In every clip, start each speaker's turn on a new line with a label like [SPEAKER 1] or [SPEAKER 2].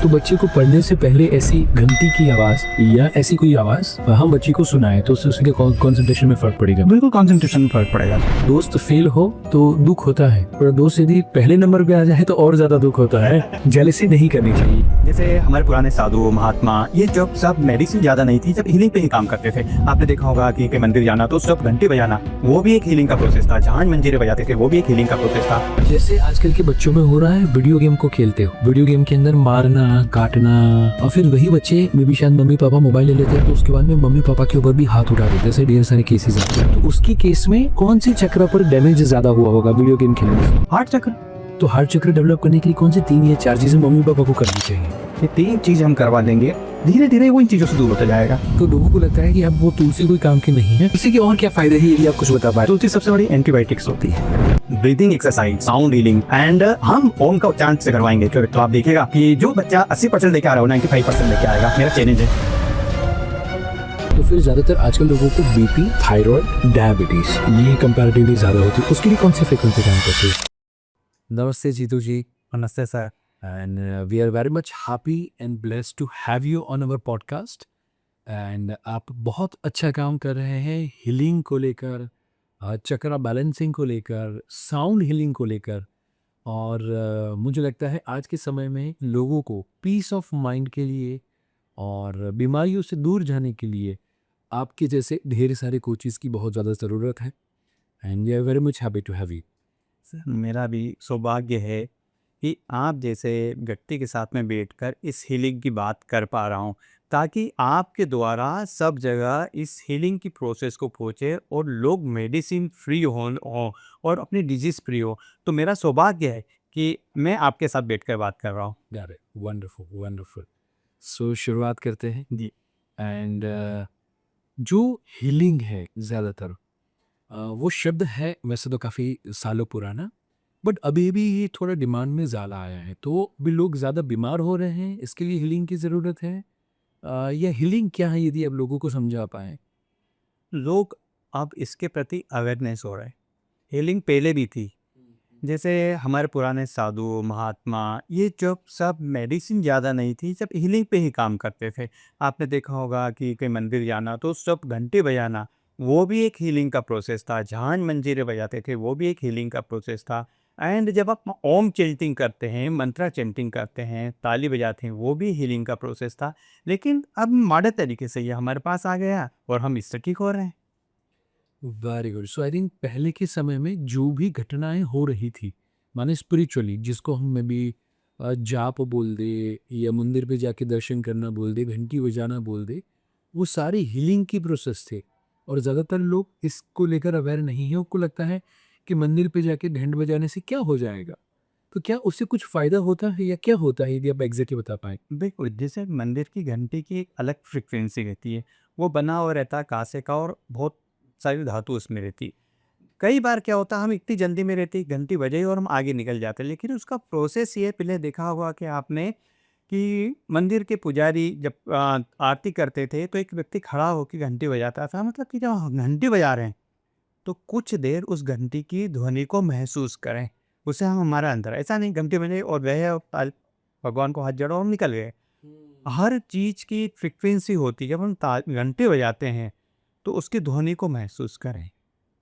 [SPEAKER 1] तो बच्चे को पढ़ने से पहले ऐसी घंटी की आवाज या ऐसी कोई आवाज हम बच्चे को सुनाए तो उससे उसके कंसंट्रेशन में फर्क पड़ेगा।
[SPEAKER 2] बिल्कुल कंसंट्रेशन में फर्क पड़ेगा।
[SPEAKER 1] दोस्त फेल हो तो दुख होता है, और दोस्त यदि पहले नंबर पे आ जाए तो और ज्यादा दुख होता है। जेलसी नहीं करनी चाहिए।
[SPEAKER 2] जैसे हमारे पुराने साधु महात्मा, ये जब सब मेडिसिन ज्यादा नहीं थी, जब हीलिंग पे ही काम करते थे। आपने देखा होगा कि मंदिर जाना तो सब घंटे बजाना, वो भी एक हीलिंग का प्रोसेस था। झांझ मंजीरे बजाते थे, वो भी एक हीलिंग का प्रोसेस था।
[SPEAKER 1] जैसे आजकल के बच्चों में हो रहा है, वीडियो गेम को खेलते हो, वीडियो गेम के अंदर मारना काटना, और फिर वही बच्चे में भी शायद मम्मी पापा मोबाइल ले लेते हैं तो उसके बाद में मम्मी पापा के ऊपर भी हाथ उठा देते हैं। ऐसे ढेर सारे केसेस आते हैं। तो उसकी केस में कौन सी चक्र पर डैमेज ज्यादा हुआ होगा वीडियो गेम खेलने से?
[SPEAKER 2] हार्ट चक्र।
[SPEAKER 1] तो हार्ट चक्र डेवलप करने के लिए कौन सी 3 या 4 चीजें मम्मी पापा को करनी चाहिए?
[SPEAKER 2] ये 3 चीज हम करवा देंगे, धीरे धीरे वो इन चीजों से दूर होता जाएगा।
[SPEAKER 1] तो लोगों को लगता है कि अब वो तुलसी कोई काम की नहीं है। तुलसी के और क्या फायदे हैं, यदि आप कुछ बता पाए?
[SPEAKER 2] तुलसी सबसे बड़ी एंटीबायोटिक्स होती है। Breathing exercise, sound healing, and हम ओम का उच्चारण से करवाएंगे। तो आप देखिएगा कि जो बच्चा 80% लेके आ रहा हो, 95% लेके आएगा। मेरा चैलेंज है।
[SPEAKER 1] तो फिर ज्यादातर आजकल लोगों को बीपी, थायराइड, डायबिटीज ये कंपैरेटिवली ज्यादा होती है। उसके लिए कौन सी फ्रीक्वेंसी काम करती है? नमस्ते जीतू जी।
[SPEAKER 2] नमस्ते sir.
[SPEAKER 1] And we are very much happy and blessed to have you on our podcast. And आप बहुत अच्छा काम कर रहे हैं हीलिंग को लेकर, चक्रा बैलेंसिंग को लेकर, साउंड हीलिंग को लेकर। और मुझे लगता है आज के समय में लोगों को पीस ऑफ माइंड के लिए और बीमारियों से दूर जाने के लिए आपके जैसे ढेर सारे कोचेस की बहुत ज़्यादा ज़रूरत है। And we are very much happy to have you.
[SPEAKER 2] Sir, मेरा भी सौभाग्य है कि आप जैसे व्यक्ति के साथ में बैठकर इस हीलिंग की बात कर पा रहा हूँ, ताकि आपके द्वारा सब जगह इस हीलिंग की प्रोसेस को पहुँचे और लोग मेडिसिन फ्री हो और अपनी डिजीज़ फ्री हो। तो मेरा सौभाग्य है कि मैं आपके साथ बैठकर बात कर रहा हूँ।
[SPEAKER 1] Got it. Wonderful wonderful. So शुरुआत करते हैं।
[SPEAKER 2] जी।
[SPEAKER 1] एंड जो हीलिंग है ज़्यादातर वो शब्द है वैसे तो काफ़ी सालों पुराना, बट अभी भी ये थोड़ा डिमांड में ज़्यादा आया है। तो भी लोग ज़्यादा बीमार हो रहे हैं, इसके लिए हीलिंग की ज़रूरत है। या हीलिंग क्या है, यदि आप लोगों को समझा पाएँ?
[SPEAKER 2] लोग अब इसके प्रति अवेयरनेस हो रहे हैं। हीलिंग पहले भी थी। जैसे हमारे पुराने साधु महात्मा, ये जब सब मेडिसिन ज़्यादा नहीं थी, जब हीलिंग पे ही काम करते थे। आपने देखा होगा कि कहीं मंदिर जाना तो सब घंटे बजाना, वो भी एक हीलिंग का प्रोसेस था। झांझ मंजीरे बजाते थे, वो भी एक हीलिंग का प्रोसेस था। एंड जब आप ओम चैंटिंग करते हैं, मंत्रा चैंटिंग करते हैं, ताली बजाते हैं, वो भी हीलिंग का प्रोसेस था। लेकिन अब मॉडर्न तरीके से ये हमारे पास आ गया और हम इससे ठीक हो रहे हैं।
[SPEAKER 1] Very good. So I think पहले के समय में जो भी घटनाएँ हो रही थी, माने स्पिरिचुअली जिसको हम में भी जाप बोल दे या मंदिर पे जाके दर्शन करना बोल दे, घंटी बजाना बोल दे, वो सारे हीलिंग की प्रोसेस थे। और ज़्यादातर लोग इसको लेकर अवेयर नहीं है। उनको लगता है कि मंदिर पे जाके घंट बजाने से क्या हो जाएगा? तो क्या उससे कुछ फ़ायदा होता है या क्या होता है, यदि आप एग्ज़ैक्टली बता पाएँ?
[SPEAKER 2] बिल्कुल, जैसे मंदिर की घंटी की एक अलग फ्रिक्वेंसी रहती है। वो बना हुआ रहता है काँसे का और बहुत सारी धातु उसमें रहती है। कई बार क्या होता है, हम इतनी जल्दी में रहते हैं, घंटी बजाई और हम आगे निकल जाते हैं। लेकिन उसका प्रोसेस ये पहले देखा होगा कि आपने कि मंदिर के पुजारी जब आरती करते थे तो एक व्यक्ति खड़ा होकर घंटी बजाता था। मतलब कि जब हम घंटी बजा रहे हैं तो कुछ देर उस घंटी की ध्वनि को महसूस करें। उसे हम हमारा अंदर, ऐसा नहीं घंटी बजाई और वह भगवान को हाथ जोड़ा और निकल गए। हर चीज़ की फ्रीक्वेंसी होती है। जब हम घंटे बजाते हैं तो उसकी ध्वनि को महसूस करें,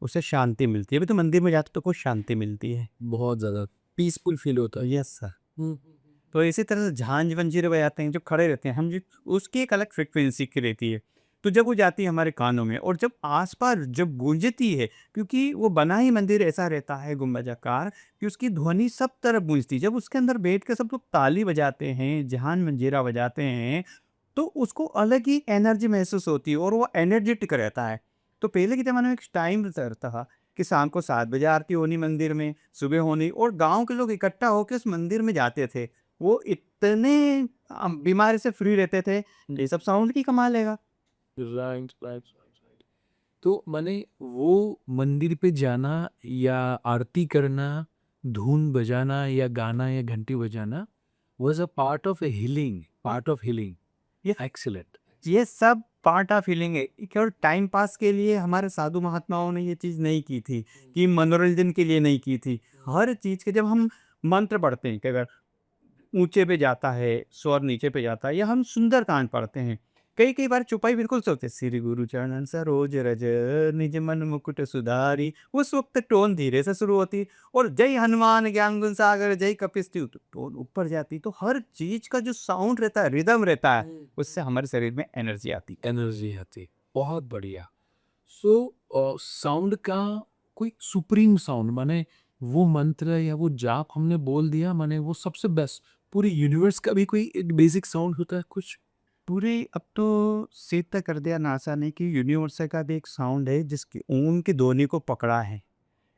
[SPEAKER 2] उससे शांति मिलती है। अभी तो मंदिर में जाते तो कुछ शांति मिलती है।
[SPEAKER 1] बहुत ज़्यादा पीसफुल फ़ील होता है।
[SPEAKER 2] Yes sir.
[SPEAKER 1] हुँ, हुँ, हुँ।
[SPEAKER 2] तो इसी तरह से झांझ मंजीरे बजाते हैं, जो खड़े रहते हैं हम, जो उसकी एक अलग फ्रिक्वेंसी की रहती है। तो जब वो जाती है हमारे कानों में और जब आस-पास जब गूंजती है, क्योंकि वो बना ही मंदिर ऐसा रहता है गुंबजाकार, कि उसकी ध्वनि सब तरफ गूंजती है। जब उसके अंदर बैठ के सब लोग ताली बजाते हैं, झांझ मंजीरा बजाते हैं, तो उसको अलग ही एनर्जी महसूस होती है और वो एनर्जेटिक रहता है। तो पहले के ज़माने में एक टाइम था कि शाम को 7 बजे आरती होनी मंदिर में, सुबह होनी, और गाँव के लोग इकट्ठा होके उस मंदिर में जाते थे। वो इतने बीमारी से फ्री रहते थे, ये सब साउंड की कमाल है।
[SPEAKER 1] Right, right, right, right. तो माने वो मंदिर पे जाना या आरती करना, धुन बजाना या गाना या घंटी बजाना was a part of healing.
[SPEAKER 2] ये
[SPEAKER 1] एक्सीलेंट।
[SPEAKER 2] ये सब पार्ट ऑफ हीलिंग है। केवल टाइम पास के लिए हमारे साधु महात्माओं ने ये चीज़ नहीं की थी, कि मनोरंजन के लिए नहीं की थी। हर चीज़ के जब हम मंत्र पढ़ते हैं, कि अगर ऊँचे पे जाता है, स्वर नीचे पे जाता है, या हम सुंदरकांड पढ़ते हैं। कई बार चौपाई बिल्कुल से होती है, श्री गुरु चरणन सरोज रज, निज मन मुकुट सुधारी। उस वक़्त टोन धीरे से शुरू होती है, और जय हनुमान ज्ञान गुण सागर, जय कपीसतिहु तो टोन ऊपर जाती है। तो हर चीज़ का जो साउंड रहता है, रिदम रहता है, उससे हमारे शरीर में एनर्जी आती है।
[SPEAKER 1] एनर्जी आती, बहुत बढ़िया। सो साउंड का कोई सुप्रीम साउंड, माने वो मंत्र या वो जाप हमने बोल दिया, माने वो सबसे बेस्ट, पूरी यूनिवर्स का भी कोई एक बेसिक साउंड होता है कुछ?
[SPEAKER 2] पूरे अब तो सिद्ध तक कर दिया नासा ने कि यूनिवर्स का भी एक साउंड है जिसकी ओम की ध्वनि को पकड़ा है।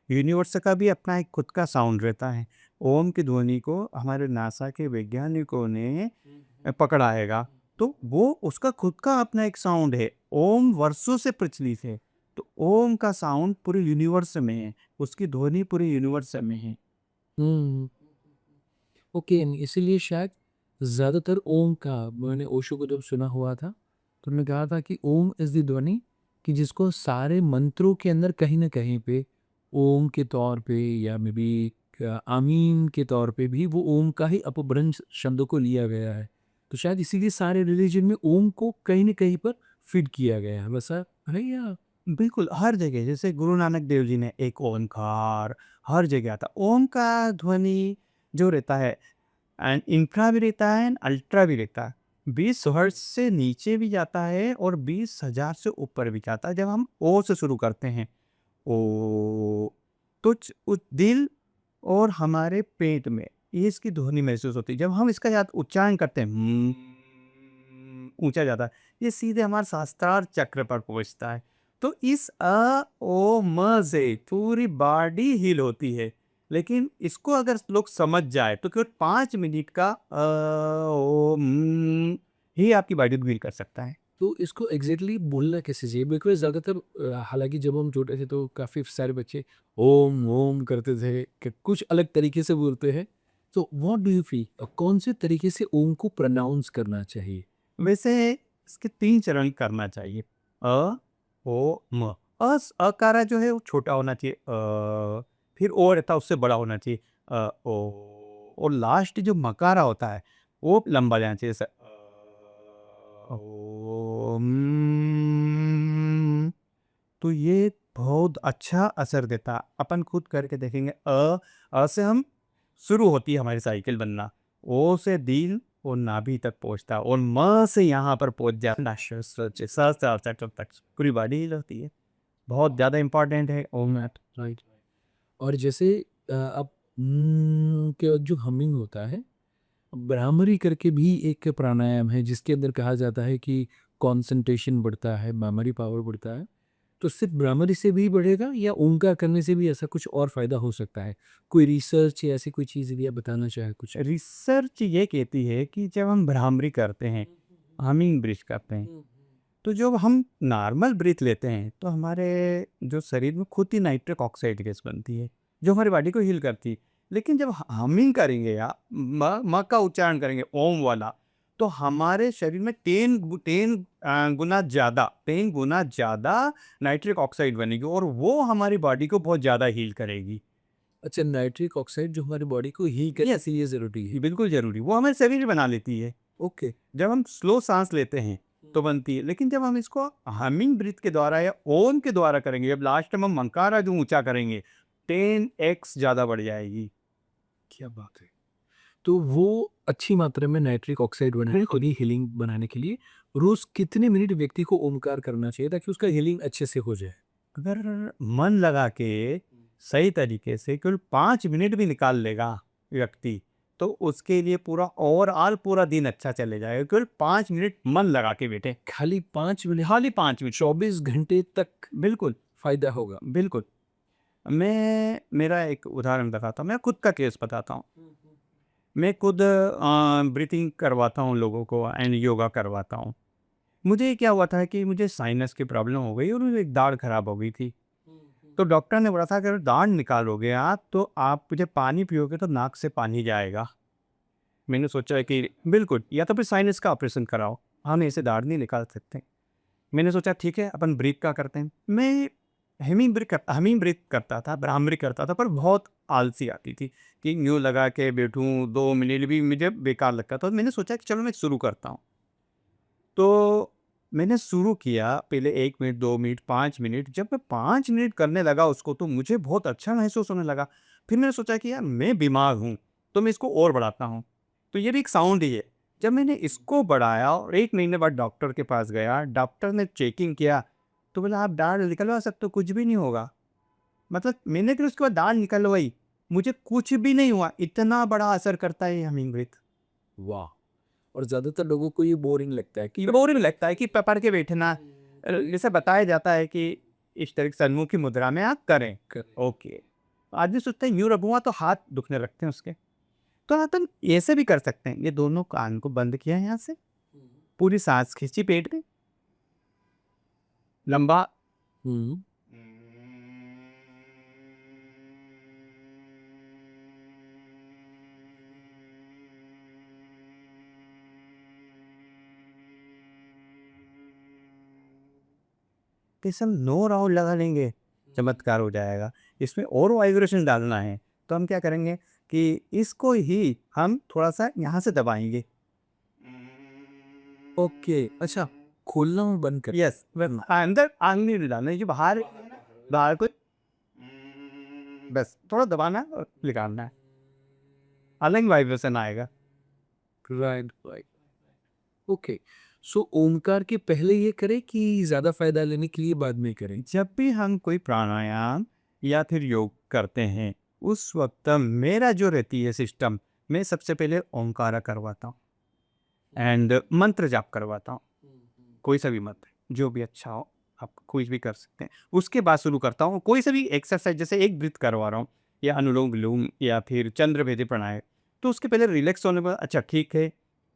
[SPEAKER 2] यूनिवर्स का भी अपना एक खुद का साउंड रहता है। ओम की ध्वनि को हमारे नासा के वैज्ञानिकों ने पकड़ा हैगा। तो वो उसका खुद का अपना एक साउंड है। ओम वर्षों से प्रचलित है। तो ओम का साउंड पूरे यूनिवर्स में है। उसकी ध्वनि पूरे यूनिवर्स में है।
[SPEAKER 1] हुँ। ओके, इसीलिए शायद ज़्यादातर ओम का मैंने ओशो को जब सुना हुआ था, तो उन्होंने कहा था कि ओम इज़ द ध्वनि कि जिसको सारे मंत्रों के अंदर कहीं न कहीं पे ओम के तौर पे या मे बी आमीन के तौर पे भी वो ओम का ही अपभ्रंश शब्दों को लिया गया है। तो शायद इसीलिए सारे रिलीजन में ओम को कहीं न कहीं पर फिट किया गया है। वैसा है या?
[SPEAKER 2] बिल्कुल, हर जगह जैसे गुरु नानक देव जी ने एक ओंकार हर जगह आता। ओम का ध्वनि जो रहता है एंड इंफ्रा भी रहता है एंड अल्ट्रा भी रहता है। 20 हर्ट्ज से नीचे भी जाता है और 20,000 से ऊपर भी जाता है। जब हम ओ से शुरू करते हैं, ओ, तो दिल और हमारे पेट में ये इसकी ध्वनि महसूस होती है। जब हम इसका याद उच्चारण करते हैं, ऊंचा जाता है, ये सीधे हमारे शास्त्रार्थ चक्र पर पहुंचता है। तो इस ओ म से पूरी बॉडी हील होती है। लेकिन इसको अगर लोग समझ जाए तो केवल 5 मिनट का ही आपकी बॉडी को हील कर सकता है।
[SPEAKER 1] तो इसको एग्ज़ैक्टली बोलना कैसे चाहिए? बिकॉज़ ज़्यादातर हालाँकि जब हम छोटे थे तो काफ़ी सारे बच्चे ओम, ओम करते थे, कि कुछ अलग तरीके से बोलते हैं। तो व्हाट डू यू फ़ील कौन से तरीके से ओम को प्रोनाउंस करना चाहिए?
[SPEAKER 2] वैसे इसके 3 चरण करना चाहिए। अ, ओ, म। अकारा जो है वो छोटा होना चाहिए। फिर ओ रहता है उससे बड़ा होना चाहिए। ओ, और लास्ट जो मकारा होता है वो लंबा जाना चाहिए, जैसे ओ, तो ये बहुत अच्छा असर देता है। अपन खुद करके देखेंगे। से हम शुरू होती है हमारी साइकिल बनना। ओ से दिल और नाभि तक पहुंचता है, और म से यहाँ पर पहुंच जाता है सहस्त्रार चक्र तक। पूरी बॉडी हील होती है। बहुत ज़्यादा इम्पोर्टेंट है ओम मैथ।
[SPEAKER 1] राइट। और जैसे अब के जो हमिंग होता है, भ्रामरी करके भी एक प्राणायाम है जिसके अंदर कहा जाता है कि कंसंट्रेशन बढ़ता है, मेमोरी पावर बढ़ता है। तो सिर्फ भ्रामरी से भी बढ़ेगा या ओंकार करने से भी ऐसा कुछ और फ़ायदा हो सकता है? कोई रिसर्च या ऐसी कोई चीज़ भी आप बताना चाहें कुछ?
[SPEAKER 2] रिसर्च ये कहती है कि जब हम भ्रामरी करते हैं, हमिंग ब्रीथ करते हैं, तो जब हम नॉर्मल ब्रीथ लेते हैं तो हमारे जो शरीर में खुद ही नाइट्रिक ऑक्साइड गैस बनती है जो हमारी बॉडी को हील करती है। लेकिन जब हमिंग करेंगे या म का उच्चारण करेंगे ओम वाला, तो हमारे शरीर में 10 गुना ज़्यादा नाइट्रिक ऑक्साइड बनेगी, और वो हमारी बॉडी को बहुत ज़्यादा हील करेगी।
[SPEAKER 1] अच्छा, नाइट्रिक ऑक्साइड जो हमारी बॉडी को हील करे
[SPEAKER 2] यस,
[SPEAKER 1] इसीलिए ज़रूरी
[SPEAKER 2] ये
[SPEAKER 1] है।
[SPEAKER 2] बिल्कुल ज़रूरी, वो हमारे शरीर बना लेती है।
[SPEAKER 1] ओके।
[SPEAKER 2] जब हम स्लो सांस लेते हैं तो बनती है, लेकिन जब हम इसको हमिंग ब्रीथ के द्वारा या ओम के द्वारा करेंगे, जब लास्ट में हम मंकारा जो ऊंचा करेंगे, 10x ज़्यादा बढ़ जाएगी।
[SPEAKER 1] क्या बात है! तो वो अच्छी मात्रा में नाइट्रिक ऑक्साइड बनाने खुद ही हीलिंग बनाने के लिए रोज़ कितने मिनट व्यक्ति को ओमकार करना चाहिए ताकि उसका हीलिंग अच्छे से हो जाए?
[SPEAKER 2] अगर मन लगा के सही तरीके से केवल 5 मिनट भी निकाल लेगा व्यक्ति, तो उसके लिए पूरा ओवरऑल पूरा दिन अच्छा चले जाएगा। केवल 5 मिनट मन लगा के बैठे,
[SPEAKER 1] खाली 5 मिनट,
[SPEAKER 2] खाली 5 मिनट।
[SPEAKER 1] 24 घंटे तक
[SPEAKER 2] बिल्कुल,
[SPEAKER 1] फ़ायदा होगा।
[SPEAKER 2] बिल्कुल। मैं मेरा एक उदाहरण बताता हूँ, मैं खुद का केस बताता हूँ। मैं खुद ब्रीथिंग करवाता हूँ लोगों को एंड योगा करवाता हूँ। मुझे क्या हुआ था कि मुझे साइनस की प्रॉब्लम हो गई और मुझे एक दाढ़ खराब हो गई थी। तो डॉक्टर ने बोला था अगर दाढ़ निकालोगे आप तो आप मुझे पानी पियोगे तो नाक से पानी जाएगा। मैंने सोचा कि बिल्कुल, या तो फिर साइनस का ऑपरेशन कराओ, हम ऐसे दाढ़ नहीं निकाल सकते। मैंने सोचा ठीक है अपन ब्रीथ का करते हैं। मैं हमिंग ब्रीथ करता था, भ्रामरी करता था, पर बहुत आलसी आती थी कि यूँ लगा के बैठूँ 2 मिनट भी मुझे बेकार लगता था। तो मैंने सोचा कि चलो मैं शुरू करता हूँ। तो मैंने शुरू किया, पहले 1 मिनट, 2 मिनट, 5 मिनट। जब मैं 5 मिनट करने लगा उसको तो मुझे बहुत अच्छा महसूस होने लगा। फिर मैंने सोचा कि यार मैं बीमार हूँ, तो मैं इसको और बढ़ाता हूँ। तो ये भी एक साउंड ही है। जब मैंने इसको बढ़ाया और 1 महीने बाद डॉक्टर के पास गया, डॉक्टर ने चेकिंग किया, तो बोला आप दाढ़ निकलवा सकते हो, कुछ भी नहीं होगा। मतलब मैंने फिर उसके बाद दाढ़ निकलवाई, मुझे कुछ भी नहीं हुआ। इतना बड़ा असर करता है ये हमिंग ब्रीथ।
[SPEAKER 1] वाह! और ज़्यादातर लोगों को ये बोरिंग लगता है कि
[SPEAKER 2] बोरिंग लगता है कि पकड़ के बैठना। जैसे बताया जाता है कि इस तरह की सन्मुखी मुद्रा में आप करें।
[SPEAKER 1] कर
[SPEAKER 2] ओके। आदमी सोचता है यूँ रखूँगा तो हाथ दुखने लगते हैं उसके। तो अपन ऐसे भी कर सकते हैं। ये दोनों कान को बंद किया यहाँ से, पूरी सांस खींची पेट में, लंबा
[SPEAKER 1] हुँ।
[SPEAKER 2] इसमें 9 राउंड लगा लेंगे, चमत्कार हो जाएगा। इसमें और वाइब्रेशन डालना है, तो हम क्या करेंगे कि इसको ही हम थोड़ा-सा यहाँ से दबाएँगे।
[SPEAKER 1] ओके, अच्छा खोलना और बंद करना।
[SPEAKER 2] यस, अंदर आंग नहीं डालना, ये बाहर बाहर को बस थोड़ा दबाना और निकालना है, अलग वाइब्रेशन आएगा।
[SPEAKER 1] Right, right. ओके, सो ओमकार के पहले ये करें कि ज़्यादा फ़ायदा लेने के लिए बाद में करें?
[SPEAKER 2] जब भी हम कोई प्राणायाम या फिर योग करते हैं, उस वक़्त मेरा जो रहती है सिस्टम, मैं सबसे पहले ओमकारा करवाता हूँ एंड मंत्र जाप करवाता हूँ। कोई सा भी मंत्र, जो भी अच्छा हो, आप कोई भी कर सकते हैं। उसके बाद शुरू करता हूँ, कोई सा भी एक्सरसाइज जैसे एक ब्रीथ करवा रहा हूँ या अनुलोम-विलोम या फिर चंद्र प्राणायाम, तो उसके पहले रिलैक्स होने के बाद अच्छा ठीक है,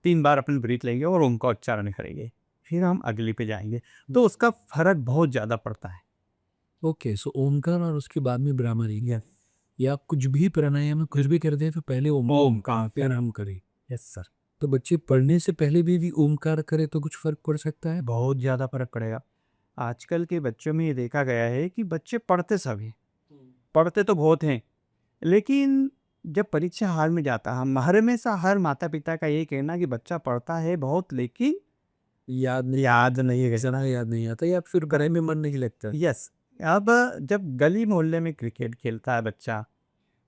[SPEAKER 2] 3 बार अपन ब्रीथ लेंगे और ओम का उच्चारण करेंगे। फिर हम अगली पे जाएँगे, तो उसका फ़र्क बहुत ज़्यादा पड़ता है।
[SPEAKER 1] ओके, सो ओमकार और उसके बाद में भ्रामरी
[SPEAKER 2] यस,
[SPEAKER 1] या कुछ भी प्राणायाम में कुछ भी कर दें तो पहले
[SPEAKER 2] ओमकार
[SPEAKER 1] फिर हम करें।
[SPEAKER 2] यस सर,
[SPEAKER 1] तो बच्चे पढ़ने से पहले भी ओमकार करें तो कुछ फ़र्क पड़ सकता है?
[SPEAKER 2] बहुत ज़्यादा फ़र्क पड़ेगा। आजकल के बच्चों में ये देखा गया है कि बच्चे पढ़ते सभी, पढ़ते तो बहुत हैं, लेकिन जब परीक्षा हाल में जाता है, हम हमेशा हर माता-पिता का यही कहना कि बच्चा पढ़ता है बहुत लेकिन
[SPEAKER 1] याद नहीं
[SPEAKER 2] याद नहीं रहता।
[SPEAKER 1] इतना याद नहीं आता या फिर पढ़ाई में मन नहीं लगता।
[SPEAKER 2] यस, अब जब गली मोहल्ले में क्रिकेट खेलता है बच्चा,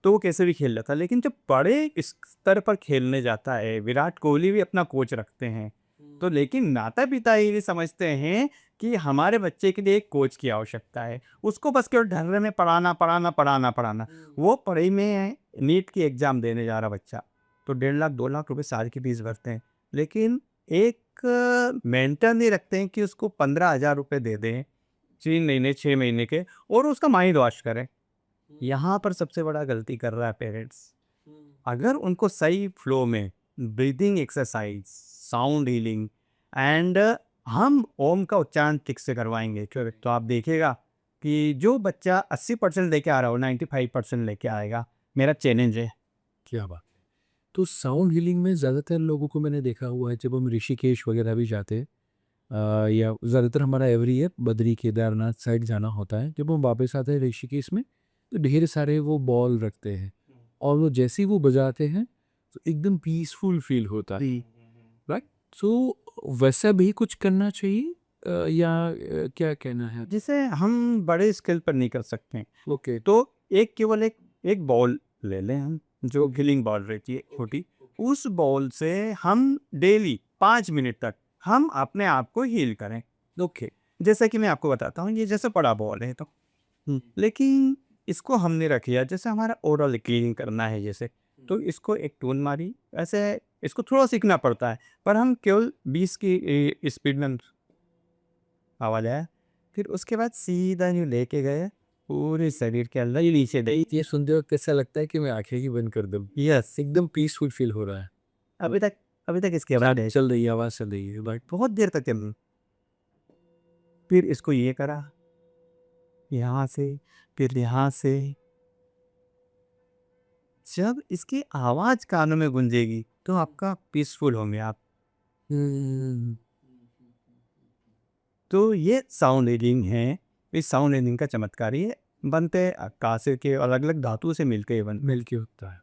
[SPEAKER 2] तो वो कैसे भी खेल लेता है, लेकिन जब बड़े इस स्तर पर खेलने जाता है, विराट कोहली भी अपना कोच रखते हैं, तो लेकिन माता-पिता ये समझते हैं कि हमारे बच्चे के लिए एक कोच की आवश्यकता है। उसको बस केवल ढंग में पढ़ाना, पढ़ाना, पढ़ाना, पढ़ाना। वो पढ़ाई में नीट की एग्ज़ाम देने जा रहा बच्चा, तो 1.5 लाख 2 लाख रुपए साल की फीस भरते हैं। लेकिन एक मेंटर नहीं रखते हैं कि उसको 15,000 रुपए दे दें, 3 महीने, 6 महीने के और उसका माइंड वॉश करें। यहाँ पर सबसे बड़ा गलती कर रहा है पेरेंट्स। अगर उनको सही फ्लो में breathing exercise, sound healing and हम ओम का उच्चारण ठीक से करवाएंगे, तो आप देखिएगा कि जो बच्चा 80% लेके आ रहा हो 95% लेके आएगा। मेरा चैलेंज है।
[SPEAKER 1] क्या बात! तो साउंड हीलिंग में ज़्यादातर लोगों को मैंने देखा हुआ है जब हम ऋषिकेश वगैरह भी जाते हैं या ज़्यादातर हमारा every year Badri Kedarnath side जाना होता है। जब हम वापस आते हैं ऋषिकेश में तो ढेर सारे वो बॉल रखते हैं और वो जैसे ही वो बजाते हैं तो एकदम पीसफुल फील होता है,
[SPEAKER 2] जी।
[SPEAKER 1] राइट? सो वैसा भी कुछ करना चाहिए या क्या कहना है?
[SPEAKER 2] जिसे हम बड़े स्केल पर नहीं कर सकते,
[SPEAKER 1] ओके,
[SPEAKER 2] तो एक केवल एक एक बॉल ले लें हम, जो हीलिंग बॉल रहती है छोटी। उस बॉल से हम डेली 5 मिनट तक हम अपने आप को हील करें।
[SPEAKER 1] ओके।
[SPEAKER 2] जैसे कि मैं आपको बताता हूँ, ये जैसे बड़ा बॉल है तो, लेकिन इसको हमने रखिया जैसे हमारा ओरल क्लीनिंग करना है जैसे, तो इसको एक टून मारी, ऐसे इसको थोड़ा सीखना पड़ता है, पर हम केवल 20 की स्पीड में आवाज़ आया, फिर उसके बाद सीधा यूँ लेके गए, पूरे शरीर के अंदर ये नीचे दे।
[SPEAKER 1] ये सुनते वक़्त ऐसा लगता है कि मैं आँखें ही बंद कर दूँ।
[SPEAKER 2] यस,
[SPEAKER 1] एकदम पीसफुल फ़ील हो रहा है।
[SPEAKER 2] अभी तक अभी तक इसकी आवाज़ है,
[SPEAKER 1] चल रही है, आवाज़ चल रही है, बट
[SPEAKER 2] बहुत देर तक चली। फिर इसको ये करा, यहाँ से, फिर यहाँ से। जब इसकी आवाज़ कानों में गूंजेगी, तो आपका पीसफुल होंगे आप।
[SPEAKER 1] हुँ,
[SPEAKER 2] तो ये साउंड हीलिंग है इस साउंड हीलिंग का चमत्कार ये बनते कांसे के अलग अलग धातु से मिलकर ये बन
[SPEAKER 1] मिल के होता है।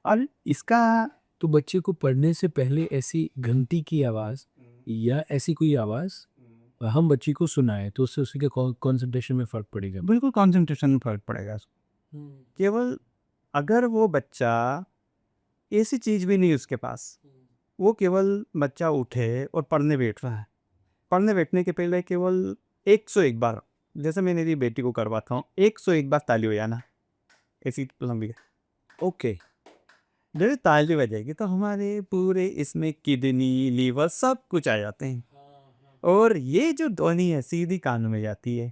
[SPEAKER 2] और इसका
[SPEAKER 1] तो बच्चे को पढ़ने से पहले ऐसी घंटी की आवाज़ या ऐसी कोई आवाज़ हम बच्चे को सुनाएं तो उससे उसके कंसंट्रेशन में फ़र्क पड़ेगा।
[SPEAKER 2] बिल्कुल कंसंट्रेशन में फर्क पड़ेगा। केवल अगर वो बच्चा ऐसी चीज भी नहीं उसके पास, वो केवल बच्चा उठे और पढ़ने बैठ रहा है, पढ़ने बैठने के पहले केवल 101 बार, जैसे मैं मेरी बेटी को करवाता हूँ, 101 बार ताली हो जाना ऐसी लंबी।
[SPEAKER 1] ओके।
[SPEAKER 2] जब ताली बजेगी तो हमारे पूरे इसमें किडनी लीवर सब कुछ आ जाते हैं और ये जो ध्वनि है सीधी कानों में जाती है।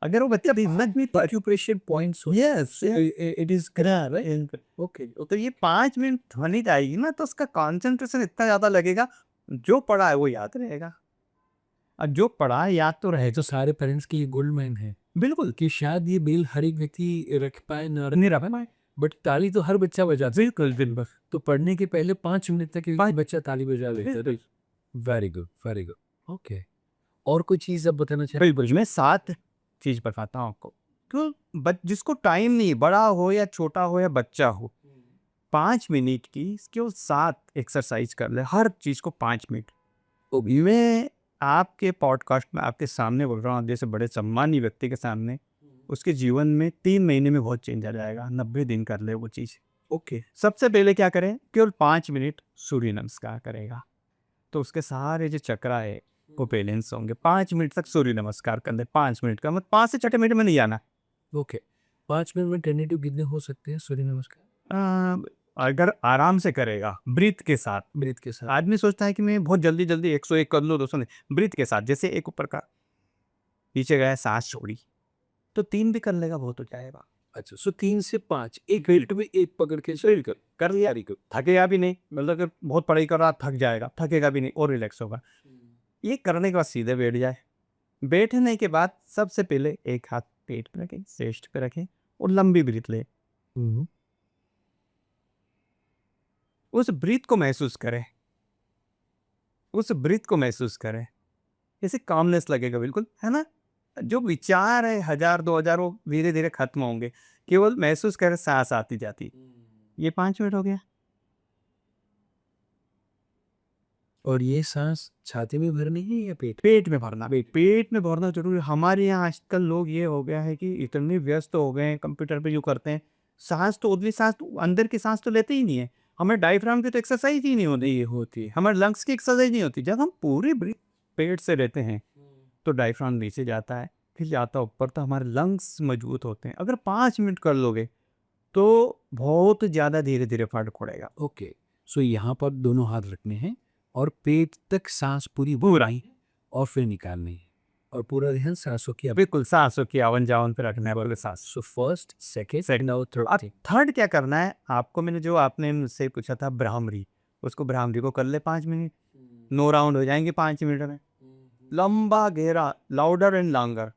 [SPEAKER 2] अगर वो बच्चा भी हिम्मत भी
[SPEAKER 1] occupation points
[SPEAKER 2] yes
[SPEAKER 1] it is right. Okay.
[SPEAKER 2] तो ये 5 मिनट ध्वनि आएगी ना तो उसका कंसंट्रेशन इतना ज्यादा लगेगा, जो पढ़ा है वो याद रहेगा और जो पढ़ा है याद तो रहे
[SPEAKER 1] तो सारे पेरेंट्स की ये गोल्ड माइन है
[SPEAKER 2] बिल्कुल
[SPEAKER 1] कि शायद ये बेल हर एक व्यक्ति रख पाए ना रख
[SPEAKER 2] नहीं रहा पाए।
[SPEAKER 1] बट ताली तो हर बच्चा बजाता है।
[SPEAKER 2] बिल्कुल बिल्कुल
[SPEAKER 1] तो पढ़ने के पहले 5 मिनट तक एक
[SPEAKER 2] पाँच-
[SPEAKER 1] बच्चा ताली बजा लेता है।
[SPEAKER 2] बिल्कुल
[SPEAKER 1] very good, very good. Okay. और कोई चीज़ आप बताना चाहें?
[SPEAKER 2] बिल्कुल मैं 7 चीज बताता हूँ आपको। तो जिसको टाइम नहीं, बड़ा हो या छोटा हो या बच्चा हो, 5 मिनट की केवल 7 एक्सरसाइज कर ले, हर चीज को 5 मिनट। मैं आपके पॉडकास्ट में आपके सामने बोल रहा हूँ, जैसे बड़े सम्मानीय व्यक्ति के सामने, उसके जीवन में 3 महीने में बहुत चेंज आ जाएगा। 90 दिन कर ले वो चीज़।
[SPEAKER 1] ओके।
[SPEAKER 2] सबसे पहले क्या करें, केवल 5 मिनट सूर्य नमस्कार करेगा तो उसके सारे जो चक्रा है वो बैलेंस होंगे। 5 मिनट तक सूर्य नमस्कार कर ले, 5 मिनट का मतलब 5 से 6 मिनट में नहीं आना।
[SPEAKER 1] ओके। 5 मिनट में टेंटेटिव कितने हो सकते हैं सूर्य नमस्कार?
[SPEAKER 2] अगर आराम से करेगा ब्रीथ के साथ,
[SPEAKER 1] ब्रीथ के साथ।
[SPEAKER 2] आदमी सोचता है कि मैं बहुत जल्दी जल्दी 101 कर लो, 200 नहीं, ब्रीथ के साथ। जैसे एक ऊपर का नीचे गया, सांस छोड़ी, तो 3 भी कर लेगा, बहुत हो जाएगा।
[SPEAKER 1] अच्छा, सो 3 से 5 एक मिनट में एक पकड़ के शरीर
[SPEAKER 2] कर लिया, थकेगा भी नहीं, मतलब अगर बहुत पढ़ाई कर रहा थक जाएगा, थकेगा भी नहीं और रिलैक्स होगा। ये करने के बाद सीधे बैठ जाए। बैठने के बाद सबसे पहले एक हाथ पेट पे रखें, चेस्ट पे रखें और लंबी ब्रीथ ले। उस ब्रीथ को महसूस करें, उस ब्रीथ को महसूस करें, जैसे कामनेस लगेगा, बिल्कुल है ना। जो विचार है 1000 2000 वो धीरे धीरे खत्म होंगे, केवल महसूस करें सांस आती जाती। ये 5 मिनट हो गया।
[SPEAKER 1] और ये सांस छाती में भरनी है या पेट?
[SPEAKER 2] पेट में भरना, पेट में भरना जरूरी। हमारे यहाँ आजकल लोग ये हो गया है कि इतने व्यस्त हो गए हैं, कंप्यूटर पे जो करते हैं, सांस तो उतनी सांस तो अंदर की सांस तो लेते ही नहीं है। हमें डायफ्राम की तो एक्सरसाइज ही नहीं होती,
[SPEAKER 1] ये होती है।
[SPEAKER 2] हमारे लंग्स की एक्सरसाइज नहीं होती। जब हम पूरी ब्रीथ पेट से लेते हैं तो डायफ्राम नीचे जाता है, फिर जाता है ऊपर, तो हमारे लंग्स मजबूत होते हैं। अगर 5 मिनट कर लोगे तो बहुत ज़्यादा धीरे धीरे फर्क पड़ेगा।
[SPEAKER 1] ओके। सो यहाँ पर दोनों हाथ रखने हैं और पेट तक सांस पूरी
[SPEAKER 2] पूरा
[SPEAKER 1] भरनी है और फिर निकालनी है और पूरा ध्यान सांसों की।
[SPEAKER 2] बिल्कुल सांसों की आवन जावन पे रखना है, बोले सांस।
[SPEAKER 1] So first, second
[SPEAKER 2] Second.
[SPEAKER 1] और
[SPEAKER 2] अब
[SPEAKER 1] थर्ड।
[SPEAKER 2] थर्ड क्या करना है आपको, मैंने जो आपने मुझसे पूछा था ब्राह्मरी, उसको ब्राह्मरी को कर ले 5 मिनट। 9 राउंड हो जाएंगे 5 मिनट में। लंबा गहरा, लाउडर एंड लॉन्गर,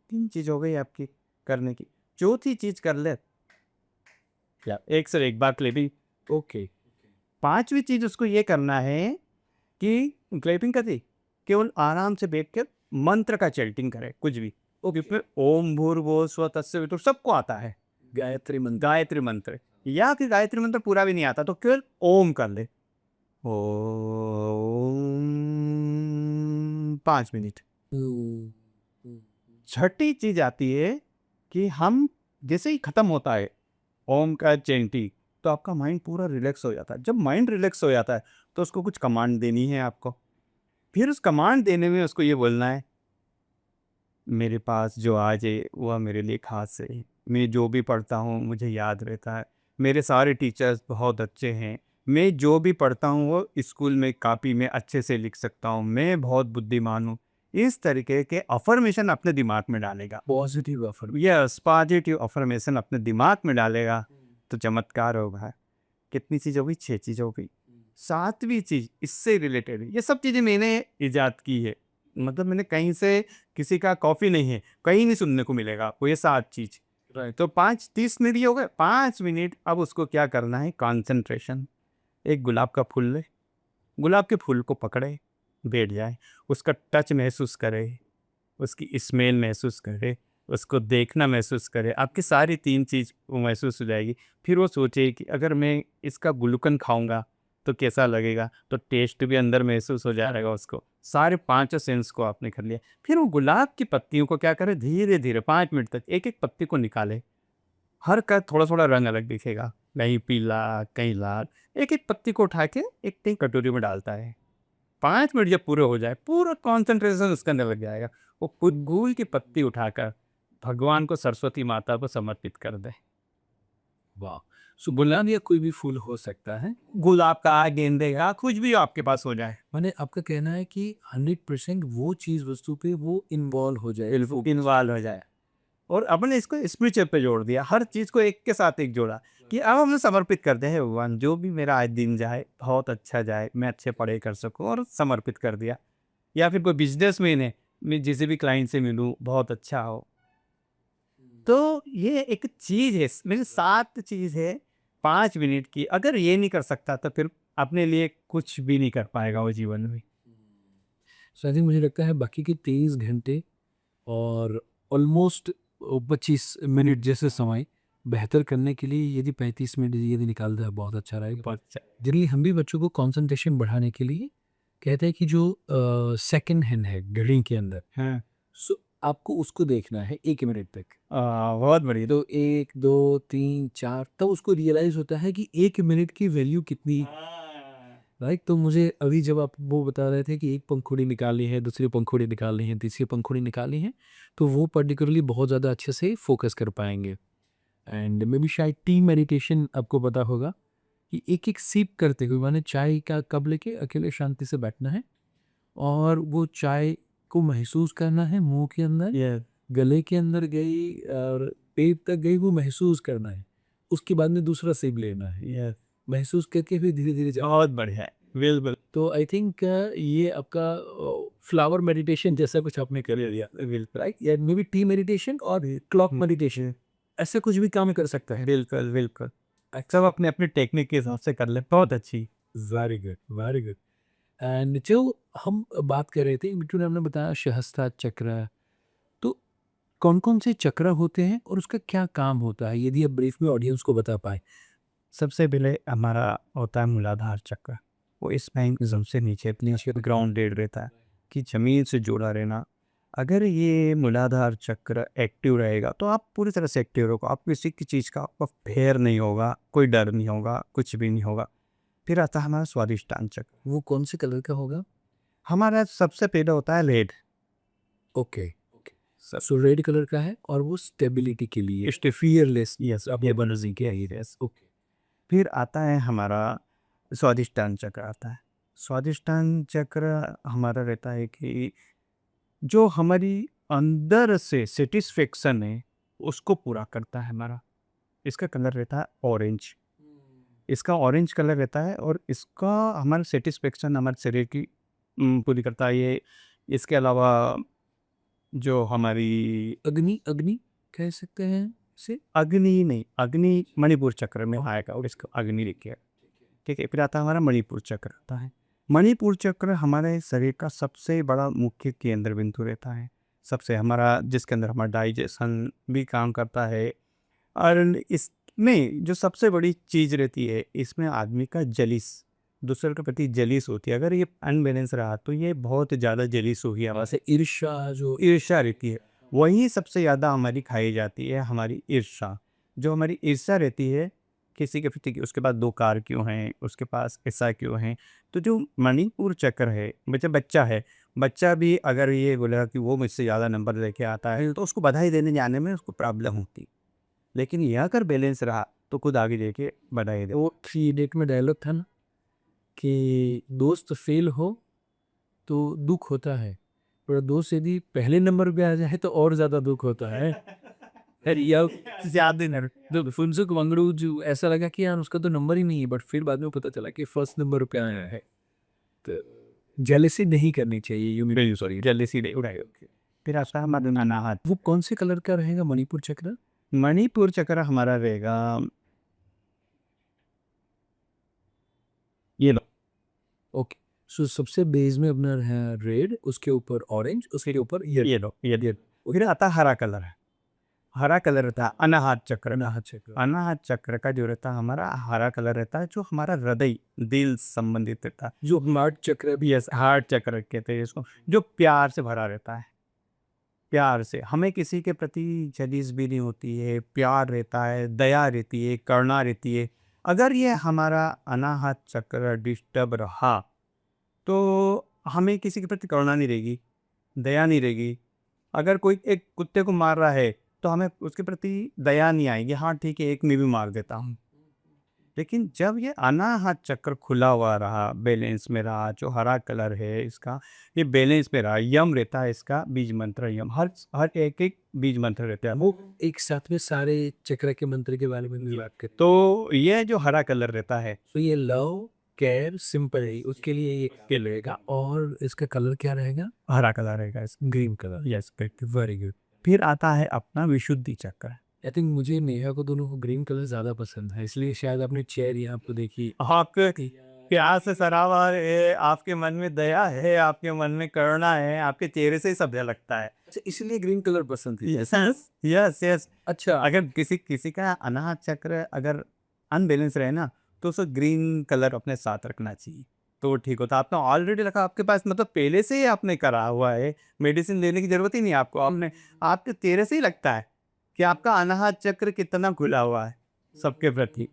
[SPEAKER 2] 3 चीज हो गई आपकी करने की। चौथी चीज कर ले, या 101 बार क्लेपिंग।
[SPEAKER 1] ओके।
[SPEAKER 2] 5वीं चीज उसको ये करना है कि क्लेपिंग करती केवल आराम से बैठ कर मंत्र का चैंटिंग करे, कुछ भी। जिसमें ओम भूर्भुवः स्वः तत्सवितुर् सबको आता है,
[SPEAKER 1] गायत्री मंत्र।
[SPEAKER 2] गायत्री मंत्र, या फिर गायत्री मंत्र पूरा भी नहीं आता तो केवल ओम कर ले। ओम 5 मिनट। छठी चीज आती है कि हम जैसे ही खत्म होता है ओम का चैंटिंग तो आपका माइंड पूरा रिलैक्स हो जाता है। जब माइंड रिलैक्स हो जाता है तो उसको कुछ कमांड देनी है आपको। फिर उस कमांड देने में उसको ये बोलना है, मेरे पास जो आज है वह मेरे लिए खास है, मैं जो भी पढ़ता हूँ मुझे याद रहता है, मेरे सारे टीचर्स बहुत अच्छे हैं, मैं जो भी पढ़ता हूँ वो स्कूल में कापी में अच्छे से लिख सकता हूँ, मैं बहुत बुद्धिमान हूँ। इस तरीके के अफर्मेशन अपने दिमाग में डालेगा।
[SPEAKER 1] Positive offer.
[SPEAKER 2] Yes, positive affirmation अपने दिमाग में डालेगा तो चमत्कार होगा। कितनी चीज़ हो गई, 6 चीज़ हो गई। 7वीं चीज़ इससे रिलेटेड, ये सब चीज़ें मैंने ईजाद की है, मतलब मैंने कहीं से किसी का कॉपी नहीं है, कहीं नहीं सुनने को मिलेगा आपको ये 7 चीज़।
[SPEAKER 1] राइट।
[SPEAKER 2] तो 5 30 मिनट ये हो गए, 5 मिनट। अब उसको क्या करना है, कंसंट्रेशन। एक गुलाब का फूल ले, गुलाब के फूल को पकड़े, बैठ जाए, उसका टच महसूस करे, उसकी स्मेल महसूस करे, उसको देखना महसूस करे, आपकी सारी 3 चीज़ वो महसूस हो जाएगी। फिर वो सोचे कि अगर मैं इसका गुलकंद खाऊँगा तो कैसा लगेगा? तो टेस्ट भी अंदर महसूस हो जाएगा उसको। सारे पाँचों सेंस को आपने कर लिया। फिर वो गुलाब की पत्तियों को क्या करें, धीरे-धीरे 5 मिनट तक एक-एक पत्ती को निकालें। हर का थोड़ा-थोड़ा रंग अलग दिखेगा, कहीं पीला, कहीं लाल। एक-एक पत्ती को उठा के एक कटोरी में डालता है। 5 मिनट जब पूरे हो जाए, पूरा कॉन्सन्ट्रेशन उसके अंदर लग जाएगा। वो गुड़गुड़ की पत्ती उठाकर भगवान को, सरस्वती माता को समर्पित कर दें।
[SPEAKER 1] वाह! सो गुलाब या कोई भी फूल हो सकता है।
[SPEAKER 2] गुलाब का, गेंदे का, कुछ भी आपके पास हो जाए।
[SPEAKER 1] माने आपका कहना है कि 100% वो चीज़ वस्तु पे वो इन्वॉल्व हो जाए,
[SPEAKER 2] इन्वॉल्व हो जाए। और अपन इसको स्पिरिचुअल पे जोड़ दिया, हर चीज़ को एक के साथ एक जोड़ा कि अब हम समर्पित करते हैं भगवान, जो भी मेरा आज दिन जाए बहुत अच्छा जाए, मैं अच्छे पढ़ाई कर सकूँ, और समर्पित कर दिया। या फिर कोई बिजनेसमैन है, मैं जिसे भी क्लाइंट से मिलूँ बहुत अच्छा हो। तो ये एक चीज़ है, मेरी 7 चीज़ है 5 मिनट की। अगर ये नहीं कर सकता तो फिर अपने लिए कुछ भी नहीं कर पाएगा वो जीवन में।
[SPEAKER 1] सो आई थिंक मुझे लगता है बाकी के 23 घंटे और ऑलमोस्ट 25 मिनट जैसे समय बेहतर करने के लिए यदि 35 मिनट यदि निकालता है बहुत अच्छा रहेगा।
[SPEAKER 2] बहुत अच्छा।
[SPEAKER 1] जनरली हम भी बच्चों को कंसंट्रेशन बढ़ाने के लिए कहते हैं कि जो सेकंड हैंड है घड़ी के अंदर,
[SPEAKER 2] हाँ।
[SPEAKER 1] सो आपको उसको देखना है 1 मिनट तक।
[SPEAKER 2] बहुत बढ़िया।
[SPEAKER 1] तो 1, 2, 3, 4 तब उसको रियलाइज़ होता है कि 1 मिनट की वैल्यू कितनी, राइट? तो मुझे अभी जब आप वो बता रहे थे कि एक पंखुड़ी निकाली है, दूसरी पंखुड़ी निकाली है, तीसरी पंखुड़ी निकाली है, तो वो पर्टिकुलरली बहुत ज़्यादा अच्छे से फ़ोकस कर पाएँगे। एंड मे बी शायद टी मेडिटेशन आपको पता होगा कि एक-एक सिप करते हुए माने चाय का कप लेके अकेले शांति से बैठना है और वो चाय को महसूस करना है मुँह के अंदर,
[SPEAKER 2] यस,
[SPEAKER 1] गले के अंदर गई और पेट तक गई वो महसूस करना है। उसके बाद में दूसरा सिप लेना है।
[SPEAKER 2] यस।
[SPEAKER 1] महसूस करके फिर धीरे-धीरे जा
[SPEAKER 2] बहुत बढ़िया है। बिल्कुल,
[SPEAKER 1] तो आई थिंक ये आपका फ्लावर मेडिटेशन जैसा कुछ आपने कर लिया,
[SPEAKER 2] बिल्कुल।
[SPEAKER 1] राइट? या मे बी टी मेडिटेशन और क्लॉक मेडिटेशन ऐसे कुछ भी काम कर सकता है।
[SPEAKER 2] बिल्कुल, बिल्कुल। सब अपने-अपने टेक्निक के हिसाब से कर लें, बहुत अच्छी।
[SPEAKER 1] Very good, very good. And जो हम बात कर रहे थे, मिट्टू ने हमने बताया सहस्त्र चक्र, तो कौन-कौन से चक्र होते हैं और उसका क्या काम होता है? यदि आप ब्रीफ में ऑडियंस को बता पाएँ।
[SPEAKER 2] सबसे पहले हमारा होता है मूलाधार चक्र। वो स्पाइन के सबसे नीचे अपनी ग्राउंडेड रहता है, कि ज़मीन से जुड़ा रहना। अगर ये मूलाधार चक्र एक्टिव रहेगा तो आप पूरी तरह से एक्टिव रहोगे। आप किसी की चीज़ का आपको फ़ियर नहीं होगा, कोई डर नहीं होगा, कुछ भी नहीं होगा। फिर आता है हमारा स्वादिष्टान चक्र।
[SPEAKER 1] वो कौन से कलर का होगा?
[SPEAKER 2] हमारा सबसे पहले होता है red.
[SPEAKER 1] Okay, okay. So red colour का है और वो स्टेबिलिटी के लिए, फियरलेस
[SPEAKER 2] यस,
[SPEAKER 1] आप ये एनर्जी के है।
[SPEAKER 2] यस।
[SPEAKER 1] ओके।
[SPEAKER 2] फिर आता है हमारा स्वादिष्टान चक्र आता है। स्वादिष्टान चक्र हमारा रहता है कि जो हमारी अंदर से सैटिस्फैक्शन है, उसको पूरा करता है हमारा। इसका कलर रहता है ऑरेंज। इसका ऑरेंज कलर रहता है और इसका हमारा सैटिस्फैक्शन हमारे शरीर की पूरी करता है ये। इसके अलावा जो हमारी
[SPEAKER 1] अग्नि अग्नि कह सकते हैं इसे?
[SPEAKER 2] अग्नि नहीं, अग्नि मणिपुर चक्र में आएगा और इसको अग्नि लिखिए। ठीक है, फिर आता है हमारा मणिपुर चक्र आता है। मणिपुर चक्र हमारे शरीर का सबसे बड़ा मुख्य केंद्र बिंदु रहता है। सबसे हमारा जिसके अंदर हमारा डाइजेशन भी काम करता है। और इसमें जो सबसे बड़ी चीज़ रहती है, इसमें आदमी का जलिस, दूसरे के प्रति जलिस होती है। अगर ये अनबैलेंस रहा तो ये बहुत ज़्यादा जलिस होगी हमारे से,
[SPEAKER 1] वैसे ईर्ष्या जो
[SPEAKER 2] ईर्ष्या रहती है। वही सबसे ज़्यादा हमारी खाई जाती है, हमारी ईर्ष्या। जो हमारी ईर्ष्या रहती है किसी के प्रति, कि उसके पास 2 कार क्यों हैं, उसके पास ऐसा क्यों है। तो जो मणिपुर चक्र है, बच्चा है, बच्चा भी अगर ये बोलेगा कि वो मुझसे ज़्यादा नंबर लेके आता है तो उसको बधाई देने जाने में उसको प्रॉब्लम होती। लेकिन ये अगर बैलेंस रहा तो खुद आगे जाके बधाई दे।
[SPEAKER 1] वो थ्री इडियट में डायलॉग था ना कि दोस्त फेल हो तो दुख होता है, पर दोस्त यदि पहले नंबर पे आ जाए तो और ज़्यादा दुख होता है। यार या
[SPEAKER 2] ज़्यादा नर
[SPEAKER 1] जब फुनसुक वांगडू जो ऐसा लगा कि यार उसका तो नंबर ही नहीं है, बट फिर बाद में पता चला कि फर्स्ट नंबर पे आया है। तो जेलसी नहीं करनी चाहिए, यू मीन सॉरी।
[SPEAKER 2] जल्दी नहीं उड़ाएगा। फिर आता है हमारा अनाहत।
[SPEAKER 1] वो कौन से कलर का रहेगा मणिपुर चक्र?
[SPEAKER 2] मणिपुर चक्र हमारा रहेगा ये लो,
[SPEAKER 1] ओके। सो सबसे बेस में अपना है रेड, उसके ऊपर ऑरेंज, उसके ऊपर
[SPEAKER 2] ये लो ये फिर आता है हरा कलर है। हरा कलर रहता है अनाहत चक्र का।
[SPEAKER 1] अनाहत चक्र।
[SPEAKER 2] अनाहत चक्र का जो रहता है हमारा हरा कलर रहता है, जो हमारा हृदय दिल से संबंधित रहता है।
[SPEAKER 1] जो हार्ट चक्र भी
[SPEAKER 2] यस, हार्ट चक्र कहते हैं इसको, जो प्यार से भरा रहता है। प्यार से हमें किसी के प्रति जलीस भी नहीं होती है, प्यार रहता है, दया रहती है, करुणा रहती है। अगर ये हमारा अनाहत चक्र डिस्टर्ब रहा तो हमें किसी के प्रति करुणा नहीं रहेगी, दया नहीं रहेगी। अगर कोई एक कुत्ते को मार रहा है तो हमें उसके प्रति दया नहीं आएगी, हाँ ठीक है एक मैं भी मार देता हूँ। लेकिन जब ये अनाहत चक्र खुला हुआ रहा, बैलेंस में रहा, जो हरा कलर है इसका ये बैलेंस में रहा, यम रहता है इसका बीज मंत्र, यम हर हर एक एक बीज मंत्र रहता है वो।
[SPEAKER 1] एक साथ में सारे चक्र के मंत्र के बारे में भी बात करते हैं।
[SPEAKER 2] तो ये जो हरा कलर रहता है,
[SPEAKER 1] तो ये लव केयर सिंपल है, उसके लिए ये के रहेगा। और इसका कलर क्या रहेगा?
[SPEAKER 2] हरा कलर रहेगा इसका।
[SPEAKER 1] Green colour.
[SPEAKER 2] Yes,
[SPEAKER 1] very good.
[SPEAKER 2] फिर आता है अपना विशुद्धि चक्र।
[SPEAKER 1] आई थिंक मुझे नेहा को दोनों को ग्रीन कलर ज्यादा पसंद है, इसलिए शायद आपने चेयर यहाँ पे देखी।
[SPEAKER 2] आपके प्यार से सरावा है, आपके मन में दया है, आपके मन में करुणा है, आपके चेहरे से ही सब लगता है।
[SPEAKER 1] अच्छा, इसलिए ग्रीन कलर पसंद है।
[SPEAKER 2] Yes yes yes.
[SPEAKER 1] अच्छा,
[SPEAKER 2] अगर किसी किसी का अनाहत चक्र अगर अनबैलेंस रहे ना, तो उसे ग्रीन कलर अपने साथ रखना चाहिए, तो वो ठीक होता है। आपने ऑलरेडी रखा आपके पास, मतलब पहले से ही आपने करा हुआ है, मेडिसिन लेने की जरूरत ही नहीं आपको। आपने आपके चेहरे से ही लगता है कि आपका अनाहत चक्र कितना खुला हुआ है सबके प्रति।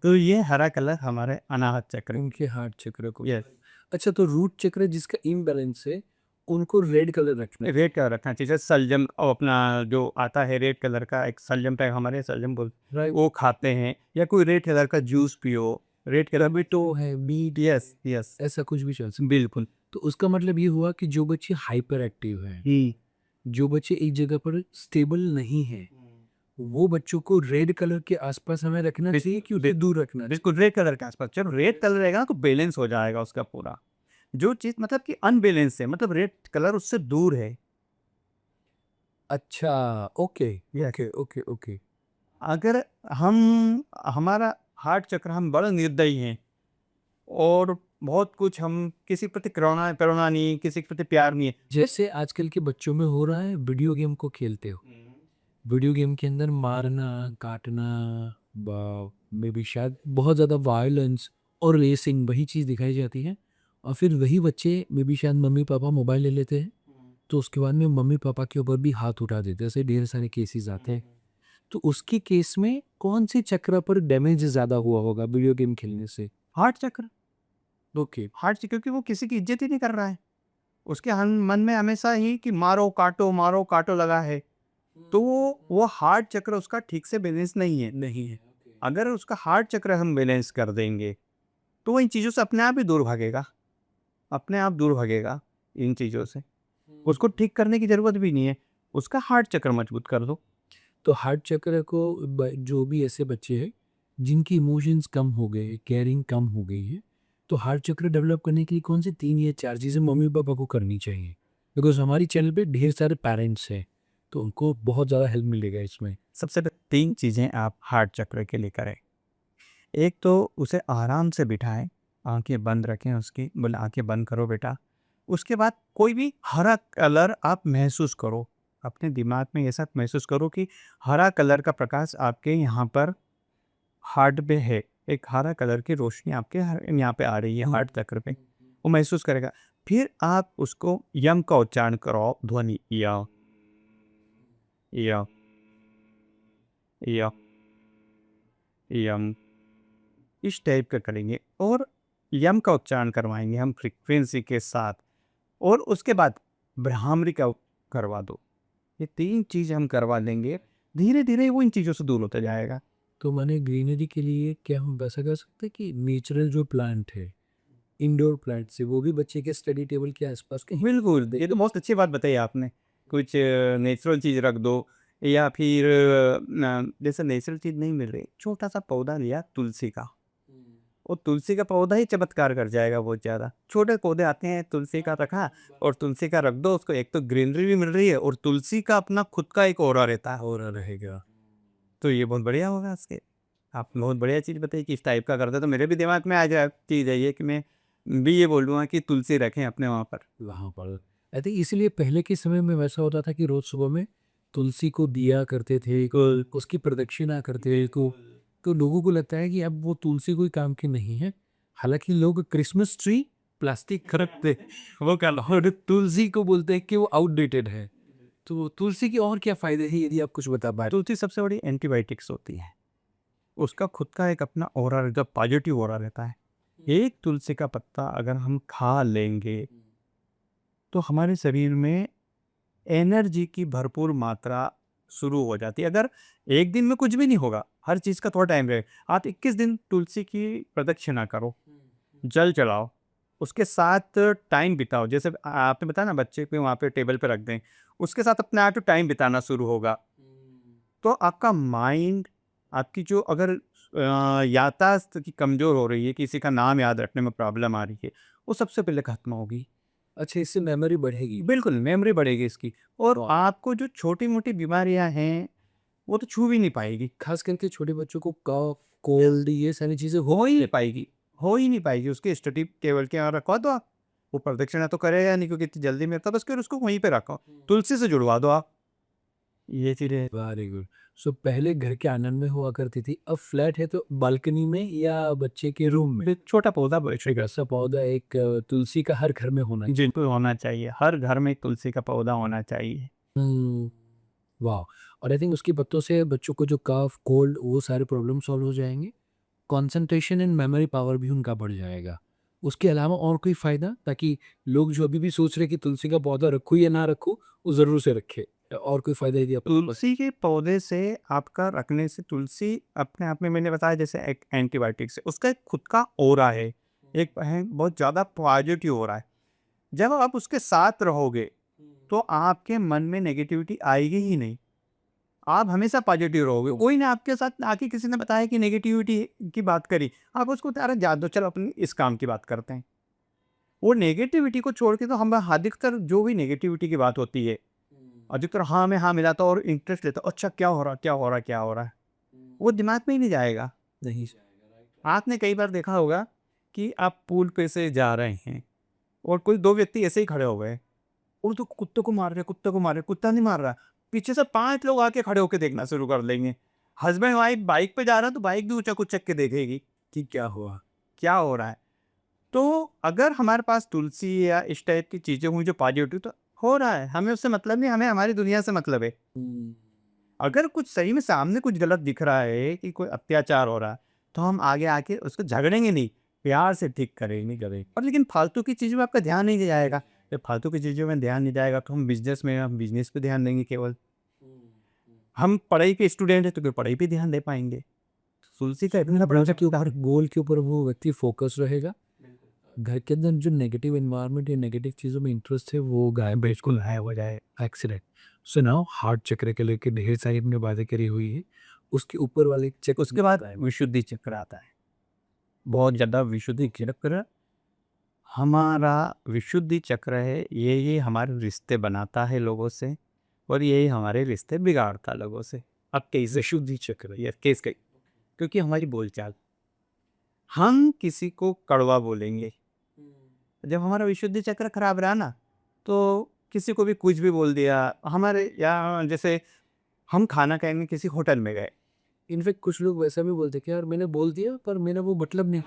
[SPEAKER 2] तो ये हरा कलर हमारे अनाहत चक्र।
[SPEAKER 1] उनके हार्ट चक्र को।
[SPEAKER 2] यस,
[SPEAKER 1] अच्छा, तो रूट चक्र जिसका इम्बैलेंस है उनको रेड कलर रखना है।
[SPEAKER 2] रेड कलर रखना चाहिए। सलजम और अपना जो आता है रेड कलर का एक सलजम टाइप, हमारे सलजम बोल
[SPEAKER 1] राइट।
[SPEAKER 2] वो खाते हैं, या कोई रेड कलर का जूस पियो, रेड कलर भी तो।
[SPEAKER 1] टोमेटो है, बीट,
[SPEAKER 2] यस यस,
[SPEAKER 1] ऐसा कुछ भी चल सकता है।
[SPEAKER 2] बिल्कुल।
[SPEAKER 1] तो उसका मतलब ये हुआ कि जो बच्चे हाइपर एक्टिव हैं, जो बच्चे एक जगह पर स्टेबल नहीं है, वो बच्चों को रेड कलर के आसपास हमें रखना चाहिए कि उसे दूर रखना चाहिए।
[SPEAKER 2] बिल्कुल रेड कलर के आसपास, चलो रेड कलर रहेगा ना तो बैलेंस हो जाएगा उसका पूरा। जो चीज मतलब कि अनबैलेंस है, मतलब रेड कलर उससे दूर है।
[SPEAKER 1] अच्छा, okay
[SPEAKER 2] Yes.
[SPEAKER 1] Okay okay okay.
[SPEAKER 2] अगर हम हमारा हार्ट चक्र, हम बड़ा निर्दयी हैं और बहुत कुछ, हम किसी के प्रति करुणा करुणा नहीं, किसी के प्रति प्यार नहीं है।
[SPEAKER 1] जैसे आजकल के बच्चों में हो रहा है, वीडियो गेम को खेलते हो, वीडियो गेम के अंदर मारना, काटना, में भी शायद बहुत ज़्यादा वायलेंस और रेसिंग वही चीज़ दिखाई जाती है। और फिर वही बच्चे में भी शायद मम्मी पापा मोबाइल ले लेते हैं, तो उसके बाद में मम्मी पापा के ऊपर भी हाथ उठा देते हैं। ऐसे ढेर सारे केसेस आते हैं। तो उसके केस में कौन से चक्र पर डैमेज ज़्यादा हुआ होगा वीडियो गेम खेलने से?
[SPEAKER 2] हार्ट चक्र।
[SPEAKER 1] ओके।
[SPEAKER 2] हार्ट चक्र, क्योंकि वो किसी की इज्जत ही नहीं कर रहा है। उसके मन में हमेशा ही कि मारो काटो लगा है। तो वो हार्ट चक्र उसका ठीक से बैलेंस नहीं है।
[SPEAKER 1] नहीं है।
[SPEAKER 2] अगर उसका हार्ट चक्र हम बैलेंस कर देंगे तो वो इन चीज़ों से अपने आप ही दूर भागेगा, अपने आप दूर भागेगा इन चीज़ों से। उसको ठीक करने की ज़रूरत भी नहीं है, उसका हार्ट चक्र मजबूत कर दो।
[SPEAKER 1] तो हार्ट चक्र को जो भी ऐसे बच्चे हैं जिनकी इमोशंस कम हो गए, केयरिंग कम हो गई है, तो हार्ट चक्र डेवलप करने के लिए कौन सी 3 या 4 चीज़ें मम्मी पापा को करनी चाहिए? बिकॉज हमारी चैनल पे ढेर सारे पेरेंट्स हैं, तो उनको बहुत ज़्यादा हेल्प मिलेगा इसमें।
[SPEAKER 2] सबसे पहले 3 चीज़ें आप हार्ट चक्र के लिए करें। एक तो उसे आराम से बिठाएं, आंखें बंद रखें उसकी, बोले आंखें बंद करो बेटा। उसके बाद कोई भी हरा कलर आप महसूस करो, अपने दिमाग में ये सब महसूस करो कि हरा कलर का प्रकाश आपके यहाँ पर हार्ट पे है, एक हरा कलर की रोशनी आपके यहाँ पे आ रही है हार्ट चक्र पे, वो महसूस करेगा। फिर आप उसको यम का उच्चारण करो, ध्वनि य य य यम, इस टाइप का करेंगे और यम का उच्चारण करवाएंगे हम फ्रीक्वेंसी के साथ। और उसके बाद ब्राह्मरी का करवा दो। ये 3 चीज़ हम करवा देंगे, धीरे धीरे वो इन चीज़ों से दूर होता जाएगा।
[SPEAKER 1] तो मैंने ग्रीनरी के लिए क्या हम वैसा कर सकते हैं कि नेचुरल जो प्लांट है, इंडोर प्लांट से वो भी बच्चे के स्टडी टेबल के आसपास कहीं
[SPEAKER 2] बिल्कुल, ये तो बहुत अच्छी बात बताई आपने। कुछ नेचुरल चीज़ रख दो, या फिर जैसे नेचुरल चीज़ नहीं मिल रही, छोटा सा पौधा लिया तुलसी का, वो तुलसी का पौधा ही चमत्कार कर जाएगा बहुत ज़्यादा। छोटे पौधे आते हैं, तुलसी का रखा और तुलसी का रख दो उसको, एक तो ग्रीनरी भी मिल रही है और तुलसी का अपना खुद का एक ऑरा रहता है,
[SPEAKER 1] और रहेगा।
[SPEAKER 2] तो ये बहुत बढ़िया होगा इसके। आपने बहुत बढ़िया चीज़ बताई कि इस टाइप का करते तो मेरे भी दिमाग में आ जाए चीज़ है ये कि मैं भी ये बोलूँगा कि तुलसी रखें अपने वहाँ पर।
[SPEAKER 1] वहाँ पर आई थिंक इसीलिए पहले के समय में वैसा होता था कि रोज़ सुबह में तुलसी को दिया करते थे, उसकी प्रदक्षिणा करते तो लोगों को लगता है कि अब वो तुलसी कोई काम की नहीं है। हालाँकि लोग क्रिसमस ट्री प्लास्टिक का रखते हैं, वो क्या और तुलसी को बोलते हैं कि वो आउटडेटेड है। तो तुलसी के और क्या फ़ायदे हैं यदि आप कुछ बता पाएँ?
[SPEAKER 2] तुलसी सबसे बड़ी एंटीबायोटिक्स होती है। उसका खुद का एक अपना ऑरा रहता है, पॉजिटिव ऑरा रहता है। एक तुलसी का पत्ता अगर हम खा लेंगे, तो हमारे शरीर में एनर्जी की भरपूर मात्रा शुरू हो जाती है। अगर एक दिन में कुछ भी नहीं होगा, हर चीज़ का थोड़ा टाइम रहेगा। आप 21 दिन तुलसी की प्रदक्षिणा करो, जल चढ़ाओ, उसके साथ टाइम बिताओ। जैसे आपने बताया ना बच्चे को वहाँ पे टेबल पे रख दें, उसके साथ अपने आप टाइम बिताना शुरू होगा। तो आपका माइंड, आपकी जो अगर याददाश्त की कमज़ोर हो रही है, किसी का नाम याद रखने में प्रॉब्लम आ रही है, वो सबसे पहले खत्म होगी।
[SPEAKER 1] अच्छा, इससे मेमोरी बढ़ेगी।
[SPEAKER 2] बिल्कुल, मेमोरी बढ़ेगी इसकी, और
[SPEAKER 1] वाह!
[SPEAKER 2] आपको जो छोटी-मोटी बीमारियाँ हैं, वो तो छू भी नहीं पाएगी।
[SPEAKER 1] ख़ास करके छोटे बच्चों को कफ, कोल्ड ये सारी चीज़ें
[SPEAKER 2] हो ही नहीं पाएगी, हो ही नहीं पाएगी। उसके स्टडी टेबल के यहाँ रखवा दो आप, वो प्रदक्षिणा तो करेगा नहीं क्योंकि इतनी जल्दी में, तब उसके उसको वहीं पे रखो। तुलसी से जुड़वा दो आप। ये चीज़ें
[SPEAKER 1] वेरी गुड। सो पहले घर के आंगन में हुआ करती थी, अब फ्लैट है तो बालकनी में या बच्चे के रूम में।
[SPEAKER 2] फिर छोटा पौधा
[SPEAKER 1] एक ऐसा पौधा एक तुलसी का हर घर में होना चाहिए।
[SPEAKER 2] बिल्कुल होना चाहिए। हर घर में एक तुलसी का पौधा होना चाहिए।
[SPEAKER 1] हुँ, वाओ! और आई थिंक उसकी पत्तों से बच्चों को जो कफ, कोल्ड वो सारे प्रॉब्लम सॉल्व हो जाएँगे। कंसंट्रेशन एंड मेमोरी पावर भी उनका बढ़ जाएगा। उसके अलावा और कोई फ़ायदा? ताकि लोग जो अभी भी सोच रहे हैं कि तुलसी का पौधा रखूँ या ना रखूँ, वो ज़रूर से रखें। और कोई फ़ायदा यदि आप
[SPEAKER 2] तुलसी के पौधे से आपका रखने से, तुलसी अपने आप में मैंने बताया जैसे एक एंटीबायोटिक्स है, उसका एक खुद का ऑरा है, एक है बहुत ज़्यादा पॉजिटिव ऑरा है। जब आप उसके साथ रहोगे, तो आपके मन में नेगेटिविटी आएगी ही नहीं। आप हमेशा पॉजिटिव रहोगे। कोई ने आपके साथ आके किसी ने बताया कि नेगेटिविटी की बात करी, आप उसको अरे जान दो, चलो अपन इस काम की बात करते हैं। वो नेगेटिविटी को छोड़ के तो हम अधिकतर जो भी नेगेटिविटी की बात होती है, अधिकतर हाँ में हाँ मिलाता और इंटरेस्ट लेता, अच्छा क्या हो रहा, क्या हो रहा, क्या हो रहा है? वो दिमाग में ही नहीं जाएगा।
[SPEAKER 1] नहीं
[SPEAKER 2] आपने कई बार देखा होगा कि आप पुल पे से जा रहे हैं और कोई 2 व्यक्ति ऐसे ही खड़े हो गए, वो तो कुत्ते को मार रहे, कुत्ते को मार रहे, कुत्ता नहीं मार रहा। पीछे से 5 लोग आके खड़े होके देखना शुरू कर देंगे। हस्बैंड वाइफ बाइक पे जा रहा है तो बाइक भी ऊँचा-कुचक के देखेगी,
[SPEAKER 1] कि क्या हुआ?
[SPEAKER 2] क्या हो रहा है? तो अगर हमारे पास तुलसी या इस टाइप की चीज़ें हुई जो पॉजिटिव, तो हो रहा है, हमें उससे मतलब नहीं, हमें हमारी दुनिया से मतलब है।
[SPEAKER 1] हुँ,
[SPEAKER 2] अगर कुछ सही में सामने कुछ गलत दिख रहा है कि कोई अत्याचार हो रहा है, तो हम आगे आके उसको झगड़ेंगे नहीं, प्यार से ठीक करेंगे। और लेकिन फालतू की चीज़ों में आपका ध्यान नहीं जाएगा। जब फालतू की चीज़ों में ध्यान नहीं जाएगा, तो हम बिज़नेस पे ध्यान देंगे केवल। हम पढ़ाई के स्टूडेंट हैं, तो फिर पढ़ाई पे ध्यान दे पाएँगे। तुलसी का इतना बड़ा
[SPEAKER 1] के ऊपर गोल के ऊपर वो व्यक्ति फ़ोकस रहेगा। घर के अंदर जो नेगेटिव एनवायरनमेंट या नेगेटिव चीज़ों में इंटरेस्ट है वो बिल्कुल गायब हो जाए। एक्सीलेंट। सो नाउ हार्ट चक्र के लेके ढेर सारी हमने बातें करी हुई है। उसके ऊपर वाले चक्र
[SPEAKER 2] उसके बाद विशुद्धि चक्र आता है। बहुत ज़्यादा विशुद्धि चक्र हमारा विशुद्धि चक्र है, ये हमारे रिश्ते बनाता है लोगों से, और यही हमारे रिश्ते बिगाड़ता लोगों से। अब कैसे शुद्धि चक्र, ये केस कई, क्योंकि हमारी बोलचाल, हम किसी को कड़वा बोलेंगे। जब हमारा विशुद्धि चक्र खराब रहा ना, तो किसी को भी कुछ भी बोल दिया। हमारे यहाँ जैसे हम खाना खाएंगे, किसी होटल में गए,
[SPEAKER 1] इनफैक्ट कुछ लोग वैसा भी बोलते हैं कि यार मैंने बोल दिया पर मेरा वो मतलब नहीं।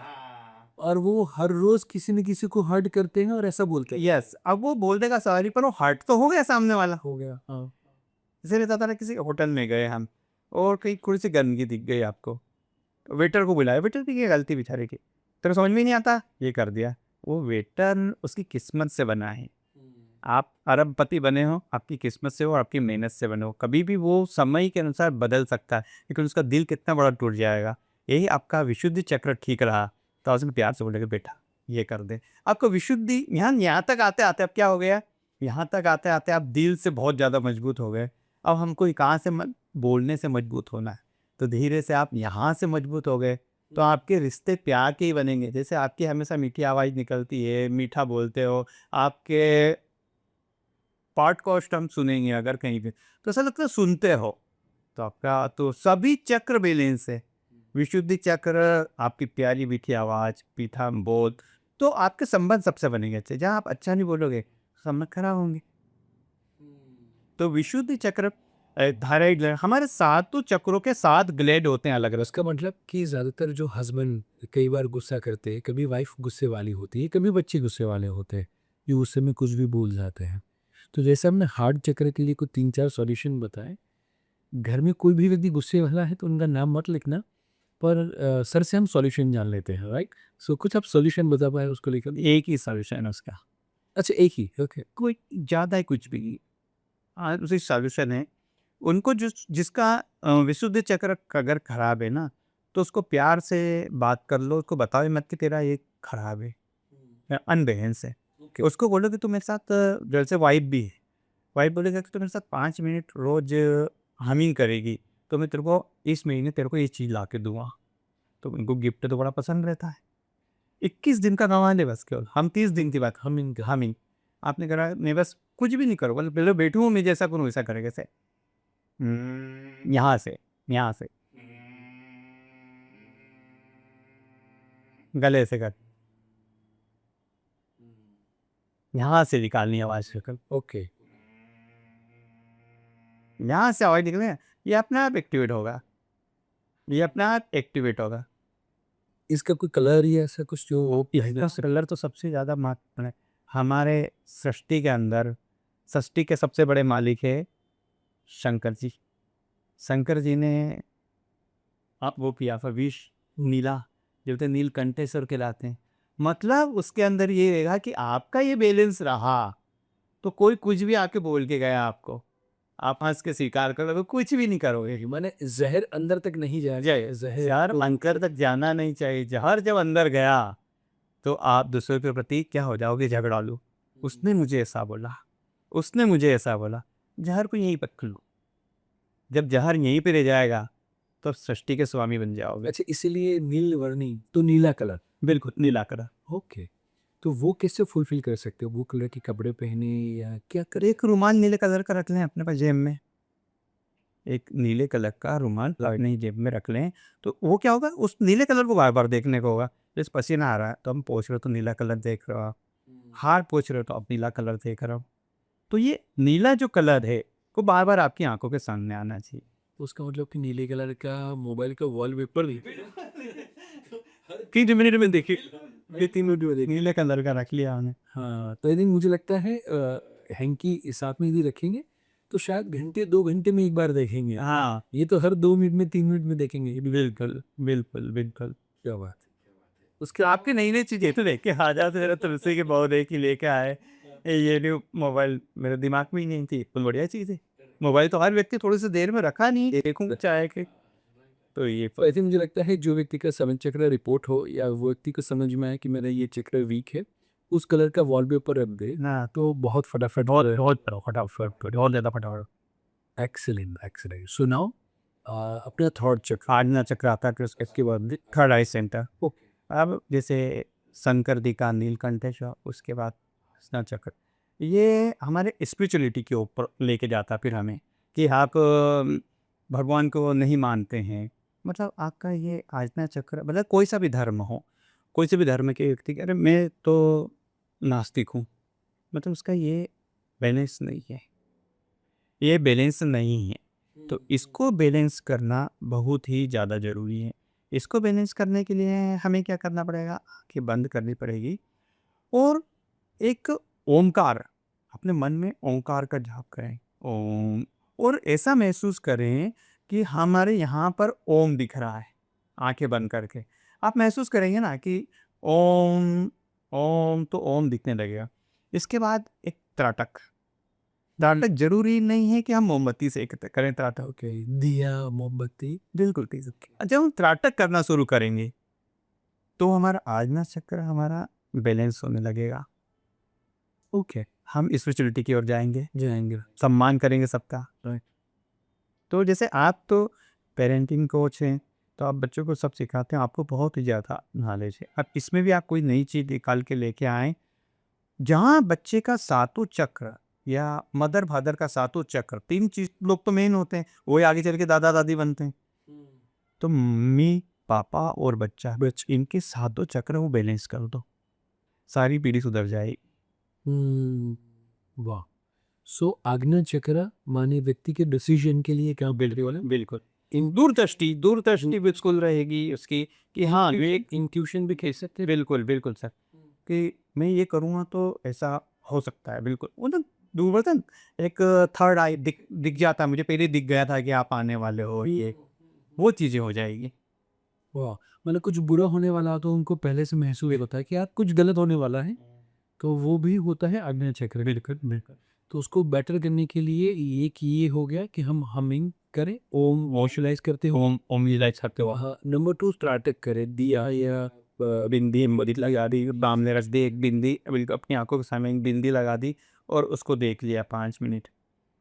[SPEAKER 1] और वो हर रोज़ किसी न किसी को हर्ट करते हैं और ऐसा बोलते हैं।
[SPEAKER 2] यस, अब वो बोल देगा सॉरी, पर वो हर्ट तो हो गया सामने वाला।
[SPEAKER 1] हो गया। हाँ।
[SPEAKER 2] जैसे रहता था ना, किसी होटल में गए हम, और कहीं थोड़ी सी गंदगी दिख गई आपको, वेटर को बुलाया, वेटर की क्या गलती बेचारे की, तेरे समझ में नहीं आता, ये कर दिया। वो वेटर उसकी किस्मत से बना है। आप अरबपति बने हो, आपकी किस्मत से हो और आपकी मेहनत से बने हो। कभी भी वो समय के अनुसार बदल सकता है, लेकिन उसका दिल कितना बड़ा टूट जाएगा। यही आपका विशुद्धि चक्र ठीक रहा, तो उसने प्यार से बोलेगा बेटा ये कर दे। आपको विशुद्धि यहाँ तक आते आते अब क्या हो गया, यहाँ तक आते आते आप दिल से बहुत ज़्यादा मजबूत हो गए। अब हमको कहाँ से बोलने से मजबूत होना है, तो धीरे से आप यहाँ से मजबूत हो गए, तो आपके रिश्ते प्यार के ही बनेंगे। जैसे आपकी हमेशा मीठी आवाज़ निकलती है, मीठा बोलते हो, आपके पॉडकास्ट हम सुनेंगे अगर कहीं पे, तो ऐसा लगता है सुनते हो, तो आपका तो सभी चक्र बैलेंस है। विशुद्धि चक्र, आपकी प्यारी मीठी आवाज़, मीठा बोल, तो आपके संबंध सबसे बनेंगे अच्छे। जहाँ आप अच्छा नहीं बोलोगे, संबंध खराब होंगे। तो विशुद्धि चक्र थायराइड ग्लैंड, हमारे सातों चक्रों के 7 ग्लैंड होते हैं अलग अलग।
[SPEAKER 1] उसका मतलब कि ज़्यादातर जो हस्बैंड कई बार गुस्सा करते हैं, कभी वाइफ गुस्से वाली होती है, कभी बच्चे गुस्से वाले होते हैं, ये गुस्से में कुछ भी बोल जाते हैं। तो जैसे हमने हार्ट चक्र के लिए कुछ 3-4 सॉल्यूशन बताए, घर में कोई भी व्यक्ति गुस्से वाला है तो उनका नाम मत लिखना, पर सर से हम सॉल्यूशन जान लेते हैं, राइट? सो कुछ आप सॉल्यूशन बता पाएँ उसको लेकर?
[SPEAKER 2] एक ही सॉल्यूशन है उसका,
[SPEAKER 1] अच्छा, एक ही, ओके।
[SPEAKER 2] कोई ज़्यादा ही कुछ भी नहीं। उसी सॉल्यूशन है। उनको जिसका विशुद्ध चक्र अगर खराब है ना, तो उसको प्यार से बात कर लो, उसको बताओ मत कि तेरा ये खराब है या अनबैलेंस है।
[SPEAKER 1] ओके।
[SPEAKER 2] उसको बोलो कि तू मेरे साथ जैसे वाइफ भी है, वाइफ बोलेगा कि तू मेरे साथ 5 मिनट रोज़ हमिंग करेगी, तो मैं तेरे को इस महीने तेरे को ये चीज़ ला के दूँगा। तो उनको गिफ्ट तो बड़ा पसंद रहता है। 21 दिन का कमाल है बस केवल, हम 30 दिन की बात हमिंग आपने करा, मैं बस कुछ भी नहीं करूँ, बस पहले बैठूँ, मैं जैसा करूँ वैसा करे, कैसे? यहाँ से, यहाँ से, गले से कर, यहाँ से निकालनी है आवाज़ शक्ल,
[SPEAKER 1] ओके।
[SPEAKER 2] यहाँ से आवाज़ निकले, ये अपने आप एक्टिवेट होगा, ये अपने आप एक्टिवेट होगा।
[SPEAKER 1] इसका कोई कलर या ऐसा कुछ जो
[SPEAKER 2] इसका कलर तो सबसे ज़्यादा महत्वपूर्ण है। हमारे सृष्टि के अंदर, सृष्टि के सबसे बड़े मालिक है शंकर जी। शंकर जी ने आप वो किया था विष नीला, जो बोलते नीलकंठेश्वर कहलाते हैं। मतलब उसके अंदर ये रहेगा कि आपका ये बैलेंस रहा, तो कोई कुछ भी आके बोल के गया आपको, आप हँस के स्वीकार कर लोगे, कुछ भी नहीं करोगे।
[SPEAKER 1] माने ज़हर अंदर तक नहीं जाया जाए, ज़हर
[SPEAKER 2] यार अंदर तक जाना नहीं चाहिए। जहर जब अंदर गया, तो आप दूसरे के प्रति क्या हो जाओगे? झगड़ालू। उसने मुझे ऐसा बोला, उसने मुझे ऐसा बोला। जहर को यहीं पकड़ लो। जब जहर यहीं पे रह जाएगा, तो सृष्टि के स्वामी बन जाओगे।
[SPEAKER 1] अच्छा, इसीलिए नील वर्णी तो नीला कलर।
[SPEAKER 2] बिल्कुल नीला कलर।
[SPEAKER 1] ओके। तो वो कैसे फुलफिल कर सकते हो? वो कलर के कपड़े पहने या क्या
[SPEAKER 2] और एक रुमाल नीले कलर का रख लें अपने पास जेब में। एक नीले कलर का रुमाल अपनी जेब में रख लें, तो वो क्या होगा, उस नीले कलर को बार-बार देखने को होगा। जैसे पसीना आ रहा है, तो हम पोंछ रहे हो तो नीला कलर देख रहे हो आप। हाथ पोंछ रहे हो तो आप नीला कलर देख रहे हो। तो ये नीला जो कलर है, वो बार-बार आपकी आँखों के सामने आना चाहिए।
[SPEAKER 1] उसका मतलब कि नीले कलर का मोबाइल का वॉलपेपर भी 3 मिनट में देखिए, ये 3 मिनट में देखिए।
[SPEAKER 2] नीले कलर का रख लिया हमने।
[SPEAKER 1] हाँ, तो आई थिंक मुझे लगता है हैंकी साथ में यदि रखेंगे, तो शायद घंटे 2 घंटे में एक बार देखेंगे।
[SPEAKER 2] हाँ,
[SPEAKER 1] ये तो हर 2 मिनट में 3 मिनट में देखेंगे। ये भी
[SPEAKER 2] बिल्कुल, बिल्कुल, बिल्कुल।
[SPEAKER 1] क्या बात है!
[SPEAKER 2] उसके आपकी नई-नई चीज़ें तो लेके आ जाते ज़रा, तुलसी के पौधे की लेके आए। ये न्यू मोबाइल मेरे दिमाग में ही नहीं थी, तो बढ़िया चीज़ है। मोबाइल तो हर व्यक्ति थोड़ी सी देर में रखा नहीं, देखूँ चाहे कि, तो ये
[SPEAKER 1] तो ऐसे मुझे लगता है जो व्यक्ति का समय चक्र रिपोर्ट हो या वो व्यक्ति को समझ में आए कि मेरा ये चक्र वीक है, उस कलर का वॉलपेपर रख दे,
[SPEAKER 2] ना
[SPEAKER 1] तो बहुत फटाफट
[SPEAKER 2] बहुत बहुत फटाफट, बहुत ज़्यादा फटाफट।
[SPEAKER 1] Excellent, excellent. सो नाउ अपना थॉट चक्र।
[SPEAKER 2] आज्ञा चक्र आता है, फिर उसके बाद थर्ड आई सेंटर।
[SPEAKER 1] ओके।
[SPEAKER 2] अब जैसे शंकर जी का नीलकंठेश्वर, उसके बाद स्ना चक्र, ये हमारे स्पिरिचुअलिटी के ऊपर लेके जाता है फिर हमें, कि आप भगवान को नहीं मानते हैं, मतलब आपका ये आज्ञा चक्र, मतलब कोई सा भी धर्म हो, कोई से भी धर्म के व्यक्ति, अरे मैं तो नास्तिक हूँ, मतलब उसका ये बैलेंस नहीं है, ये बैलेंस नहीं है। तो इसको बैलेंस करना बहुत ही ज़्यादा ज़रूरी है। इसको बैलेंस करने के लिए हमें क्या करना पड़ेगा? आँखें बंद करनी पड़ेगी और एक ओमकार, अपने मन में ओमकार का जाप करें, ओम, और ऐसा महसूस करें कि हमारे यहाँ पर ओम दिख रहा है, आँखें बंद करके। आप महसूस करेंगे ना कि ओम, ओम, तो ओम दिखने लगेगा। इसके बाद एक त्राटक। त्राटक ज़रूरी नहीं है कि हम मोमबत्ती से करें त्राटक।
[SPEAKER 1] ओके, दिया, मोमबत्ती।
[SPEAKER 2] बिल्कुल ठीक है। जब हम त्राटक करना शुरू करेंगे, तो हमारा आज्ञा चक्र हमारा बैलेंस होने लगेगा।
[SPEAKER 1] ओके,
[SPEAKER 2] हम स्पिरिचुअलिटी की ओर जाएँगे,
[SPEAKER 1] जाएँगे।
[SPEAKER 2] सम्मान करेंगे सबका।
[SPEAKER 1] राइट।
[SPEAKER 2] तो जैसे आप तो पेरेंटिंग कोच हैं, तो आप बच्चों को सब सिखाते हैं, आपको बहुत ही ज़्यादा नॉलेज है। अब इसमें भी आप कोई नई चीज़ निकाल के लेके आएँ, जहाँ बच्चे का सातों चक्र या मदर-फादर का सातों चक्र, 3 चीज़ लोग तो मेन होते हैं, वही आगे चल के दादा-दादी बनते हैं। तो मम्मी, पापा और बच्चा, इनके सातों चक्र वो बैलेंस कर दो। सारी पीढ़ी सुधर जाएगी।
[SPEAKER 1] वाह। सो आज्ञा चक्र माने व्यक्ति के डिसीजन के लिए क्या बोल रहे वाले?
[SPEAKER 2] बिल्कुल इन दूरदृष्टि दूरदृष्टि बिल्कुल रहेगी उसकी कि हाँ ये
[SPEAKER 1] इंट्यूशन भी कह सकते हैं।
[SPEAKER 2] बिल्कुल बिल्कुल सर कि मैं ये करूँगा तो ऐसा हो सकता है। बिल्कुल वो ना दूरदर्शन एक थर्ड आई दिख दिख जाता है, मुझे पहले दिख गया था कि आप आने वाले हो, ये वो चीज़ें हो जाएगी।
[SPEAKER 1] वाह। मतलब कुछ बुरा होने वाला हो तो उनको पहले से महसूस होता है कि यार कुछ गलत होने वाला है, तो वो भी होता है आज्ञा चक्र।
[SPEAKER 2] बिल्कुल बिल्कुल
[SPEAKER 1] तो उसको बेटर करने के लिए एक ये हो गया कि हम हमिंग करें, ओम वॉशलाइज करते हो।
[SPEAKER 2] ओम ओम यूटिलाइज करते हो।
[SPEAKER 1] हाँ, नंबर 2 स्टार्टअप करें दिया या
[SPEAKER 2] बिंदी बड़ी लगा दी, सामने रख दी एक बिंदी, बिल्कुल अपनी आंखों के सामने एक बिंदी लगा दी और उसको देख लिया 5 मिनट।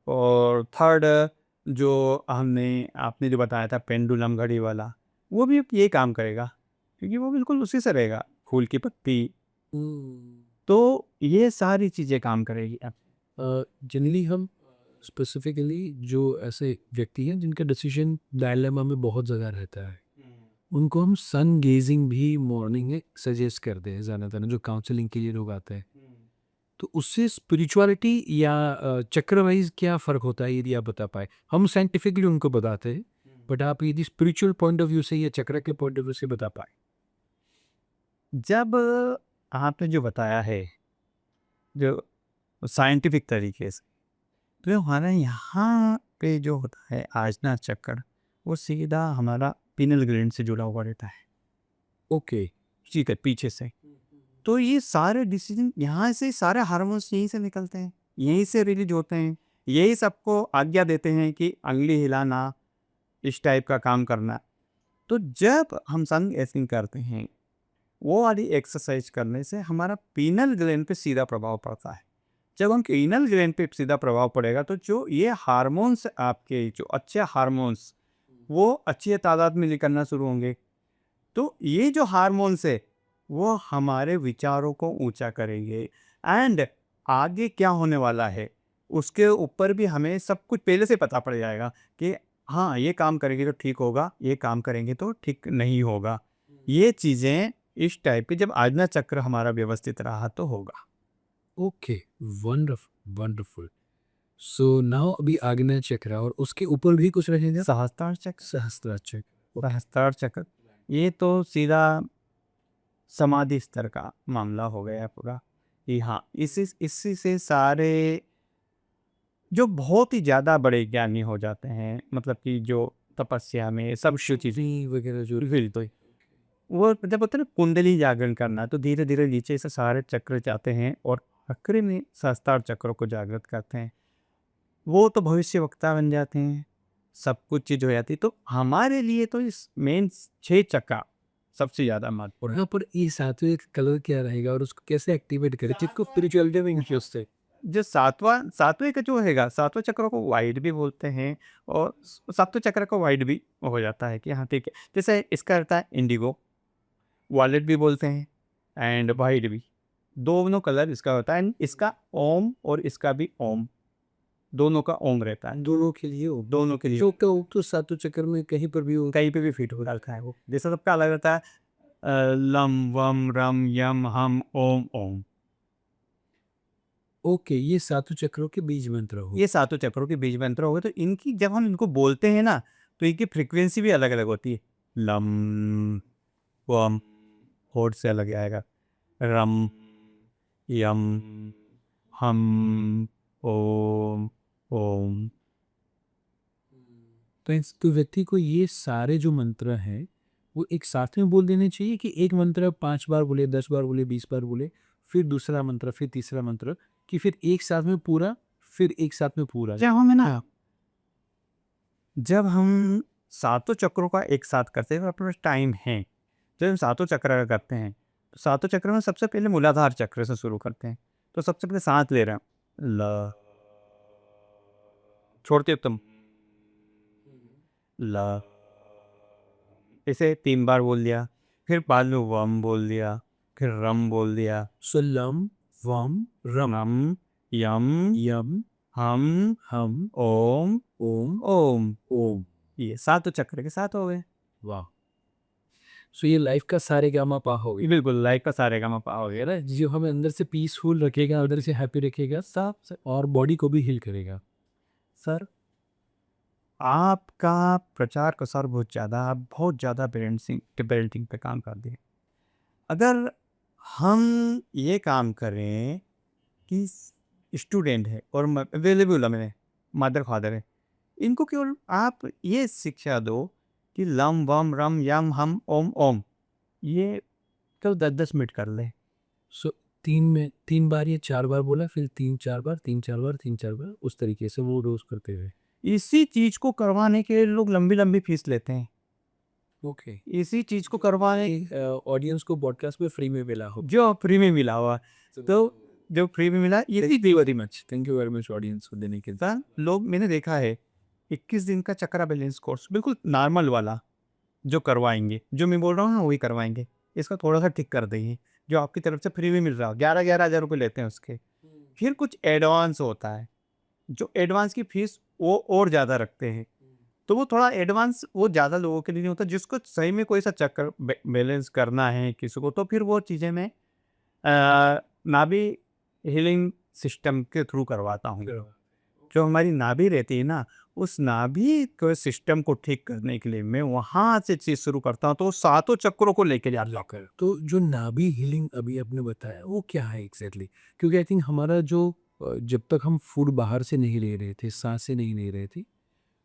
[SPEAKER 2] और थर्ड जो हमने आपने जो बताया था पेंडुलम घड़ी वाला, वो भी ये काम करेगा क्योंकि वो बिल्कुल उसी से रहेगा, फूल की पत्ती। तो ये सारी चीज़ें काम करेगी अब।
[SPEAKER 1] जनरली हम स्पेसिफिकली जो ऐसे व्यक्ति हैं जिनका डिसीजन डायलेमा में बहुत ज़्यादा रहता है, उनको हम सन गेजिंग भी मॉर्निंग में सजेस्ट करते हैं ज़्यादातर जो काउंसलिंग के लिए लोग आते हैं। तो उससे स्पिरिचुअलिटी या चक्र वाइज क्या फ़र्क होता है यदि आप बता पाए? हम साइंटिफिकली उनको बताते हैं, बट आप यदि स्पिरिचुअल पॉइंट ऑफ व्यू से या चक्र के पॉइंट ऑफ व्यू से बता पाए।
[SPEAKER 2] जब आपने जो बताया है, जो साइंटिफिक तरीके से, तो हमारा यहाँ पे जो होता है आजना चक्र, वो सीधा हमारा पिनल ग्लैंड से जुड़ा हुआ रहता है।
[SPEAKER 1] ओके।
[SPEAKER 2] ठीक है, पीछे से। तो ये सारे डिसीजन यहाँ से, सारे हार्मोन्स यहीं से निकलते हैं, यहीं से रिलीज होते हैं, यही सबको आज्ञा देते हैं कि अंगुली हिलाना, इस टाइप का काम करना। तो जब हम सन गैसिंग करते हैं, वो वाली एक्सरसाइज करने से हमारा पीनल ग्लैंड पे सीधा प्रभाव पड़ता है। जब हम पीनल ग्लैंड पे सीधा प्रभाव पड़ेगा तो जो ये हार्मोन्स आपके जो अच्छे हार्मोन्स, वो अच्छी तादाद में निकलना शुरू होंगे। तो ये जो हार्मोन्स है वो हमारे विचारों को ऊंचा करेंगे एंड आगे क्या होने वाला है उसके ऊपर भी हमें सब कुछ पहले से पता पड़ जाएगा कि हाँ ये काम करेंगे तो ठीक होगा, ये काम करेंगे तो ठीक नहीं होगा। ये चीज़ें इस टाइप की जब आज्ञा चक्र हमारा व्यवस्थित रहा तो होगा।
[SPEAKER 1] Okay. Wonderful wonderful. So now अभी आग्नेय चक्र और उसके ऊपर भी कुछ रहेगा।
[SPEAKER 2] सहस्त्रार चक्र,
[SPEAKER 1] सहस्त्र चक्र।
[SPEAKER 2] सहस्त्रार चक्र ये तो सीधा समाधि स्तर का मामला हो गया पूरा कि हाँ इसी इसी से सारे जो बहुत ही ज़्यादा बड़े ज्ञानी हो जाते हैं, मतलब कि जो तपस्या में सब चीज़
[SPEAKER 1] वगैरह जो
[SPEAKER 2] तो वो जब होता है ना कुंडली जागरण करना, तो धीरे धीरे नीचे से सारे चक्र जाते हैं और आखिरी में सहस्त्रार चक्रों को जागृत करते हैं। वो तो भविष्य वक्ता बन जाते हैं, सब कुछ चीज़ हो जाती है। तो हमारे लिए तो इस मेन 6 चक्का सबसे ज़्यादा महत्वपूर्ण
[SPEAKER 1] और
[SPEAKER 2] है।
[SPEAKER 1] यहाँ पर ये सातवें कलर क्या रहेगा और उसको कैसे एक्टिवेट करें जिसको स्पिरिचुअलिटी में इंटरेस्ट है?
[SPEAKER 2] जो सातवें का जो हैगा, सातवें चक्र को वाइड भी बोलते हैं और सातवें चक्र को वाइड भी हो जाता है कि हाँ ठीक है। जैसे इसका रहता है इंडिगो, वॉयलेट भी बोलते हैं एंड वाइड भी। दोनों कलर इसका होता है, इसका ओम और इसका भी ओम, दोनों का ओम रहता है।
[SPEAKER 1] दोनों के लिए हो।
[SPEAKER 2] दोनों के लिए
[SPEAKER 1] जो का वो तो सातों चक्र में कहीं पर भी हो।
[SPEAKER 2] कहीं पे भी फिट हो जाता है वो। जैसा सबका अलग रहता है, लम वम रम यम हम ओम ओम।
[SPEAKER 1] ओके, ये सातों चक्रों के बीज मंत्र हो।
[SPEAKER 2] ये सातों चक्रों के बीज मंत्र हो गए। तो इनकी जब हम इनको बोलते हैं ना, तो इनकी फ्रीक्वेंसी भी अलग अलग होती है। लम वम होठ से अलग आएगा, रम यम हम ओम ओम।
[SPEAKER 1] तो व्यक्ति को ये सारे जो मंत्र हैं वो एक साथ में बोल देने चाहिए कि एक मंत्र 5 बार बोले, 10 बार बोले, 20 बार बोले, फिर दूसरा मंत्र, फिर तीसरा मंत्र, कि फिर एक साथ में पूरा, फिर एक साथ में पूरा।
[SPEAKER 2] जब हम सातों चक्रों का एक साथ करते हैं, अपने पास टाइम है, जब हम सातों चक्र का करते हैं, तो सातों चक्र में सबसे पहले मूलाधार चक्र से शुरू करते हैं। तो सबसे पहले सांस ले रहे हैं, ल छोड़ते तुम, ल इसे 3 बार बोल दिया, फिर बाद में वम बोल दिया, फिर रम बोल दिया,
[SPEAKER 1] सो लम वम रम
[SPEAKER 2] रम यम
[SPEAKER 1] यम
[SPEAKER 2] हम ओम
[SPEAKER 1] ओम
[SPEAKER 2] ओम।
[SPEAKER 1] ओम।
[SPEAKER 2] ये सातों चक्र के साथ हो गए।
[SPEAKER 1] वाह। सो ये लाइफ का सारेगामापा हो गया,
[SPEAKER 2] बिल्कुल लाइफ का सारेगामापा हो गया।
[SPEAKER 1] है ना, जो हमें अंदर से पीसफुल रखेगा, अंदर से हैप्पी रखेगा, साफ और बॉडी को भी हील करेगा।
[SPEAKER 2] सर आपका प्रचार प्रसार बहुत ज़्यादा, आप बहुत ज़्यादा पेरेंटिंग पे काम करते हैं। अगर हम ये काम करें कि स्टूडेंट है और अवेलेबल है, मदर फादर है, इनको केवल आप ये शिक्षा दो कि लम वम रम यम हम ओम ओम, ये केवल 10-10 मिनट कर ले।
[SPEAKER 1] सो 3 बार या 4 बार बोला, फिर 3-4 बार, 3-4 बार, 3-4 बार, उस तरीके से वो रोज़ करते हुए।
[SPEAKER 2] इसी चीज़ को करवाने के लिए लोग लंबी-लंबी फीस लेते हैं।
[SPEAKER 1] ओके।
[SPEAKER 2] इसी चीज़ को करवाने
[SPEAKER 1] ऑडियंस को पॉडकास्ट में फ्री में मिला हो।
[SPEAKER 2] जो फ्री में मिला हुआ, तो जो फ्री में मिला ये
[SPEAKER 1] thank you very much, thank you very much audience को देने के लिए।
[SPEAKER 2] सर लोग मैंने देखा है 21 दिन का चक्रा बैलेंस कोर्स बिल्कुल नॉर्मल वाला जो करवाएंगे, जो मैं बोल रहा हूँ ना वही करवाएंगे। इसका थोड़ा सा ठीक कर देंगे, जो आपकी तरफ से फ्री में मिल रहा हो, 11-11 हज़ार रुपये लेते हैं उसके। फिर कुछ एडवांस होता है, जो एडवांस की फीस वो और ज़्यादा रखते हैं। तो वो थोड़ा एडवांस वो ज़्यादा लोगों के लिए नहीं होता, जिसको सही में कोई सा चक्कर बैलेंस करना है किसी को, तो फिर वो चीज़ें मैं नाभि हीलिंग सिस्टम के थ्रू करवाता हूँ। जो हमारी नाभि रहती है ना, उस नाभि के सिस्टम को ठीक करने के लिए मैं वहाँ से चीज़ शुरू करता हूँ, तो सातों चक्रों को लेके जाकर।
[SPEAKER 1] तो जो नाभि हीलिंग अभी आपने बताया वो क्या है एग्जैक्टली? क्योंकि आई थिंक हमारा जो जब तक हम फूड बाहर से नहीं ले रहे थे, सांसें नहीं ले रहे थे,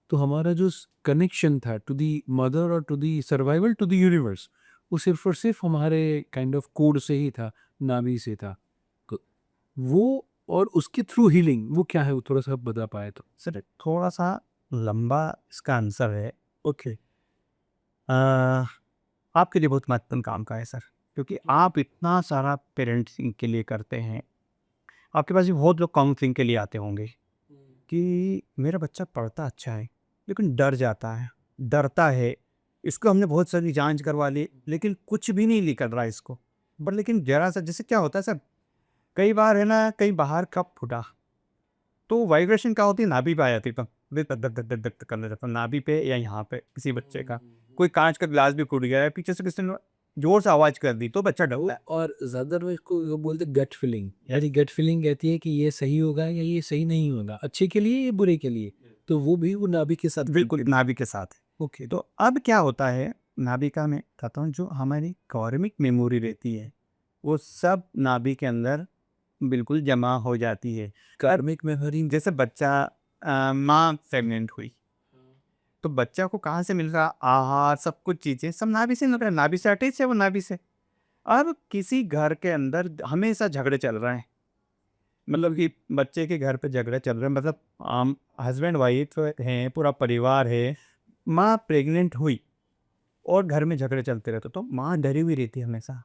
[SPEAKER 1] तो हमारा जो कनेक्शन था टू दी मदर और to the survival to the universe, वो सिर्फ और सिर्फ हमारे काइंड ऑफ कोड से ही था, नाभि से था। तो वो और उसके थ्रू हीलिंग वो क्या है, वो थोड़ा सा आप बता पाए तो।
[SPEAKER 2] सर थोड़ा सा लंबा इसका आंसर है।
[SPEAKER 1] ओके।
[SPEAKER 2] आपके लिए बहुत महत्वपूर्ण काम का है सर, क्योंकि आप इतना सारा पेरेंटिंग के लिए करते हैं। आपके पास भी बहुत लोग काउंसलिंग के लिए आते होंगे कि मेरा बच्चा पढ़ता अच्छा है लेकिन डर जाता है, डरता है, इसको हमने बहुत सारी जांच करवा ली लेकिन कुछ भी नहीं निकल रहा इसको। बट लेकिन जरा सा जैसे क्या होता है सर, कई बार है ना, कहीं बाहर कप फूटा तो वाइब्रेशन क्या होती है, नाभि पे आ जाती है, तो धक धक धक धक धक करने लगता है नाभि पे या यहाँ पे किसी बच्चे का। कोई कांच का गिलास भी फूट गया है, पीछे से किसी ने जोर से आवाज कर दी तो बच्चा डरता है।
[SPEAKER 1] और ज़्यादातर वो इसको वो बोलते गट फीलिंग, यानी गट फीलिंग कहती है कि ये सही होगा या ये सही नहीं होगा, अच्छे के लिए या बुरे के लिए, तो वो भी वो नाभि के साथ
[SPEAKER 2] बिल्कुल नाभि के साथ।
[SPEAKER 1] ओके।
[SPEAKER 2] तो अब क्या होता है, नाभि का मैं कहता हूँ जो हमारी कार्मिक मेमोरी रहती है वो सब नाभि के अंदर बिल्कुल जमा हो जाती है।
[SPEAKER 1] कार्मिक मेमोरी
[SPEAKER 2] जैसे बच्चा माँ प्रेग्नेंट हुई तो बच्चा को कहाँ से मिल रहा, आहार सब कुछ चीज़ें सब नाभि से मिल रहा है, नाभि से अटैच है वो नाभि से। अब किसी घर के अंदर हमेशा झगड़े चल रहे हैं, मतलब कि बच्चे के घर पे झगड़े चल रहे हैं, मतलब हस्बैंड वाइफ हैं, पूरा परिवार है, माँ प्रेग्नेंट हुई और घर में झगड़े चलते रहते तो माँ डरी हुई रहती है हमेशा।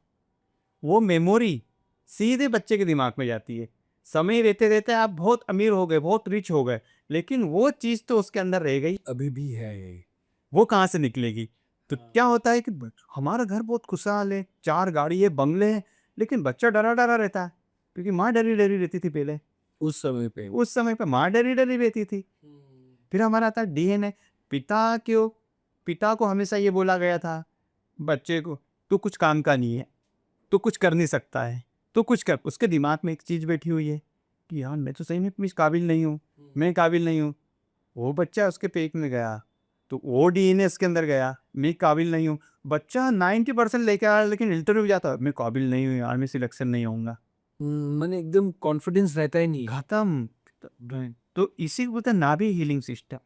[SPEAKER 2] वो मेमोरी सीधे बच्चे के दिमाग में जाती है। समय रहते रहते आप बहुत अमीर हो गए, बहुत रिच हो गए, लेकिन वो चीज़ तो उसके अंदर रह गई,
[SPEAKER 1] अभी भी है ये।
[SPEAKER 2] वो कहाँ से निकलेगी? तो क्या होता है कि हमारा घर बहुत खुशहाल है, 4 गाड़ी है, बंगले हैं, लेकिन बच्चा डरा-डरा रहता है, क्योंकि माँ डरी-डरी रहती थी पहले।
[SPEAKER 1] उस समय पे
[SPEAKER 2] उस समय पे माँ डरी-डरी रहती थी। फिर हमारा आता है डीएनए। पिता को हमेशा ये बोला गया था बच्चे को, तू कुछ काम का नहीं है, तू कुछ कर नहीं सकता है, तू कुछ कर। उसके दिमाग में एक चीज़ बैठी हुई है कि यार मैं तो सही में इस काबिल नहीं हूँ, मैं काबिल नहीं हूँ। वो बच्चा उसके पेट में गया, तो वो डीएनए इसके अंदर गया, मैं काबिल नहीं हूँ। बच्चा 90% लेके आया लेकिन इंटरव्यू जाता, मैं काबिल नहीं हूँ यार, मैं सिलेक्शन नहीं होऊँगा।
[SPEAKER 1] मैंने एकदम कॉन्फिडेंस रहता ही नहीं।
[SPEAKER 2] खत्म। तो इसी को बोलते हैं नाभि हीलिंग सिस्टम।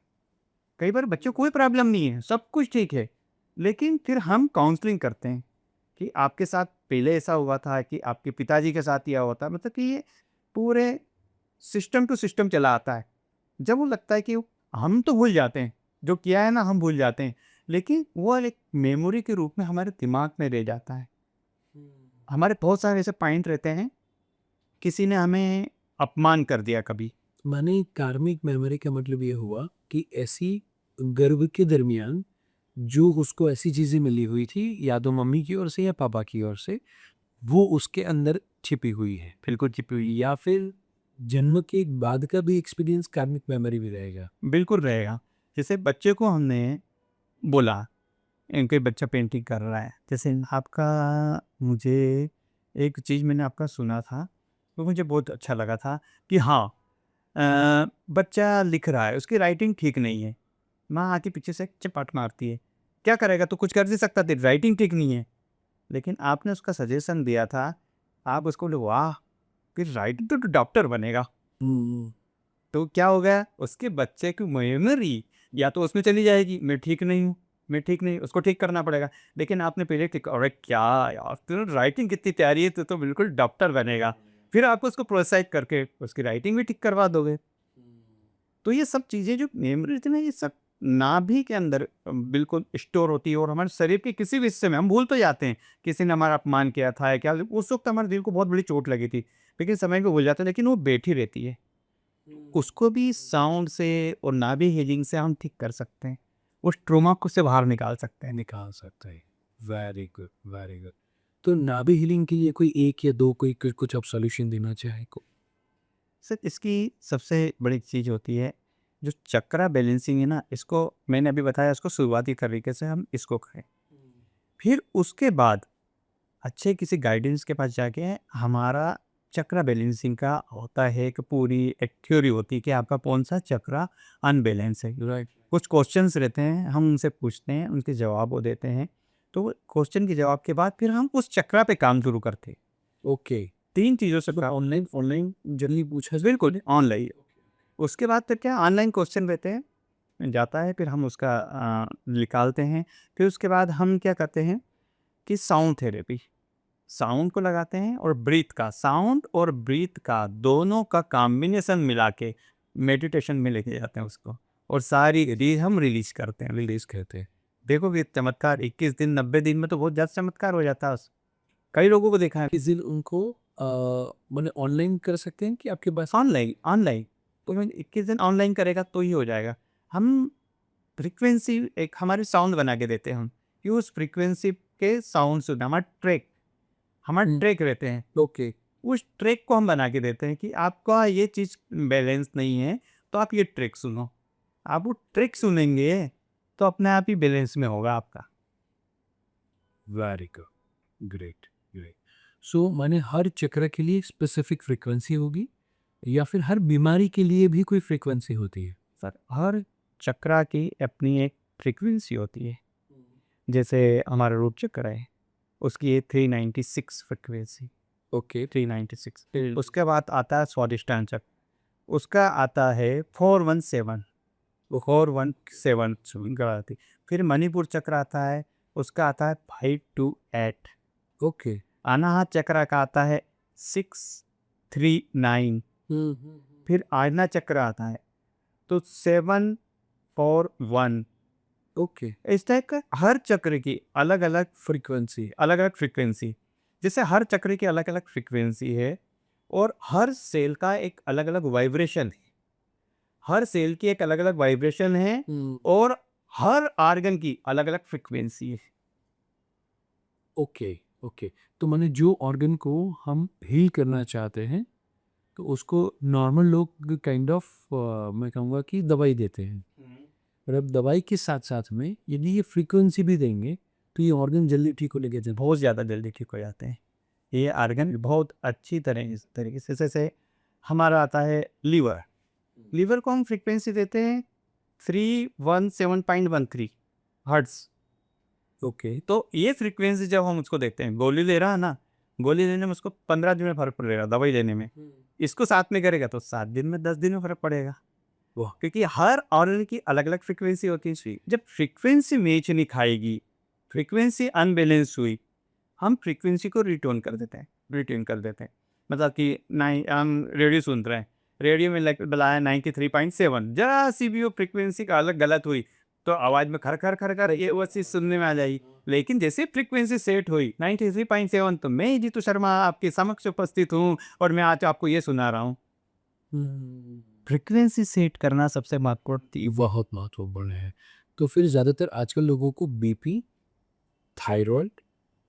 [SPEAKER 2] कई बार बच्चों को कोई प्रॉब्लम नहीं है, सब कुछ ठीक है, लेकिन फिर हम काउंसलिंग करते हैं कि आपके साथ पहले ऐसा हुआ था कि आपके पिताजी के साथ यह होता, मतलब कि ये पूरे सिस्टम टू सिस्टम चला आता है। जब वो लगता है कि हम तो भूल जाते हैं, जो किया है ना हम भूल जाते हैं, लेकिन वो एक मेमोरी के रूप में हमारे दिमाग में रह जाता है। हमारे बहुत सारे ऐसे पॉइंट रहते हैं, किसी ने हमें अपमान कर दिया कभी,
[SPEAKER 1] माने कार्मिक मेमोरी का मतलब ये हुआ कि ऐसी गर्भ के दरमियान जो उसको ऐसी चीज़ें मिली हुई थी, या तो मम्मी की ओर से या पापा की ओर से, वो उसके अंदर छिपी हुई है,
[SPEAKER 2] बिल्कुल छिपी हुई,
[SPEAKER 1] या फिर जन्म के बाद का भी एक्सपीरियंस कार्मिक मेमोरी भी रहेगा।
[SPEAKER 2] बिल्कुल रहेगा। जैसे बच्चे को हमने बोला इनके बच्चा पेंटिंग कर रहा है, जैसे आपका, मुझे एक चीज़ मैंने आपका सुना था, तो मुझे बहुत अच्छा लगा था कि हाँ, बच्चा लिख रहा है, उसकी राइटिंग ठीक नहीं है, माँ आके पीछे से चपाट मारती है, क्या करेगा, तो कुछ कर नहीं सकता, तेरी राइटिंग ठीक नहीं है। लेकिन आपने उसका सजेशन दिया था, आप उसको बोले वाह, फिर राइटिंग तो डॉक्टर बनेगा। तो क्या हो गया, उसके बच्चे की मेमोरी या तो उसमें चली जाएगी, मैं ठीक नहीं हूँ, मैं ठीक नहीं, उसको ठीक करना पड़ेगा। लेकिन आपने पहले क्लिक, अरे क्या यार, तेरी राइटिंग कितनी प्यारी है, तो बिल्कुल डॉक्टर बनेगा। फिर आप उसको प्रोत्साहित करके उसकी राइटिंग भी ठीक करवा दोगे। तो ये सब चीज़ें जो मेमोरी थी ना, ये सब नाभि के अंदर बिल्कुल स्टोर होती है, और हमारे शरीर के किसी भी हिस्से में हम भूल तो जाते हैं, किसी ने हमारा अपमान किया था या क्या, उस वक्त हमारे दिल को बहुत बड़ी चोट लगी थी, लेकिन समय को भूल जाते हैं, लेकिन वो बैठी रहती है। उसको भी साउंड से और नाभि हीलिंग से हम ठीक कर सकते हैं, उस ट्रोमा को से बाहर निकाल सकते हैं।
[SPEAKER 1] निकाल सकते हैं। Very good, very good. तो नाभि हीलिंग के लिए कोई 1 या 2 कोई कुछ आप सॉल्यूशन देना चाहें को?
[SPEAKER 2] सर, इसकी सबसे बड़ी चीज़ होती है, जो चक्रा बैलेंसिंग है ना, इसको मैंने अभी बताया, इसको शुरुआती तरीके से हम इसको करें। फिर उसके बाद अच्छे किसी गाइडेंस के पास जाके हमारा चक्रा बैलेंसिंग का होता है, एक पूरी एक थ्योरी होती है कि आपका कौन सा चक्रा अनबैलेंस है।
[SPEAKER 1] राइट।
[SPEAKER 2] कुछ क्वेश्चंस रहते हैं, हम उनसे पूछते हैं, उनके जवाब वो देते हैं। तो क्वेश्चन के जवाब के बाद फिर हम उस चक्रा पे काम शुरू करते हैं।
[SPEAKER 1] ओके।
[SPEAKER 2] 3 चीज़ों से
[SPEAKER 1] मतलब
[SPEAKER 2] काम,
[SPEAKER 1] ऑनलाइन ऑनलाइन जनरली पूछा
[SPEAKER 2] बिल्कुल ऑनलाइन। उसके बाद फिर क्या, ऑनलाइन क्वेश्चन रहते हैं, जाता है, फिर हम उसका निकालते हैं। फिर उसके बाद हम क्या करते हैं कि साउंड थेरेपी, साउंड को लगाते हैं, और ब्रीथ का, साउंड और ब्रीथ का दोनों का कॉम्बिनेशन मिला के मेडिटेशन में लेके जाते हैं उसको, और सारी हम रिलीज करते हैं।
[SPEAKER 1] रिलीज कहते हैं।
[SPEAKER 2] देखो ये चमत्कार, 21 दिन 90 दिन में तो बहुत ज़्यादा चमत्कार हो जाता है कई लोगों को देखा है।
[SPEAKER 1] किस दिन उनको मैंने ऑनलाइन कर सकते हैं कि आपके पास?
[SPEAKER 2] ऑनलाइन ऑनलाइन तो 21 दिन ऑनलाइन करेगा तो ही हो जाएगा। हम फ्रीक्वेंसी एक हमारी साउंड बना के देते हैं हम, कि उस फ्रीक्वेंसी के साउंड सुनना, हमारा
[SPEAKER 1] हुँ,
[SPEAKER 2] ट्रैक रहते हैं,
[SPEAKER 1] ओके।
[SPEAKER 2] उस ट्रैक को हम बना के देते हैं कि आपका ये चीज़ बैलेंस नहीं है, तो आप ये ट्रैक सुनो। आप वो ट्रैक सुनेंगे, तो अपने आप ही बैलेंस में होगा आपका।
[SPEAKER 1] Very good, great, great. So माने हर चक्र के लिए स्पेसिफिक फ्रीक्वेंसी होगी या फिर हर बीमारी के लिए भी कोई फ्रीक्वेंसी होती है?
[SPEAKER 2] सर, हर चक्रा की अपनी एक फ्रीक्वेंसी होती है। जैसे हमारा रूट चक्र है, उसकी है 396 फ्रीक्वेंसी,
[SPEAKER 1] ओके।
[SPEAKER 2] 396।
[SPEAKER 1] फिर
[SPEAKER 2] उसके बाद आता है स्वादिष्टान चक्र, उसका आता है 417, वो 417 का आती। फिर मणिपुर चक्र आता है, उसका आता है 528।
[SPEAKER 1] ओके।
[SPEAKER 2] अनाहत चक्र का आता है 639। फिर आज्ञा चक्र आता है तो 741।
[SPEAKER 1] ओके।
[SPEAKER 2] इस टाइप का हर चक्र की अलग अलग
[SPEAKER 1] फ्रीक्वेंसी।
[SPEAKER 2] फ्रीक्वेंसी, जैसे हर चक्र की अलग अलग फ्रीक्वेंसी है, और हर सेल का एक अलग अलग वाइब्रेशन है, हर सेल की एक अलग अलग वाइब्रेशन है,
[SPEAKER 1] हुँ,
[SPEAKER 2] और हर आर्गन की अलग अलग फ्रीक्वेंसी है।
[SPEAKER 1] Okay, okay. तो माने जो ऑर्गन को हम हील करना चाहते हैं, तो उसको नॉर्मल लोग काइंड ऑफ मैं कहूँगा कि दवाई देते हैं। और अब दवाई के साथ-साथ में यदि ये फ्रीक्वेंसी भी देंगे, तो ये ऑर्गन जल्दी ठीक होने के चांस।
[SPEAKER 2] बहुत ज़्यादा जल्दी ठीक हो जाते हैं ये आर्गन, बहुत अच्छी तरह इस तरीके से। जैसे हमारा आता है लीवर, लीवर को हम फ्रीक्वेंसी देते हैं 317.13 हर्ट्ज।
[SPEAKER 1] ओके।
[SPEAKER 2] तो ये फ्रीक्वेंसी जब हम उसको देते हैं, गोली ले रहा है ना, गोली लेने में उसको 15 दिन में फर्क पड़ेगा, दवाई लेने में। इसको 7 में करेगा तो 7 दिन में, 10 दिन में फर्क पड़ेगा,
[SPEAKER 1] वाह!
[SPEAKER 2] क्योंकि हर ऑर्गन की अलग अलग फ्रीक्वेंसी होती है। जब फ्रीक्वेंसी मैच नहीं खाएगी, फ्रीक्वेंसी अनबैलेंस हुई, हम फ्रीक्वेंसी को रिट्यून कर देते हैं। मतलब कि हम रेडियो सुन रहे हैं, रेडियो में बुलाया 93.7, जरा सी भी वो फ्रीक्वेंसी का अलग गलत हुई, तो आवाज़ में खर खर खर खर ये वो चीज़ सुनने में आ जाएगी। लेकिन जैसे फ्रीक्वेंसी सेट हुई 93.7, तो मैं जीतू शर्मा आपके समक्ष उपस्थित हूँ, और मैं आज आपको ये सुना रहा हूँ।
[SPEAKER 1] हुँ।
[SPEAKER 2] फ्रीक्वेंसी सेट करना सबसे महत्वपूर्ण थी।
[SPEAKER 1] बहुत महत्वपूर्ण है। तो फिर ज़्यादातर आजकल लोगों को बीपी, थायरॉइड,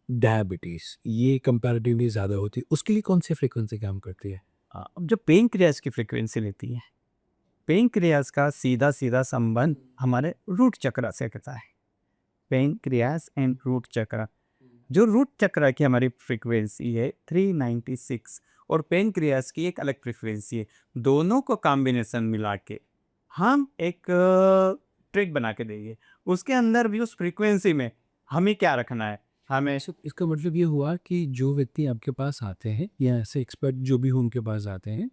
[SPEAKER 1] डायबिटीज़ ये कंपैरेटिवली ज़्यादा होती है। उसके लिए कौन-सी फ्रीक्वेंसी काम करती है?
[SPEAKER 2] अब जो पेनक्रियास की फ्रीक्वेंसी लेती है, पेनक्रियास का सीधा सीधा संबंध हमारे रूट चक्र से रहता है। पेनक्रियास एंड रूट चक्र। जो रूट चक्र की हमारी फ्रीक्वेंसी है 396 और पेनक्रियास की एक अलग फ्रीक्वेंसी है। दोनों को कॉम्बिनेशन मिला के हम एक ट्रिक बना के देंगे। उसके अंदर भी उस फ्रीक्वेंसी में हमें क्या रखना है, हमें
[SPEAKER 1] अच्छा, इसका मतलब ये हुआ कि जो व्यक्ति आपके पास आते हैं या ऐसे एक्सपर्ट जो भी हो उनके पास आते हैं,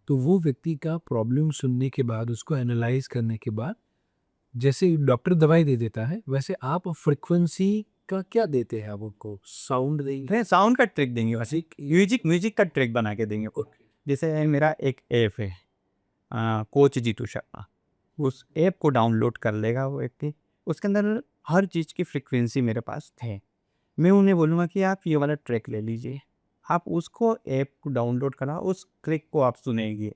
[SPEAKER 1] तो वो व्यक्ति का प्रॉब्लम सुनने के बाद उसको एनालाइज करने के बाद जैसे डॉक्टर दवाई दे देता है वैसे आप फ्रीक्वेंसी का क्या देते हैं आप उनको? साउंड देंगे?
[SPEAKER 2] साउंड का ट्रिक देंगे, वैसे म्यूजिक म्यूजिक का ट्रिक बना के देंगे।
[SPEAKER 1] ओके।
[SPEAKER 2] जैसे मेरा एक ऐप है, कोच जीतू शर्मा, उस ऐप को डाउनलोड कर लेगा वो व्यक्ति। उसके अंदर हर चीज़ की फ्रीक्वेंसी मेरे पास है। मैं उन्हें बोलूँगा कि आप ये वाला ट्रैक ले लीजिए, आप उसको ऐप को डाउनलोड करा, उस ट्रैक को आप सुनेंगे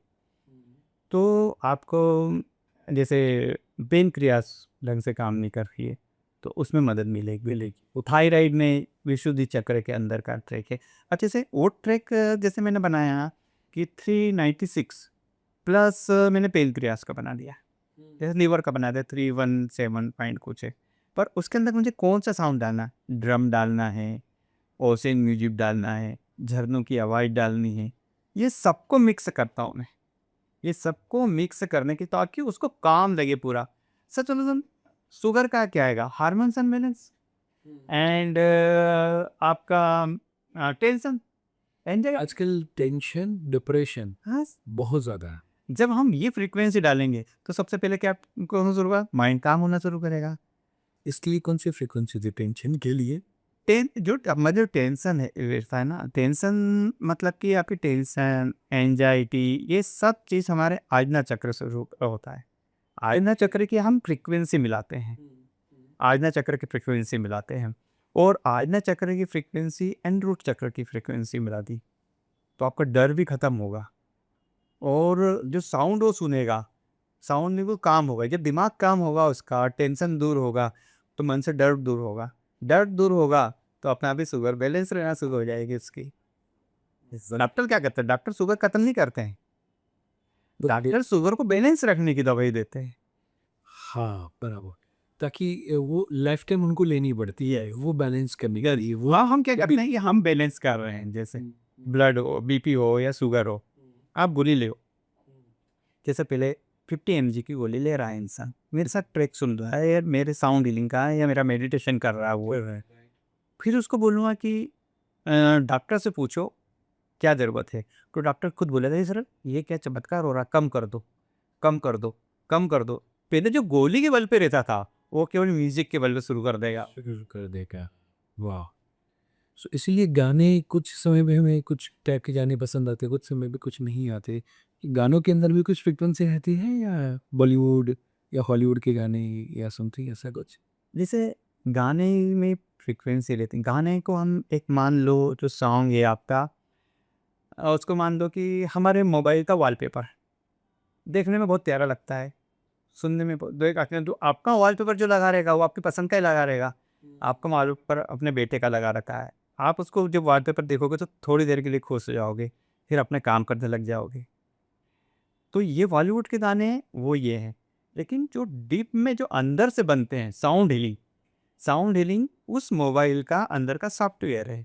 [SPEAKER 2] तो आपको जैसे पेनक्रियास ढंग से काम नहीं कर रही है तो उसमें मदद मिलेगी। वो थायराइड में विशुद्धि चक्र के अंदर का ट्रैक है। अच्छे से वो ट्रैक जैसे मैंने बनाया कि 396 प्लस मैंने पेनक्रियास का बना दिया, जैसे लीवर का बना दिया 317 पॉइंट कुछ है। पर उसके अंदर मुझे कौन सा साउंड डालना है, ड्रम डालना है, ओशन म्यूजिक डालना है, झरनों की आवाज़ डालनी है, ये सबको मिक्स करता हूँ मैं। ये सबको मिक्स करने की ताकि उसको काम लगे पूरा। सच बोलो तो शुगर का क्या आएगा, हार्मोन्स अनबैलेंस एंड आपका टेंशन एंजाइटी।
[SPEAKER 1] आजकल टेंशन, डिप्रेशन
[SPEAKER 2] हाँ,
[SPEAKER 1] बहुत ज़्यादा है।
[SPEAKER 2] जब हम ये फ्रीक्वेंसी डालेंगे तो सबसे पहले क्या होना शुरू होगा, माइंड काम होना शुरू करेगा।
[SPEAKER 1] इसके लिए कौन सी फ्रीक्वेंसी थी टेंशन के लिए?
[SPEAKER 2] हमारा जो टेंशन है रहता है ना, टेंशन मतलब कि आपकी टेंशन, एंजाइटी, ये सब चीज़ हमारे आज्ञा चक्र से होता है। आज्ञा चक्र की हम फ्रीक्वेंसी मिलाते हैं, आज्ञा चक्र की फ्रीक्वेंसी मिलाते हैं और आज्ञा चक्र की फ्रीक्वेंसी एंड रूट चक्र की फ्रीक्वेंसी मिला दी तो आपका डर भी खत्म होगा और जो साउंड वो सुनेगा, साउंड में वो काम होगा। जब दिमाग काम होगा उसका, टेंशन दूर होगा तो मन से डर दूर होगा, डर दूर होगा तो अपने आप ही शुगर बैलेंस रहना शुरू हो जाएगी उसकी। डॉक्टर क्या करते हैं, डॉक्टर शुगर खत्म नहीं करते हैं, डॉक्टर शुगर को बैलेंस रखने की दवाई देते हैं।
[SPEAKER 1] हाँ, बराबर। ताकि वो लाइफ टाइम उनको लेनी पड़ती है, वो बैलेंस करने के लिए वो
[SPEAKER 2] हाँ, हम क्या करते हैं कि हम बैलेंस कर रहे हैं, जैसे ब्लड हो, बीपी हो या शुगर हो, आप गोली ले, जैसे पहले 50 mg की गोली ले रहा है इंसान, मेरे साथ ट्रैक सुन रहा है या मेरे साउंड हीलिंग का है या मेरा मेडिटेशन कर रहा है वो, फिर उसको बोलूँगा कि डॉक्टर से पूछो क्या ज़रूरत है, तो डॉक्टर खुद बोलेगा ये सर ये क्या चमत्कार हो रहा है, कम कर दो, कम कर दो, कम कर दो। पहले जो गोली के बल पे रहता था वो केवल म्यूजिक के बल पे शुरू कर देगा।
[SPEAKER 1] शुरू कर देगा। वाह! सो इसीलिए गाने कुछ समय में हमें कुछ टाइप के गाने पसंद आते हैं, कुछ समय में कुछ नहीं आते। गानों के अंदर भी कुछ फ्रीक्वेंसी रहती है या बॉलीवुड या हॉलीवुड के गाने या समथिंग ऐसा कुछ?
[SPEAKER 2] जैसे गाने में फ्रीक्वेंसी रहती है, गाने को हम एक मान लो जो सॉन्ग है आपका, उसको मान लो कि हमारे मोबाइल का वॉलपेपर देखने में बहुत प्यारा लगता है, सुनने में बहुत, देख आते हैं तो आपका वॉलपेपर जो लगा रहेगा वो आपकी पसंद का ही लगा रहेगा। आपका वॉलपेपर अपने बेटे का लगा रखा है, आप उसको जब वॉलपेपर देखोगे तो थोड़ी देर के लिए खुश हो जाओगे, फिर अपने काम करने लग जाओगे। तो ये बॉलीवुड के गाने हैं वो ये हैं। लेकिन जो डीप में जो अंदर से बनते हैं, साउंड हीलिंग, साउंड हीलिंग उस मोबाइल का अंदर का सॉफ्टवेयर है।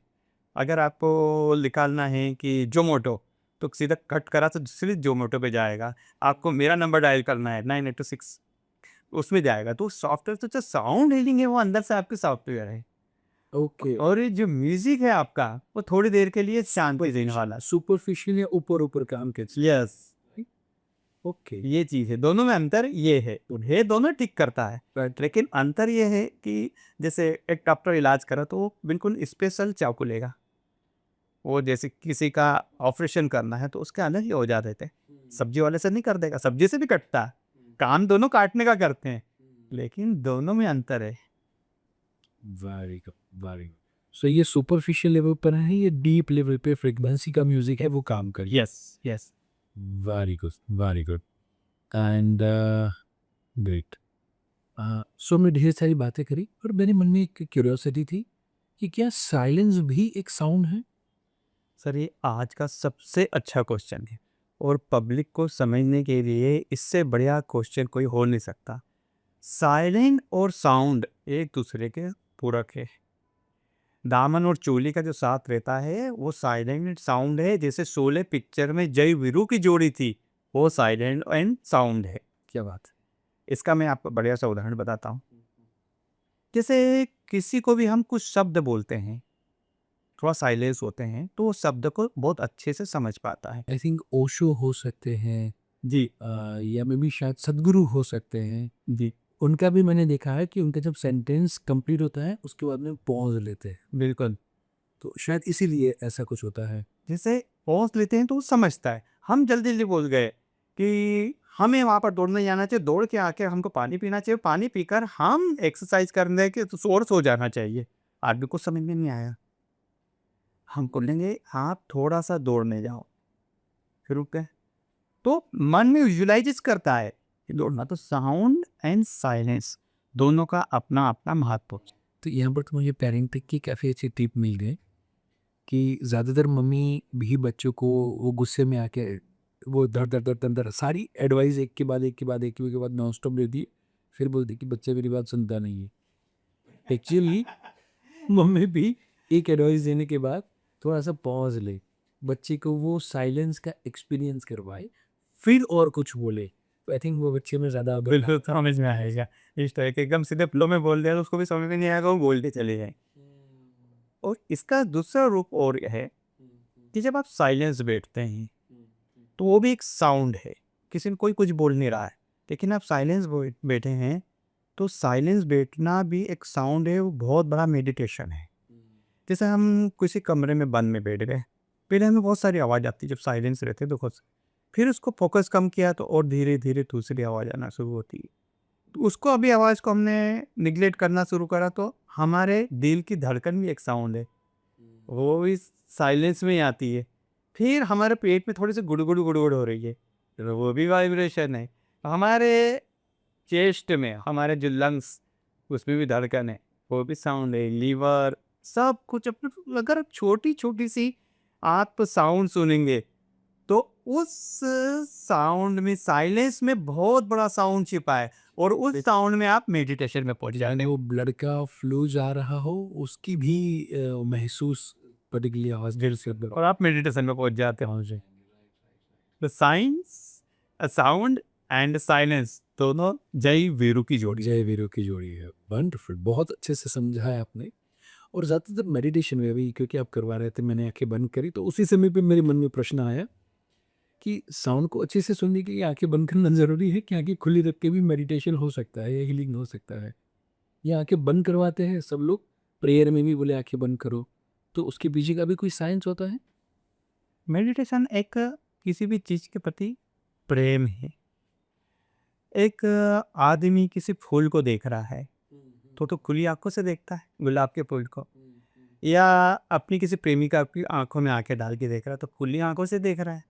[SPEAKER 2] अगर आपको निकालना है कि जोमोटो, तो सीधा कट करा तो सीधे जोमोटो पे जाएगा। आपको मेरा नंबर डायल करना है 9826, उसमें जाएगा। तो सॉफ्टवेयर तो जो साउंड हीलिंग है वो अंदर से आपके सॉफ्टवेयर है।
[SPEAKER 1] ओके,
[SPEAKER 2] और ये जो म्यूजिक है आपका वो थोड़ी देर के लिए शांति देने वाला।
[SPEAKER 1] सुपरफिशियल या ऊपर-ऊपर काम के
[SPEAKER 2] यस,
[SPEAKER 1] ओके,
[SPEAKER 2] ये चीज़ है, दोनों में अंतर ये है, उन्हें दोनों ठीक करता है।
[SPEAKER 1] राइट,
[SPEAKER 2] लेकिन अंतर ये है कि जैसे एक डॉक्टर इलाज करा तो वो बिल्कुल स्पेशल चाकू लेगा। वो जैसे किसी का ऑपरेशन करना है तो उसके अलग ही औजार रहते हैं। सब्जी वाले से नहीं कर देगा, सब्जी से भी कटता है। काम दोनों काटने का करते हैं, लेकिन दोनों में अंतर है।
[SPEAKER 1] Very good, very good. So ये सुपरफिशियल लेवल पर है, ये डीप लेवल पे फ्रीक्वेंसी का म्यूज़िक है वो काम कर
[SPEAKER 2] yes, yes.
[SPEAKER 1] Very good, very good and great. So हमने ढेर सारी बातें करी और मेरे मन में एक क्यूरियोसिटी थी कि क्या साइलेंस भी एक साउंड है?
[SPEAKER 2] सर ये आज का सबसे अच्छा क्वेश्चन है और पब्लिक को समझने के लिए इससे बढ़िया क्वेश्चन कोई हो नहीं सकता। साइलेंट और साउंड एक दूसरे के पूरक है। दामन और चोली का जो साथ रहता है वो साइलेंट साउंड है, जैसे शोले पिक्चर में जय वीरू की जोड़ी थी, वो साइलेंट एंड साउंड है।
[SPEAKER 1] क्या बात है।
[SPEAKER 2] इसका मैं आपको बढ़िया सा उदाहरण बताता हूँ। जैसे किसी को भी हम कुछ शब्द बोलते हैं, थोड़ा साइलेंस होते हैं तो वो शब्द को बहुत अच्छे से समझ पाता है।
[SPEAKER 1] आई थिंक ओशो हो सकते हैं,
[SPEAKER 2] जी।
[SPEAKER 1] या मे बी शायद सद्गुरु हो सकते हैं।
[SPEAKER 2] जी।
[SPEAKER 1] उनका भी मैंने देखा है कि उनका जब सेंटेंस कंप्लीट होता है उसके बाद में पॉज लेते हैं,
[SPEAKER 2] बिल्कुल।
[SPEAKER 1] तो शायद इसीलिए ऐसा कुछ होता है।
[SPEAKER 2] जैसे पॉज लेते हैं तो वो समझता है। हम जल्दी जल्दी बोल गए कि हमें वहाँ पर दौड़ने जाना चाहिए, दौड़ के आके हमको पानी पीना चाहिए, पानी पीकर हम एक्सरसाइज करने के तो और सो जाना चाहिए। आदमी को समझ में नहीं आया। हम बोलेंगे आप थोड़ा सा दौड़ने जाओ, फिर रुक गए। तो मन में विजुअलाइज करता है कि दौड़ना। तो साउंड एंड साइलेंस दोनों का अपना अपना महत्व।
[SPEAKER 1] तो यहाँ पर तो मुझे पेरेंटिंग की काफ़ी अच्छी टिप मिल गई कि ज़्यादातर मम्मी भी बच्चों को वो गुस्से में आके वो धर धर धर धर धर सारी एडवाइस एक के बाद एक के बाद एक के बाद नॉन स्टॉप दे दी, फिर बोलती कि बच्चा मेरी बात सुनता नहीं है। एक्चुअली मम्मी भी एक एडवाइस देने के बाद थोड़ा सा पॉज ले, बच्चे को वो साइलेंस का एक्सपीरियंस करवाए, फिर और कुछ बोले, तो आई थिंक वो बच्चे में ज़्यादा
[SPEAKER 2] बिल्कुल समझ में आएगा। इस तरह के एकदम सीधे फ्लो में बोल दिया तो उसको भी समझ में नहीं आएगा, वो बोलते चले जाए। और इसका दूसरा रूप और यह है कि जब आप साइलेंस बैठते हैं तो वो भी एक साउंड है। किसी ने कोई कुछ बोल नहीं रहा है, लेकिन आप साइलेंस बैठे हैं तो साइलेंस बैठना भी एक साउंड है, वो बहुत बड़ा मेडिटेशन है। जैसे हम किसी कमरे में बंद में बैठ गए, पहले हमें बहुत सारी आवाज़ आती है जब साइलेंस रहते हैं तो खुद से। फिर उसको फोकस कम किया तो और धीरे धीरे दूसरी आवाज़ आना शुरू होती है। तो उसको अभी आवाज़ को हमने निगलेक्ट करना शुरू करा तो हमारे दिल की धड़कन भी एक साउंड है, वो भी साइलेंस में ही आती है। फिर हमारे पेट में थोड़ी सी गुड़गुड़ गुड़गुड़ हो रही है, तो वो भी वाइब्रेशन है। हमारे चेस्ट में हमारे जो लंग्स, उसमें भी धड़कन है, वो भी साउंड है। लीवर, सब कुछ अपने, अगर छोटी छोटी सी आप साउंड सुनेंगे तो उस साउंड में, साइलेंस में बहुत बड़ा साउंड छिपा है, और उस साउंड में आप मेडिटेशन में पहुंच
[SPEAKER 1] यानी
[SPEAKER 2] जाते
[SPEAKER 1] वो ब्लड का फ्लो जा रहा हो उसकी भी महसूस पर्टिकुलरली आवाज़ दिल से
[SPEAKER 2] हैं और आप मेडिटेशन में पहुंच जाते हैं।
[SPEAKER 1] पहुँचे।
[SPEAKER 2] The science, sound and silence दोनों जय वीरू की जोड़ी।
[SPEAKER 1] जय वीरों की जोड़ी है। वंडरफुल, बहुत अच्छे से समझा है आपने। और ज़्यादातर मेडिटेशन में अभी क्योंकि आप करवा रहे थे मैंने आंखें बंद करी तो उसी समय पे मेरे मन में प्रश्न आया कि साउंड को अच्छे से सुनने के लिए आंखें बंद करना ज़रूरी है कि आंखें खुली रख के भी मेडिटेशन हो सकता है या हीलिंग हो सकता है, या आंखें बंद करवाते हैं सब लोग, प्रेयर में भी बोले आंखें बंद करो, तो उसके पीछे का भी कोई साइंस होता है?
[SPEAKER 2] मेडिटेशन एक किसी भी चीज के प्रति प्रेम है। एक आदमी किसी फूल को देख रहा है तो खुली आंखों से देखता है गुलाब के फूल को, या अपनी किसी प्रेमिका की आंखों में आंखें डाल के देख रहा है तो खुली आंखों से देख रहा है।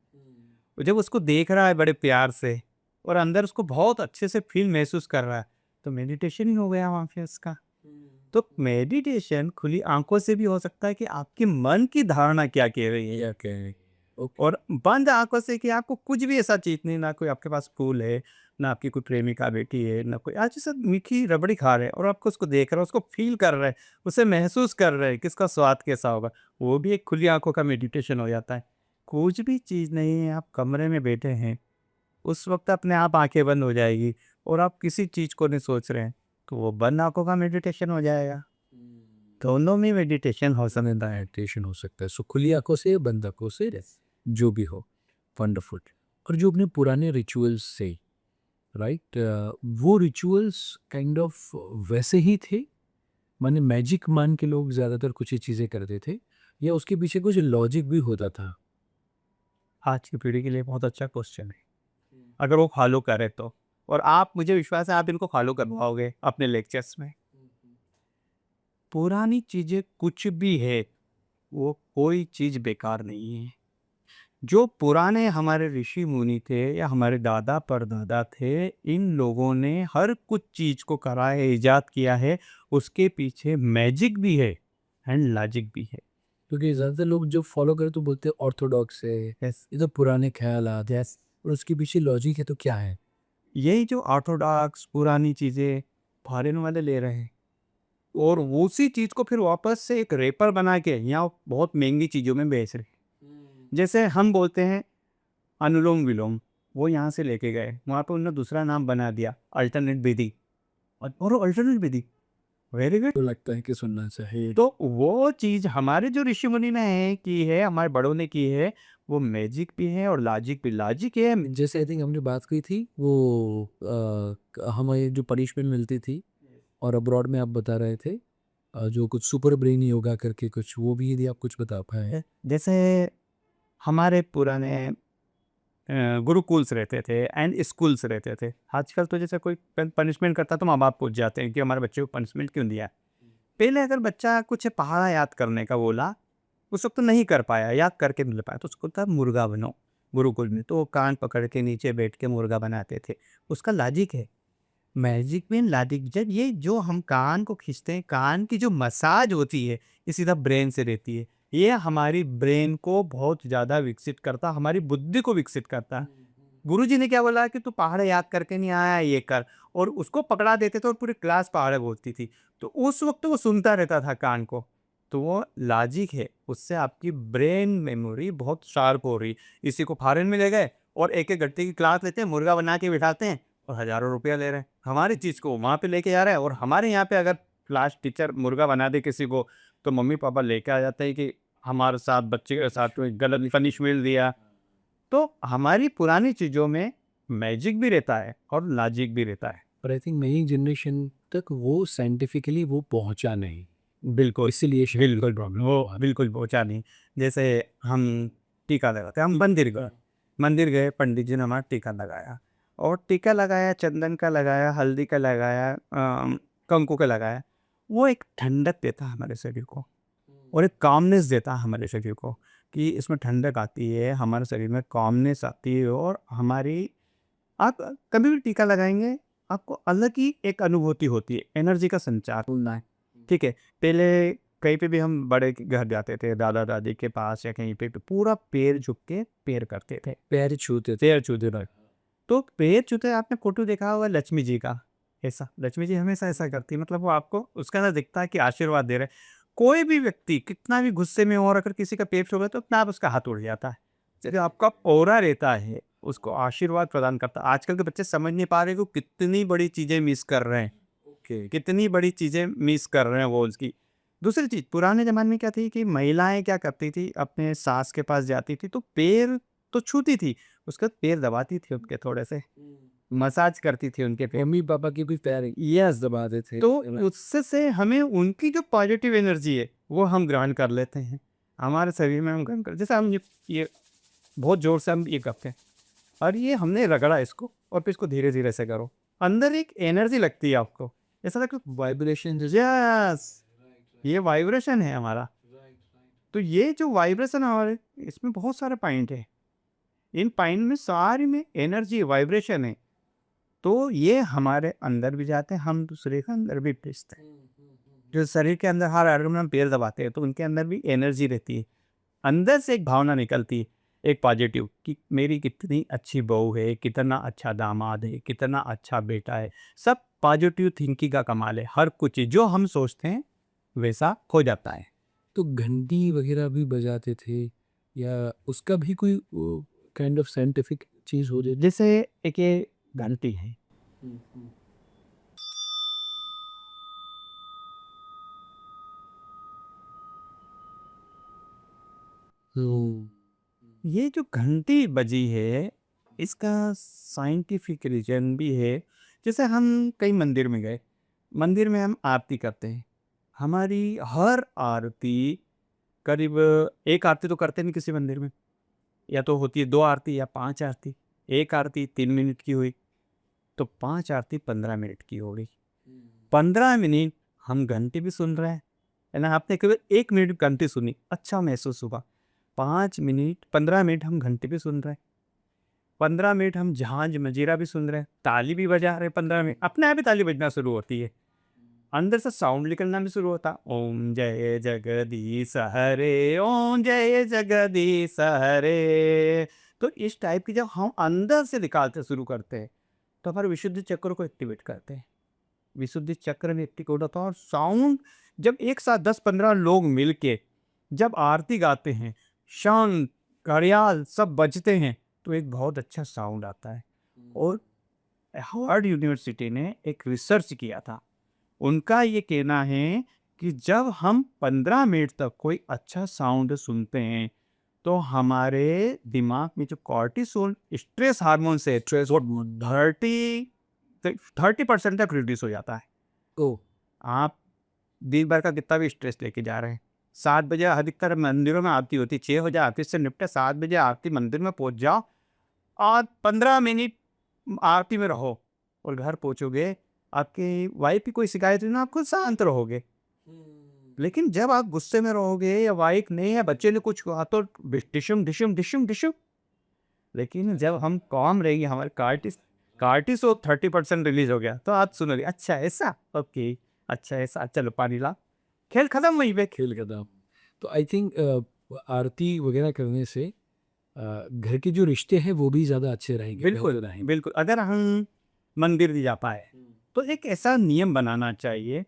[SPEAKER 2] और जब उसको देख रहा है बड़े प्यार से और अंदर उसको बहुत अच्छे से फील महसूस कर रहा है, तो मेडिटेशन ही हो गया वहाँ पे उसका। तो मेडिटेशन खुली आंखों से भी हो सकता है कि आपके मन की धारणा क्या कह रही है।
[SPEAKER 1] या क्या? ओके।
[SPEAKER 2] और बंद आंखों से कि आपको कुछ भी ऐसा चीज नहीं, ना कोई आपके पास फूल है, ना आपकी कोई प्रेमिका बेटी है, ना कोई आज जैसे मीठी रबड़ी खा रहे हैं और आपको उसको देख रहे हैं, उसको फील कर रहे हैं, उसे महसूस कर रहे हैं कि इसका स्वाद कैसा होगा, वो भी एक खुली आंखों का मेडिटेशन हो जाता है। कुछ भी चीज नहीं है, आप कमरे में बैठे हैं, उस वक्त अपने आप आंखें बंद हो जाएगी और आप किसी चीज को नहीं सोच रहे हैं, तो वो बंद आंखों का मेडिटेशन हो जाएगा। दोनों में मेडिटेशन हो सकता है।
[SPEAKER 1] मेडिटेशन हो सकता है, सो खुली आंखों से बंद आंखों से जो भी हो। वंडरफुल। और जो अपने पुराने रिचुअल्स से, राइट, वो रिचुअल्स काइंड ऑफ वैसे ही थे, माने मैजिक मान के लोग ज़्यादातर कुछ ही चीज़ें करते थे, या उसके पीछे कुछ लॉजिक भी होता था?
[SPEAKER 2] आज की पीढ़ी के लिए बहुत अच्छा क्वेश्चन है, अगर वो फॉलो करे तो। और आप, मुझे विश्वास है आप इनको फॉलो कर पाओगे अपने लेक्चर्स में। पुरानी चीजें कुछ भी है, वो कोई चीज बेकार नहीं है। जो पुराने हमारे ऋषि मुनि थे या हमारे दादा परदादा थे, इन लोगों ने हर कुछ चीज को करा है, इजाद किया है, उसके पीछे मैजिक भी है एंड लॉजिक भी है।
[SPEAKER 1] क्योंकि ज़्यादातर लोग जो फॉलो करे तो बोलते हैं ऑर्थोडॉक्स है,
[SPEAKER 2] यस।
[SPEAKER 1] ये तो पुराने ख्यालात,
[SPEAKER 2] यस।
[SPEAKER 1] और उसके पीछे लॉजिक है तो क्या है?
[SPEAKER 2] यही जो ऑर्थोडॉक्स पुरानी चीज़ें फॉरेन वाले ले रहे हैं और उसी चीज़ को फिर वापस से एक रैपर बना के यहाँ बहुत महंगी चीज़ों में बेच रहे हैं। जैसे हम बोलते हैं अनुलोम विलोम, वो यहाँ से लेके गए, वहाँ पे उन्होंने दूसरा नाम बना दिया अल्टरनेट विधि। और अल्टरनेट विधि वेरी गुड।
[SPEAKER 1] तो लगता है कि सुनना चाहिए।
[SPEAKER 2] तो वो चीज़ हमारे जो ऋषि मुनि ने है की है, हमारे बड़ों ने की है, वो मैजिक भी है और लॉजिक भी। लॉजिक है
[SPEAKER 1] जैसे आई थिंक हमने बात की थी वो हमें जो पनिशमेंट मिलती थी और अब्रॉड में आप बता रहे थे जो कुछ सुपर ब्रेन योगा करके कुछ, वो भी यदि आप कुछ बता पाए।
[SPEAKER 2] जैसे हमारे पुराने गुरुकुल्स रहते थे एंड स्कूल्स रहते थे। आजकल तो जैसे कोई पनिशमेंट करता तो माँ बाप पूछ जाते हैं कि हमारे बच्चे को पनिशमेंट क्यों दिया। पहले अगर बच्चा कुछ पहाड़ा याद करने का बोला, उस वक्त तो नहीं कर पाया, याद करके नहीं ले पाया, तो उसको था मुर्गा बनो। गुरुकुल में तो वो कान पकड़ के नीचे बैठ के मुर्गा बनाते थे। उसका लॉजिक है, मैजिक में लॉजिक। जब ये जो हम कान को खींचते हैं, कान की जो मसाज होती है, ये सीधा ब्रेन से रहती है। ये हमारी ब्रेन को बहुत ज़्यादा विकसित करता, हमारी बुद्धि को विकसित करता। गुरुजी ने क्या बोला कि तू पहाड़ याद करके नहीं आया, ये कर। और उसको पकड़ा देते थे और पूरी क्लास पहाड़ बोलती थी। तो उस वक्त वो सुनता रहता था कान को। तो वो लॉजिक है, उससे आपकी ब्रेन मेमोरी बहुत शार्प हो रही। इसी को फॉरेन में ले गए और एक एक घंटे की क्लास लेते हैं, मुर्गा बना के बिठाते हैं और हज़ारों रुपया ले रहे हैं। हमारी चीज़ को वहाँ पे लेके जा रहा है। और हमारे यहाँ पे अगर क्लास टीचर मुर्गा बना दे किसी को, तो मम्मी पापा लेके आ जाते हैं कि हमारे साथ बच्चे के साथ कोई गलत पनिशमेंट दिया। तो हमारी पुरानी चीज़ों में मैजिक भी रहता है और लॉजिक भी रहता है।
[SPEAKER 1] पर आई थिंक नई जनरेशन तक वो साइंटिफिकली वो पहुंचा नहीं,
[SPEAKER 2] बिल्कुल,
[SPEAKER 1] इसीलिए शायद
[SPEAKER 2] बिल्कुल
[SPEAKER 1] प्रॉब्लम
[SPEAKER 2] वो
[SPEAKER 1] हुआ।
[SPEAKER 2] बिल्कुल पहुँचा नहीं। जैसे हम टीका लगाते हैं, हम मंदिर गए, पंडित जी ने हमारा टीका लगाया और टीका लगाया, चंदन का लगाया, हल्दी का लगाया, कंकु का लगाया। वो एक ठंडक देता है हमारे शरीर को और एक कामनेस देता है हमारे शरीर को कि इसमें ठंडक आती है, हमारे शरीर में कामनेस आती है। और हमारी आप कभी भी टीका लगाएँगे, आपको अलग ही एक अनुभूति होती है, एनर्जी का संचार होना है, ठीक है? पहले कहीं पे भी हम बड़े के घर जाते थे, दादा-दादी के पास या कहीं पे, तो पूरा पैर झुक के पैर करते थे,
[SPEAKER 1] पैर छूते थे।
[SPEAKER 2] पैर छूते थे। तो पैर छूते आपने फ़ोटो देखा होगा लक्ष्मी जी का, ऐसा। लक्ष्मी जी हमेशा ऐसा करती है, मतलब वो आपको उसका ना दिखता है कि आशीर्वाद दे रहे हैं। कोई भी व्यक्ति कितना भी गुस्से में हो और अगर किसी का पेट छू गया तो अपने आप उसका हाथ उड़ जाता है। जो आपका ऑरा रहता है, उसको आशीर्वाद प्रदान करता है। आजकल के बच्चे समझ नहीं पा रहे कि वो कितनी बड़ी चीज़ें मिस कर रहे हैं,
[SPEAKER 1] ओके।
[SPEAKER 2] कितनी बड़ी चीज़ें मिस कर रहे हैं वो उसकी। दूसरी चीज़, पुराने ज़माने में क्या थी कि महिलाएँ क्या करती थी, अपने सास के पास जाती थी तो पैर तो छूती थी, उसके बाद पैर दबाती थी उनके थोड़े से, मसाज करती थी उनके पैर।
[SPEAKER 1] मम्मी पापा के भी पैर
[SPEAKER 2] यस।
[SPEAKER 1] दबाते थे।
[SPEAKER 2] तो उससे से हमें उनकी जो पॉजिटिव एनर्जी है, वो हम ग्रहण कर लेते हैं। हमारे शरीर में हम ग्रहण कर, जैसे हम ये बहुत ज़ोर से हम ये करते हैं और ये हमने रगड़ा इसको और फिर इसको धीरे-धीरे से करो। अंदर एक एनर्जी लगती है आपको, ऐसा लगता है
[SPEAKER 1] वाइब्रेशन
[SPEAKER 2] यस, ये वाइब्रेशन है हमारा। तो ये जो वाइब्रेशन है हमारे, इसमें बहुत सारे पॉइंट हैं। इन पॉइंट में सारी में एनर्जी वाइब्रेशन है। तो ये हमारे अंदर भी जाते हैं, हम दूसरे के अंदर भी भेजते हैं। जो शरीर के अंदर हर आर्गन में हम पैर दबाते हैं तो उनके अंदर भी एनर्जी रहती है। अंदर से एक भावना निकलती है, एक पॉजिटिव, कि मेरी कितनी अच्छी बहू है, कितना अच्छा दामाद है, कितना अच्छा बेटा है। सब पॉजिटिव थिंकिंग का कमाल है। हर कुछ चीज़ जो हम सोचते हैं वैसा हो जाता है।
[SPEAKER 1] तो घंटी वगैरह भी बजाते थे या उसका भी कोई काइंड ऑफ साइंटिफिक चीज़ हो जाती?
[SPEAKER 2] जैसे एक ये घंटी है,
[SPEAKER 1] हम्म।
[SPEAKER 2] ये जो घंटी बजी है, इसका साइंटिफिक रीज़न भी है। जैसे हम कहीं मंदिर में गए, मंदिर में हम आरती करते हैं। हमारी हर आरती करीब, एक आरती तो करते नहीं किसी मंदिर में, या तो होती है 2 आरती या 5 आरती। एक आरती 3 मिनट की हुई, तो 5 आरती 15 मिनट की हो गई। 15 मिनट हम घंटी भी सुन रहे हैं, है ना? आपने केवल 1 मिनट घंटी सुनी, अच्छा महसूस हुआ। 5 मिनट 15 मिनट हम घंटी भी सुन रहे हैं। 15 मिनट हम झांझ मंजीरा भी सुन रहे हैं, ताली भी बजा रहे हैं। 15 मिनट अपने आप ही ताली बजना शुरू होती है, अंदर से साउंड निकलना भी शुरू होता। ओम जय जगदीश हरे, ओम जय जगदीश हरे। तो इस टाइप की जब हम अंदर से निकालते शुरू करते हैं, तो हमारे विशुद्धि चक्र को एक्टिवेट करते हैं। विशुद्धि चक्र में एक्टिवेट होता है और साउंड जब एक साथ 10-15 लोग मिलके जब आरती गाते हैं, शंख, घड़ियाल सब बजते हैं, तो एक बहुत अच्छा साउंड आता है। और हार्वर्ड यूनिवर्सिटी ने एक रिसर्च किया था। उनका ये कहना है कि जब हम 15 मिनट तक कोई अच्छा साउंड सुनते हैं, तो हमारे दिमाग में जो कॉर्टिसोल स्ट्रेस हार्मोन्स है,
[SPEAKER 1] स्ट्रेस
[SPEAKER 2] वो
[SPEAKER 1] हार्मोन।
[SPEAKER 2] 30% तक रिड्यूस हो जाता है।
[SPEAKER 1] ओह!
[SPEAKER 2] आप दिन भर का कितना भी स्ट्रेस लेके जा रहे हैं, 7 बजे अधिकतर मंदिरों में आरती होती है, 6 बजे आरती से निपटे, 7 बजे आरती मंदिर में पहुंच जाओ और 15 मिनट आरती में रहो और घर पहुंचोगे, आपकी वाइफ की कोई शिकायत नहीं ना, आप खुद शांत रहोगे। लेकिन जब आप गुस्से में रहोगे या वाइफ ने या बच्चे ने कुछ कहा तो डिशुम डिशुम डिशुम डिशुम। लेकिन जब हम कॉम रहेंगे, हमारे कार्टिसोल 30% रिलीज हो गया, तो आप सुनोगे अच्छा ऐसा, ओके, अच्छा ऐसा, चलो पानी ला, खेल खत्म वहीं पे।
[SPEAKER 1] खेल का दाम। तो आई थिंक आरती वगैरह करने से घर के जो रिश्ते हैं वो भी ज़्यादा अच्छे रहेंगे,
[SPEAKER 2] बिल्कुल
[SPEAKER 1] बेहतर रहेंगे।
[SPEAKER 2] बिल्कुल, अगर हम मंदिर भी जा पाए तो एक ऐसा नियम बनाना चाहिए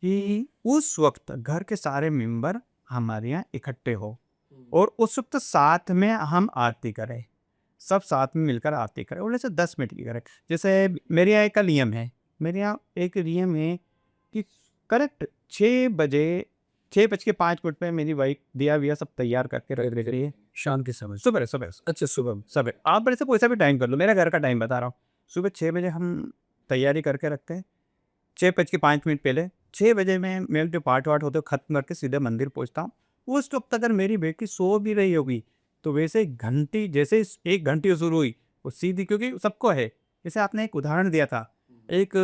[SPEAKER 2] कि उस वक्त घर के सारे मेंबर हमारे यहाँ इकट्ठे हो और उस वक्त साथ में हम आरती करें, सब साथ में मिलकर आरती करें और जैसे 10 मिनट की करें। जैसे मेरे यहाँ एक नियम है, मेरे यहाँ एक नियम है कि करेक्ट 6 बजे, 6:05 पे मेरी वाइफ दिया विया सब तैयार करके रख रही है।
[SPEAKER 1] शाम के समय।
[SPEAKER 2] सुबह सुबह
[SPEAKER 1] अच्छा, सुबह।
[SPEAKER 2] सुबह आप बड़े से कोई सा भी टाइम कर लो, मेरा घर का टाइम बता रहा हूँ। सुबह 6 बजे हम तैयारी करके रखते हैं, 6:05 पहले 6 बजे में मेरे जो पाठ वाठ होते हैं खत्म करके सीधे मंदिर पहुंचता हूँ। उस वक्त अगर मेरी बेटी सो भी रही होगी तो वैसे घंटी जैसे 1 घंटी शुरू हुई वो सीधी, क्योंकि सबको है। जैसे आपने एक उदाहरण दिया था, एक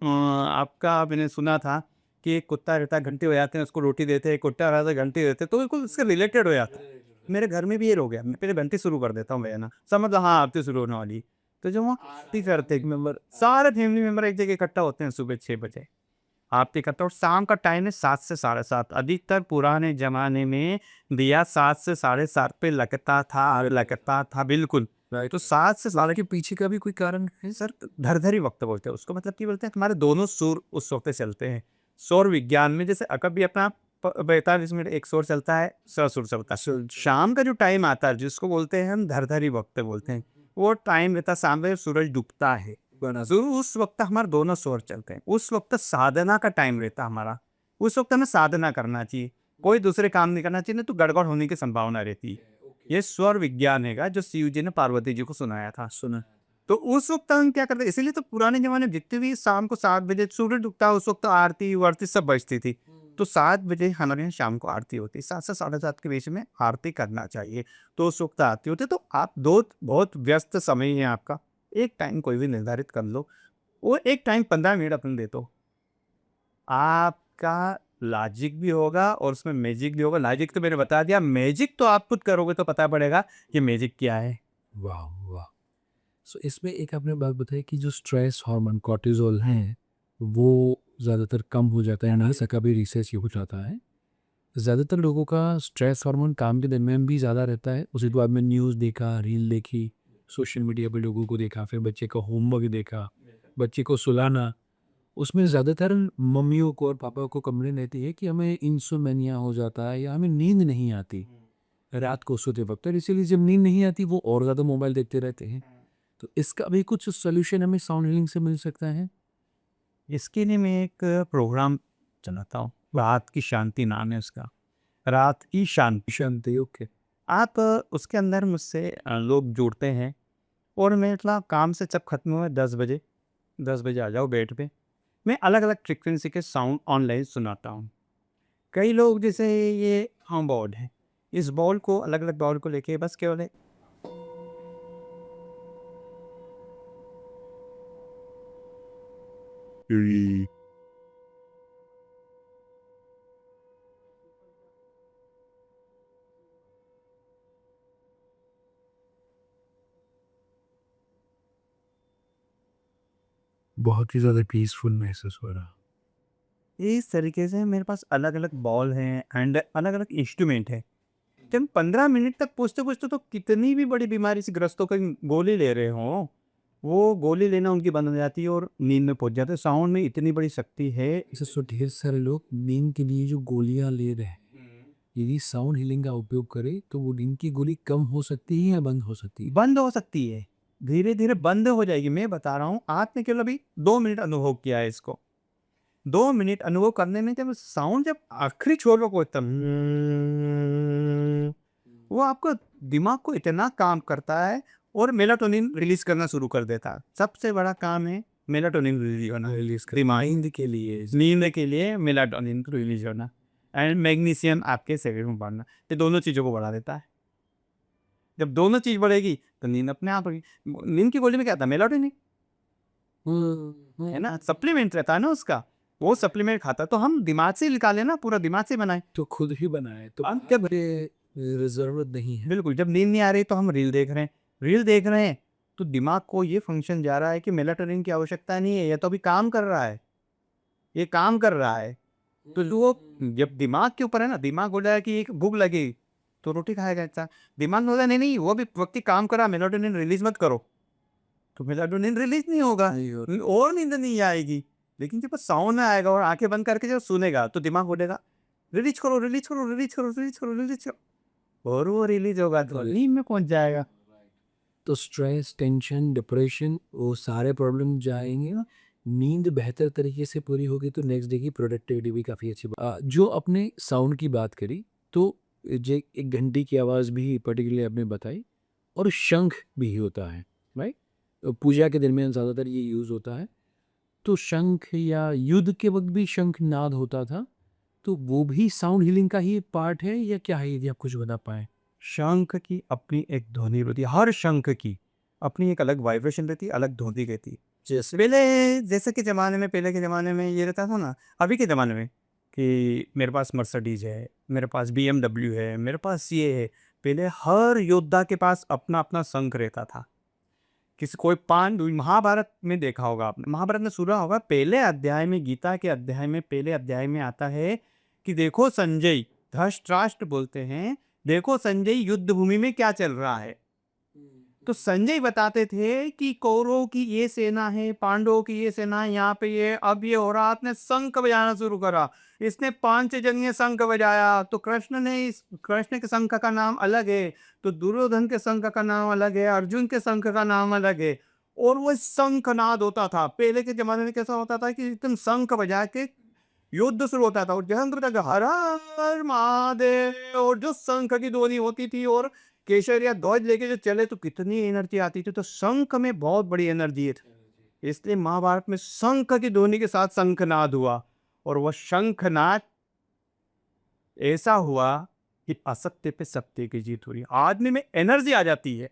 [SPEAKER 2] आपका मैंने सुना था कि एक कुत्ता रहता है, घंटी हो जाते हैं उसको रोटी देते हैं, एक कुत्ता रहता है घंटी देते हैं, तो बिल्कुल उससे रिलेटेड हो जाता है। मेरे घर में भी ये हो गया, मैं पहले घंटी शुरू कर देता हूँ भैया ना, समझ लो हाँ आरती शुरू होने वाली। तो जो वहाँ आरती करते एक मेंबर, सारे फैमिली मेंबर एक जगह इकट्ठा होते हैं सुबह 6 बजे आरती करते हैं और शाम का टाइम है 7 से 7:30। अधिकतर पुराने जमाने में दिया 7 से 7:30 पे लगता था बिल्कुल।
[SPEAKER 1] राइट।
[SPEAKER 2] तो 7 से 7:30
[SPEAKER 1] के पीछे का भी कोई कारण है?
[SPEAKER 2] सर धरधरी वक्त बोलते हैं उसको, मतलब कि बोलते हैं हमारे दोनों सुर उस वक्त चलते हैं। सौर विज्ञान में जैसे कभी अपना 45 मिनट एक सुर चलता है, ससुर चलता है। शाम का जो टाइम आता है जिसको बोलते हैं हम धरधरी वक्त बोलते हैं, वो टाइम रहता है शाम में सूरज डूबता है। तो उस वक्त हमारे दोनों स्वर चलते हैं, उस वक्त साधना का टाइम रहता है हमारा। उस वक्त हमें साधना करना चाहिए, कोई दूसरे काम नहीं करना चाहिए, नहीं तो गड़बड़ होने की संभावना रहती है। ये स्वर विज्ञान है जो शिव जी ने पार्वती जी को सुनाया था।
[SPEAKER 1] सुना।
[SPEAKER 2] तो उस वक्त हम क्या करते, इसीलिए तो पुराने जमाने में जितने भी शाम को 7 बजे सूरज डूबता उस वक्त आरती वारती सब बजती थी। तो 7 बजे हमारे यहाँ शाम को आरती होती है, 7 से 7:30 के बीच में आरती करना चाहिए। तो उस वक्त आरती होती है, तो आप दो बहुत व्यस्त समय है आपका, एक टाइम कोई भी निर्धारित कर लो, वो एक टाइम 15 मिनट अपन दे दो, आपका लॉजिक भी होगा और उसमें मैजिक भी होगा। लॉजिक तो मैंने बता दिया, मैजिक तो आप खुद करोगे तो पता पड़ेगा कि मैजिक क्या है।
[SPEAKER 1] वाह! वाह! सो इसमें एक आपने बात बताई कि जो स्ट्रेस हार्मोन कॉर्टिसोल है, वो ज़्यादातर कम हो जाता है, नासा का भी रिसर्च ये बताता है। ज़्यादातर लोगों का स्ट्रेस हार्मोन काम के दरमियान भी ज़्यादा रहता है। उसके बाद में न्यूज़ देखा, रील देखी, सोशल मीडिया पे लोगों को देखा, फिर बच्चे का होमवर्क देखा, बच्चे को सुलाना। उसमें ज़्यादातर मम्मियों को और पापा को कंप्लेन रहती है कि हमें इंसोमेनिया हो जाता है या हमें नींद नहीं आती रात को सोते वक़्त, और इसीलिए जब नींद नहीं आती वो और ज़्यादा मोबाइल देखते रहते हैं। तो इसका भी कुछ सॉल्यूशन हमें साउंड हीलिंग से मिल सकता है?
[SPEAKER 2] इसके लिए मैं एक प्रोग्राम चलाता हूँ, रात की शांति नाम है उसका, रात की शांति।
[SPEAKER 1] शांति, ओके।
[SPEAKER 2] आप उसके अंदर मुझसे लोग जुड़ते हैं और मैं इतना काम से जब खत्म हुआ 10 बजे, 10 बजे आ जाओ बेड पे, मैं अलग अलग फ्रिक्वेंसी के साउंड ऑनलाइन सुनाता हूँ। कई लोग जैसे ये हम बॉल है, इस बॉल को अलग अलग बॉल को लेके बस केवल है
[SPEAKER 1] बहुत ही ज़्यादा पीसफुल महसूस हो रहा।
[SPEAKER 2] इस तरीके से मेरे पास अलग अलग बॉल हैं एंड अलग अलग इंस्ट्रूमेंट है। जब 15 मिनट तक पूछते पूछते तो कितनी भी बड़ी बीमारी से ग्रस्तों की गोली ले रहे हो, वो गोली लेना उनकी बंद हो जाती है और नींद में पहुंच जाते हैं। साउंड में इतनी बड़ी शक्ति है।
[SPEAKER 1] ऐसे सो ढेर सारे लोग नींद के लिए जो गोलियां ले रहे हैं, यदि साउंड हीलिंग का उपयोग करें तो वो नींद की गोली कम हो सकती है या बंद हो सकती है?
[SPEAKER 2] बंद हो सकती है, धीरे धीरे बंद हो जाएगी। मैं बता रहा हूँ, आपने केवल अभी 2 मिनट अनुभव किया है इसको। 2 मिनट अनुभव करने में जब साउंड जब आखिरी छोर पे पहुंचता वो आपको दिमाग को इतना काम करता है और मेलाटोनिन रिलीज करना शुरू कर देता है। सबसे बड़ा काम है मेलाटोनिन रिलीज होना,
[SPEAKER 1] रिलीज कर
[SPEAKER 2] दिमाग
[SPEAKER 1] नींद के लिए।
[SPEAKER 2] नींद के लिए मेलाटोनिन रिलीज होना एंड मैग्नीशियम आपके शरीर में बढ़ना, ये दोनों चीज़ों को बढ़ा देता है। जब दोनों चीज़ बढ़ेगी तो नींद अपने आप होगी। नींद की गोली में क्या था? मेलाटोनिन है ना, सप्लीमेंट रहता है ना उसका। वो सप्लीमेंट खाता तो हम दिमाग से निकाले ना, पूरा दिमाग से बनाए।
[SPEAKER 1] तो खुद ही बनाए तो
[SPEAKER 2] अब जब
[SPEAKER 1] जरूरत नहीं है।
[SPEAKER 2] बिल्कुल जब नींद नहीं आ रही तो हम रील देख रहे हैं, रील देख रहे हैं तो दिमाग को ये फंक्शन जा रहा है कि मेलाटोनिन की आवश्यकता नहीं है, ये तो अभी काम कर रहा है, ये काम कर रहा है। तो जो जब दिमाग के ऊपर है ना, दिमाग बोल रहा है कि एक भूख लगी तो रोटी खाएगा इंसान, दिमाग बोल रहा है नहीं नहीं वो भी व्यक्ति काम कर रहा है, मेलाटोनिन रिलीज मत करो, तो मेलाटोनिन रिलीज नहीं होगा
[SPEAKER 1] नहीं हो-
[SPEAKER 2] और नींद नहीं आएगी। लेकिन जब साउंड में आएगा और आंखें बंद करके जब सुनेगा तो दिमाग बोलेगा रिलीज करो रिलीज करो रिलीज करो रिलीज करो रिलीज करो, और वो रिलीज होगा तो नींद में पहुंच जाएगा।
[SPEAKER 1] तो स्ट्रेस, टेंशन, डिप्रेशन, वो सारे प्रॉब्लम जाएंगे। नींद बेहतर तरीके से पूरी होगी तो नेक्स्ट डे की प्रोडक्टिविटी भी काफ़ी अच्छी जो अपने साउंड की बात करी, तो जे एक घंटी की आवाज़ भी पर्टिकुलरली आपने बताई, और शंख भी होता है, राइट? पूजा के दरमियान ज़्यादातर ये यूज़ होता है। तो शंख या युद्ध के वक्त भी शंख नाद होता था, तो वो भी साउंड हीलिंग का ही पार्ट है या क्या है, यदि आप कुछ बता पाए?
[SPEAKER 2] शंख की अपनी एक ध्वनि होती है, हर शंख की अपनी एक अलग वाइब्रेशन रहती है, अलग ध्वनि रहती है।
[SPEAKER 1] जैसे
[SPEAKER 2] जैसे कि ज़माने में, पहले के ज़माने में ये रहता था ना, अभी के ज़माने में कि मेरे पास मर्सिडीज़ है, मेरे पास बीएमडब्ल्यू है, मेरे पास ये है। पहले हर योद्धा के पास अपना-अपना शंख रहता था। किसी कोई महाभारत में देखा होगा आपने, महाभारत में सुना होगा, पहले अध्याय में, गीता के अध्याय में, पहले अध्याय में आता है कि देखो संजय, धृतराष्ट्र बोलते हैं, देखो संजय युद्ध भूमि में क्या चल रहा है। तो संजय बताते थे कि कौरवों की ये सेना है, पांडवों की ये सेना है, यहाँ पे ये अब ये हो रहा, आपने शंख बजाना शुरू करा, इसने पांचजन्य शंख बजाया, तो कृष्ण के शंख का नाम अलग है, तो दुर्योधन के शंख का नाम अलग है, अर्जुन के शंख का नाम अलग है। और वो शंखनाद होता था। पहले के जमाने में कैसा होता था कि एकदम शंख बजा के युद्ध शुरू होता था और जयंत तक हर हर महादेव, और जो शंख की ध्वनि होती थी और केसर या ध्वज लेके जो चले तो कितनी एनर्जी आती थी। तो शंख में बहुत बड़ी एनर्जी है, इसलिए महाभारत में शंख की ध्वनि के साथ शंखनाद हुआ, और वह शंखनाद ऐसा हुआ कि असत्य पे सत्य की जीत हो रही है। आदमी में एनर्जी आ जाती है।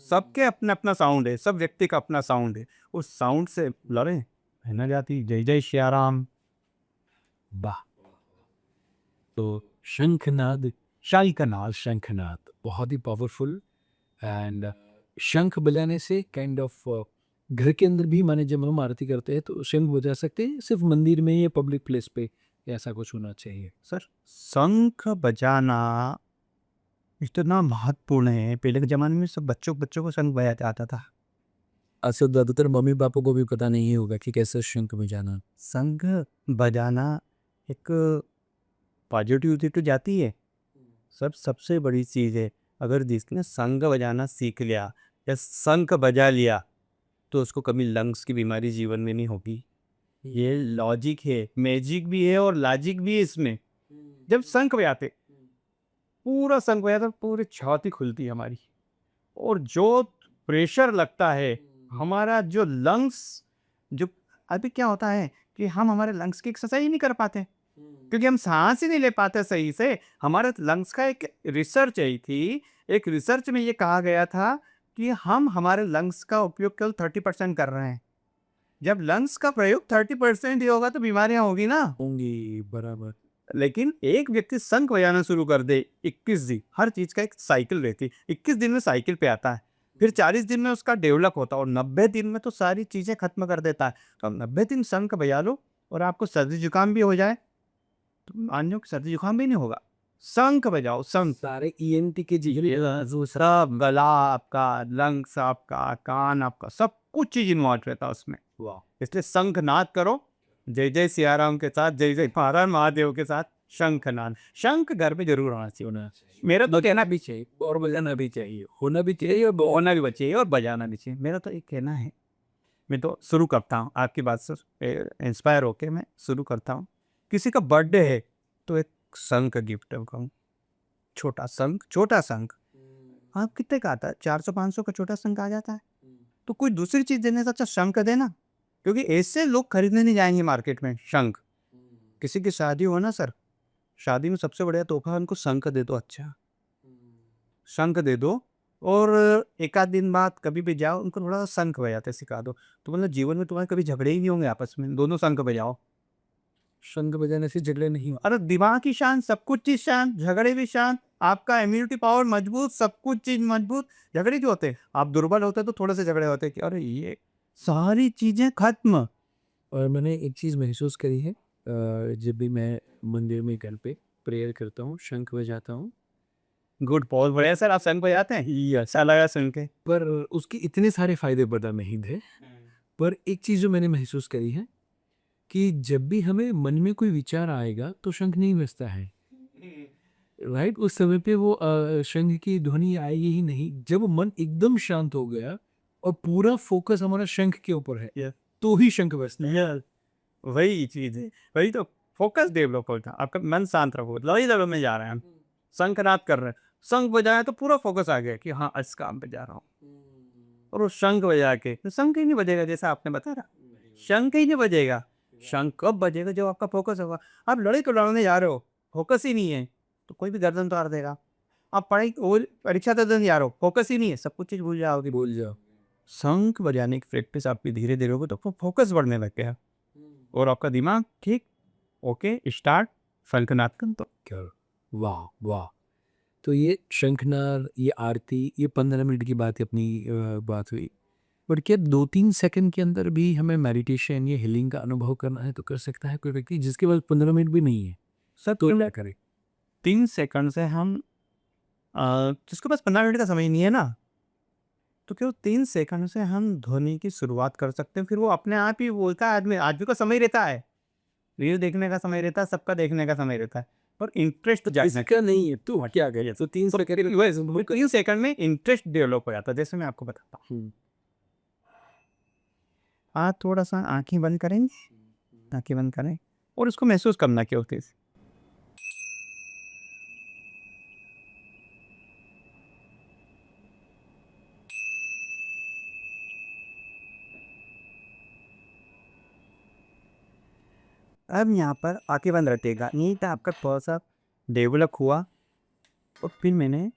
[SPEAKER 2] सबके अपना अपना साउंड है, सब व्यक्ति का अपना साउंड है, उस साउंड से लड़े एनर्जी आती। जय जय श्री राम।
[SPEAKER 1] वाह! तो शंखनाद, शंखनाद बहुत ही पावरफुल। एंड शंख बजाने से काइंड ऑफ घर के अंदर भी माने जब हम आरती करते हैं तो शंख बजा सकते हैं, सिर्फ मंदिर में या पब्लिक प्लेस पे ऐसा कुछ होना चाहिए?
[SPEAKER 2] सर, शंख बजाना इतना महत्वपूर्ण है। पहले के ज़माने में सब बच्चों बच्चों को शंख बजाते आता था।
[SPEAKER 1] अच्छा, ज़्यादातर मम्मी पापा को भी पता नहीं होगा कि कैसे शंख बजाना।
[SPEAKER 2] शंख बजाना एक पॉजिटिविटी तो जाती है, सबसे बड़ी चीज़ है। अगर जिसने शंख बजाना सीख लिया या शंख बजा लिया तो उसको कभी लंग्स की बीमारी जीवन में नहीं होगी। ये लॉजिक है, मैजिक भी है और लॉजिक भी है इसमें। जब शंख बजाते, पूरा शंख बजाते, पूरी छाती खुलती है हमारी, और जो प्रेशर लगता है हमारा जो लंग्स, जो अभी क्या होता है कि हम हमारे लंग्स की एक्सरसाइज ही नहीं कर पाते क्योंकि हम सांस ही नहीं ले पाते सही से। हमारे लंग्स का एक रिसर्च आई थी, एक रिसर्च में ये कहा गया था कि हम हमारे लंग्स का उपयोग केवल 30% कर रहे हैं। जब लंग्स का प्रयोग 30% ही होगा तो बीमारियां होगी ना।
[SPEAKER 1] होंगी, बराबर।
[SPEAKER 2] लेकिन एक व्यक्ति शंख बजाना शुरू कर दे 21 दिन, हर चीज का एक साइकिल रहती है, 21 दिन में साइकिल पे आता है, फिर 40 दिन में उसका डेवलप होता है और 90 दिन में तो सारी चीजें खत्म कर देता है। तो अब 90 दिन शंख बजा लो और आपको सर्दी जुकाम भी हो जाए तो मान लो कि सर्दी जुकाम भी नहीं होगा। शंख बजाओ, शंख।
[SPEAKER 1] सारे ईएनटी के जी
[SPEAKER 2] दूसरा गला आपका, लंग्स आपका, कान आपका, सब कुछ चीज इन्वॉल्व रहता है उसमें।
[SPEAKER 1] वाह!
[SPEAKER 2] इसलिए शंखनाद करो, जय जय सियाराम के साथ, जय जय हर हर महादेव के साथ शंखनाद। शंख घर में जरूर होना चाहिए।
[SPEAKER 1] होना चाहिए।
[SPEAKER 2] मेरा तो कहना
[SPEAKER 1] भी चाहिए और बजाना भी चाहिए, होना भी चाहिए और
[SPEAKER 2] होना भी चाहिए और बजाना भी चाहिए। मेरा तो एक कहना है, मैं तो शुरू करता हूँ आपकी बात से इंस्पायर होके मैं शुरू करता हूँ। किसी का बर्थडे है तो एक शंख गिफ्ट करूँ, छोटा शंख, छोटा शंख। आप कितने का आता है? 400-500 का छोटा शंख आ जाता है। तो कोई दूसरी चीज देने से अच्छा शंख देना, क्योंकि ऐसे लोग खरीदने नहीं जाएंगे मार्केट में शंख। किसी की शादी हो ना सर, शादी में सबसे बढ़िया तोहफा उनको शंख दे दो। अच्छा शंख दे दो, और एक आध दिन बाद कभी भी जाओ उनको थोड़ा सा शंख बजाते सिखा दो, तो मतलब जीवन में तुम्हारे कभी झगड़े ही नहीं होंगे आपस में, दोनों शंख बजाओ।
[SPEAKER 1] शंख बजाने से झगड़े नहीं होते।
[SPEAKER 2] अरे दिमाग की शांत, सब कुछ चीज शांत, झगड़े भी शांत, आपका इम्यूनिटी पावर मजबूत, सब कुछ चीज मजबूत। झगड़े क्यों होते? आप दुर्बल होते तो थोड़े से झगड़े होते कि अरे ये सारी चीजें खत्म।
[SPEAKER 1] और मैंने एक चीज़ महसूस करी है, जब भी मैं मंदिर में घर पे प्रेयर करता हूँ, शंख बजाता हूँ,
[SPEAKER 2] गुड, बहुत बढ़िया सर, आप शंख बजाते हैं, ये अच्छा लगा सुन के।
[SPEAKER 1] पर उसके इतने सारे फ़ायदे पता नहीं थे। पर एक चीज़ जो मैंने महसूस करी है कि जब भी हमें मन में कोई विचार आएगा तो शंख नहीं बजता है, राइट? उस समय पे वो शंख की ध्वनि आएगी ही नहीं। जब मन एकदम शांत हो गया और पूरा फ़ोकस हमारा शंख के ऊपर है,
[SPEAKER 2] Yes.
[SPEAKER 1] तो ही शंख बजता है।
[SPEAKER 2] Yes. वही चीज है, वही तो फोकस डेवलप होता है, आपका मन शांत रखो, लड़ी लेवल में जा रहे हैं हम, शंखनाद कर रहे हैं, शंख बजाया तो पूरा फोकस आ गया कि हाँ इस काम पे जा रहा हूँ। और वो शंख बजा के तो शंख ही नहीं बजेगा, जैसा आपने बताया, शंख ही नहीं बजेगा। शंख कब बजेगा? जब आपका फोकस होगा। आप लड़ाई को लड़ने जा रहे हो, फोकस ही नहीं है, तो कोई भी गर्दन उतार देगा। आप पढ़ाई वो परीक्षा देने जा रहे हो, फोकस ही नहीं है, सब कुछ चीज भूल जाओगे।
[SPEAKER 1] भूल जाओ।
[SPEAKER 2] शंख बजाने की प्रैक्टिस आपकी धीरे धीरे होगी तो फोकस बढ़ने लग गया, और आपका दिमाग ठीक, ओके स्टार्ट, शंखनाद तो।
[SPEAKER 1] क्या वाह! वाह! तो ये शंखनाद, ये आरती, ये 15 मिनट की बात अपनी बात हुई। पर क्या 2-3 सेकंड के अंदर भी हमें मेडिटेशन या हीलिंग का अनुभव करना है तो कर सकता है कोई व्यक्ति जिसके पास 15 मिनट भी नहीं है?
[SPEAKER 2] सर
[SPEAKER 1] तो क्या करे?
[SPEAKER 2] 3 सेकंड से हम जिसके पास 15 मिनट का समय नहीं है ना, तो केवल 3 सेकंड से हम ध्वनि की शुरुआत कर सकते हैं, फिर वो अपने आप ही बोलता है। आदमी आदमी का समय रहता है, रील देखने का समय रहता है, सबका देखने का समय रहता है, पर इंटरेस्ट जागना।
[SPEAKER 1] इसका नहीं है तो क्या करे? तो 3 सेकंड
[SPEAKER 2] 3 सेकंड में इंटरेस्ट डेवलप हो जाता है, जैसे मैं आपको बताता हूँ।
[SPEAKER 1] हुँ।
[SPEAKER 2] आप थोड़ा सा आंखें बंद करेंगे, आंखें बंद करें और उसको महसूस करना कि होती है। अब यहाँ पर आंखें बंद रखिएगा, नहीं तो आपका थोड़ा सा डेवलप हुआ, और फिर मैंने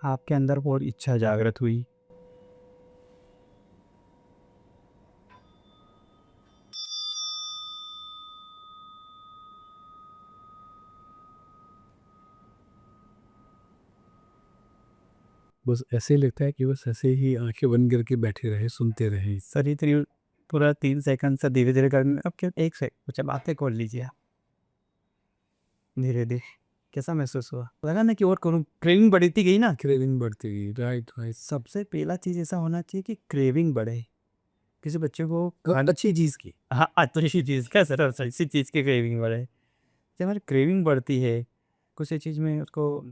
[SPEAKER 2] आपके अंदर और इच्छा जागृत हुई।
[SPEAKER 1] बस ऐसे ही लगता है कि बस ऐसे ही आँखें बंद करके बैठे रहे, सुनते रहे।
[SPEAKER 2] सर इतनी पूरा 3 सेकंड से धीरे धीरे करने, अब क्या 1 सेकंड कुछ बातें खोल लीजिए आप, धीरे धीरे कैसा महसूस हुआ? लगा ना कि और करूँ, क्रेविंग बढ़ती गई ना।
[SPEAKER 1] क्रेविंग बढ़ती गई, राइट, राइट।
[SPEAKER 2] सबसे पहला चीज ऐसा होना चाहिए कि क्रेविंग बढ़े। किसी बच्चे को
[SPEAKER 1] अच्छी चीज़ की।
[SPEAKER 2] हाँ अच्छी चीज का सर, अच्छी चीज की क्रेविंग बढ़े। जब हमारी क्रेविंग बढ़ती है, कुछ चीज में उसको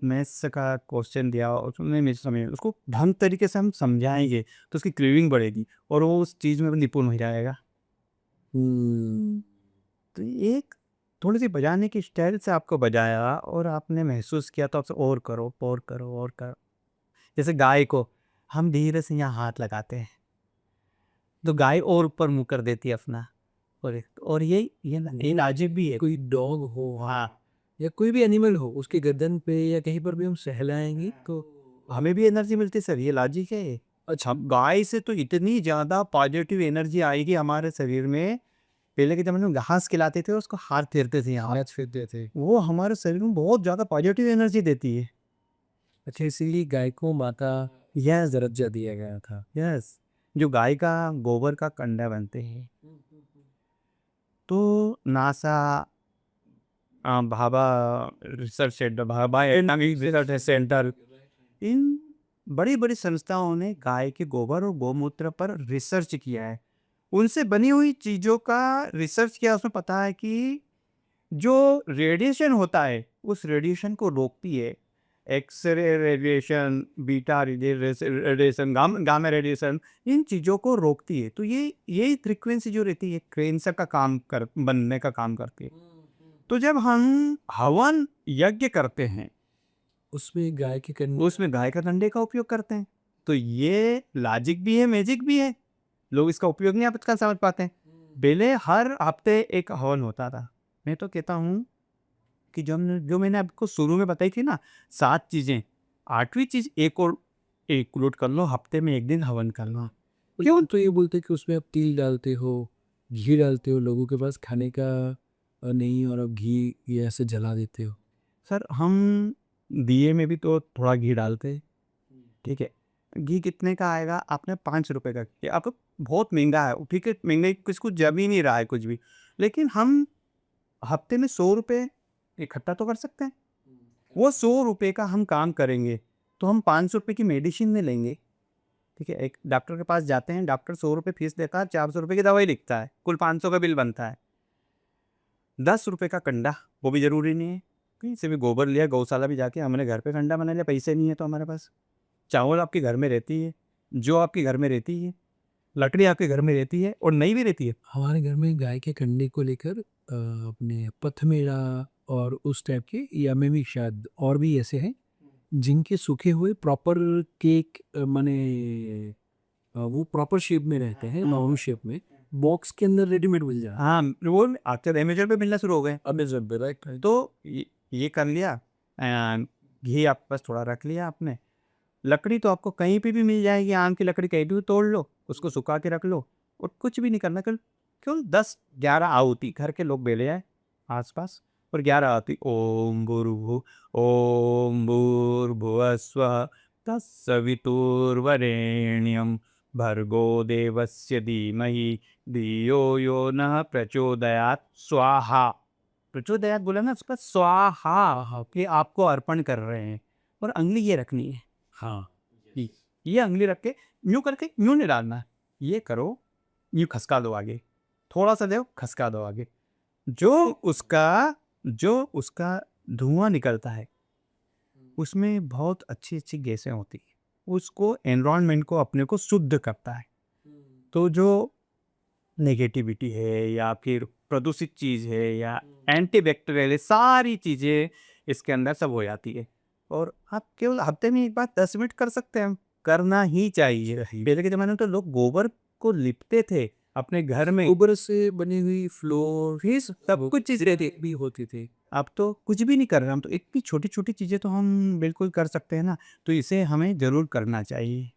[SPEAKER 2] मैथ्स का क्वेश्चन दिया और उसमें मैं समझ उसको ढंग तरीके से हम समझाएंगे तो उसकी क्रेविंग बढ़ेगी और वो उस चीज में निपुण हो जाएगा।
[SPEAKER 1] हुँ।
[SPEAKER 2] तो एक थोड़ी सी बजाने की स्टाइल से आपको बजाया और आपने महसूस किया, तो आपसे और करो और करो और करो। जैसे गाय को हम धीरे से यहाँ हाथ लगाते हैं तो गाय और ऊपर मुंह कर देती है अपना, और ये नाजुक भी है।
[SPEAKER 1] कोई डॉग हो
[SPEAKER 2] हाँ,
[SPEAKER 1] या कोई भी एनिमल हो, उसके गर्दन पे या कहीं पर भी हम सहलाएँगे तो
[SPEAKER 2] हमें भी एनर्जी मिलती है सर, ये लॉजिक है ये। अच्छा, गाय से तो इतनी ज़्यादा पॉजिटिव एनर्जी आएगी हमारे शरीर में। पहले के ज़माने में घास खिलाते थे, उसको हाथ फेरते थे यहाँ,
[SPEAKER 1] हाथ फेरते थे।
[SPEAKER 2] वो हमारे शरीर में बहुत ज़्यादा पॉजिटिव एनर्जी देती है।
[SPEAKER 1] अच्छा, इसीलिए गाय को माता
[SPEAKER 2] यस,
[SPEAKER 1] दर्जा दिया गया था।
[SPEAKER 2] यस, जो गाय का गोबर का कंडा बनते हैं, तो NASA Bhabha research centre, Bhabha atomic research centre, इन बड़ी बड़ी संस्थाओं ने गाय के गोबर और गौमूत्र पर रिसर्च किया है। उनसे बनी हुई चीज़ों का रिसर्च किया, उसमें पता है कि जो रेडिएशन होता है उस रेडिएशन को रोकती है। X-ray radiation, beta radiation, gamma radiation, इन चीज़ों को रोकती है। तो ये यही फ्रीक्वेंसी जो रहती है कैंसर का काम कर बनने का काम करती है। तो जब हम हवन यज्ञ करते हैं
[SPEAKER 1] उसमें गाय के कंडे
[SPEAKER 2] उसमें गाय का कंडे का उपयोग करते हैं। तो ये लॉजिक भी है, मैजिक भी है। लोग इसका उपयोग नहीं आजकल समझ पाते हैं। पहले हर हफ्ते एक हवन होता था। मैं तो कहता हूँ कि जो मैंने आपको शुरू में बताई थी ना 7 चीज़ें, 8वीं चीज़ एक और इंक्लूड कर लो, हफ्ते में 1 दिन हवन करना।
[SPEAKER 1] क्यों तो ये बोलते हैं कि उसमें आप तिल डालते हो, घी डालते हो, लोगों के पास खाने का नहीं और आप घी ये ऐसे जला देते हो।
[SPEAKER 2] सर हम दिए में भी तो थोड़ा घी डालते हैं, ठीक है? घी कितने का आएगा? आपने ₹5 का किया, आपको बहुत महँगा है, ठीक है, महँगाई किसको जम ही नहीं रहा है कुछ भी। लेकिन हम हफ्ते में ₹100 इकट्ठा तो कर सकते हैं। वो ₹100 का हम काम करेंगे, तो हम ₹500 की मेडिसिन में लेंगे, ठीक है? एक डॉक्टर के पास जाते हैं, डॉक्टर ₹100 फीस देता है, ₹400 की दवाई लिखता है, कुल 500 का बिल बनता है। ₹10 का कंडा, वो भी ज़रूरी नहीं है, कहीं से भी गोबर लिया, गौशाला भी जाके हमने घर पे कंडा बना लिया, पैसे नहीं है तो हमारे पास। चावल आपके घर में रहती है, जौ आपके घर में रहती है, लकड़ी आपके घर में रहती है और नई भी रहती है।
[SPEAKER 1] हमारे घर में गाय के कंडे को लेकर अपने पथमेड़ा और उस टाइप के या में भी शायद और भी ऐसे हैं जिनके सूखे हुए प्रॉपर केक माने वो प्रॉपर शेप में रहते हैं, राउंड शेप में, बॉक्स के अंदर रेडीमेड मिल जाता है।
[SPEAKER 2] हाँ, वो आजकल अमेज़न पे मिलना शुरू हो गए।
[SPEAKER 1] अमेज़न पे राइट, राइट।
[SPEAKER 2] तो ये कर लिया, घी आपके पास थोड़ा रख लिया आपने। लकड़ी तो आपको कहीं पे भी मिल जाएगी, आम की लकड़ी कहीं भी तोड़ लो, उसको सुखा के रख लो और कुछ भी नहीं करना। केवल 10-11 आहुति घर के लोग बेले आए आस-पास और 11 आहुति, ओम भूर्भुवः स्वः तत्सवितुर्वरेण्यं भर्गो देवस्य धीमहि धियो यो नः प्रचोदयात् स्वाहा। प्रचोदयात बोला ना, उसका स्वाहा कि आपको अर्पण कर रहे हैं और अंगली ये रखनी है।
[SPEAKER 1] हाँ,
[SPEAKER 2] जी, ये अंगली रख के यूँ करके यूँ नहीं डालना है, ये करो, यूँ खसका दो आगे, थोड़ा-सा दो खसका दो आगे। जो उसका धुआँ निकलता है, उसमें बहुत अच्छी-अच्छी गैसें होती हैं। उसको एनवायरनमेंट को अपने को शुद्ध करता है। तो जो नेगेटिविटी है या फिर प्रदूषित चीज़ है या एंटीबैक्टीरियल है, सारी चीज़ें इसके अंदर सब हो जाती है। और आप केवल हफ्ते में एक बार 10 मिनट कर सकते हैं, करना ही चाहिए। पहले के ज़माने में तो लोग गोबर को लिपते थे अपने घर में,
[SPEAKER 1] गोबर से बनी हुई फ्लोर
[SPEAKER 2] फिर सब कुछ चीज़ रहती।
[SPEAKER 1] भी होती थी।
[SPEAKER 2] अब तो कुछ भी नहीं कर रहे हम, तो इतनी छोटी-छोटी चीज़ें तो हम बिल्कुल कर सकते हैं ना, तो इसे हमें ज़रूर करना चाहिए।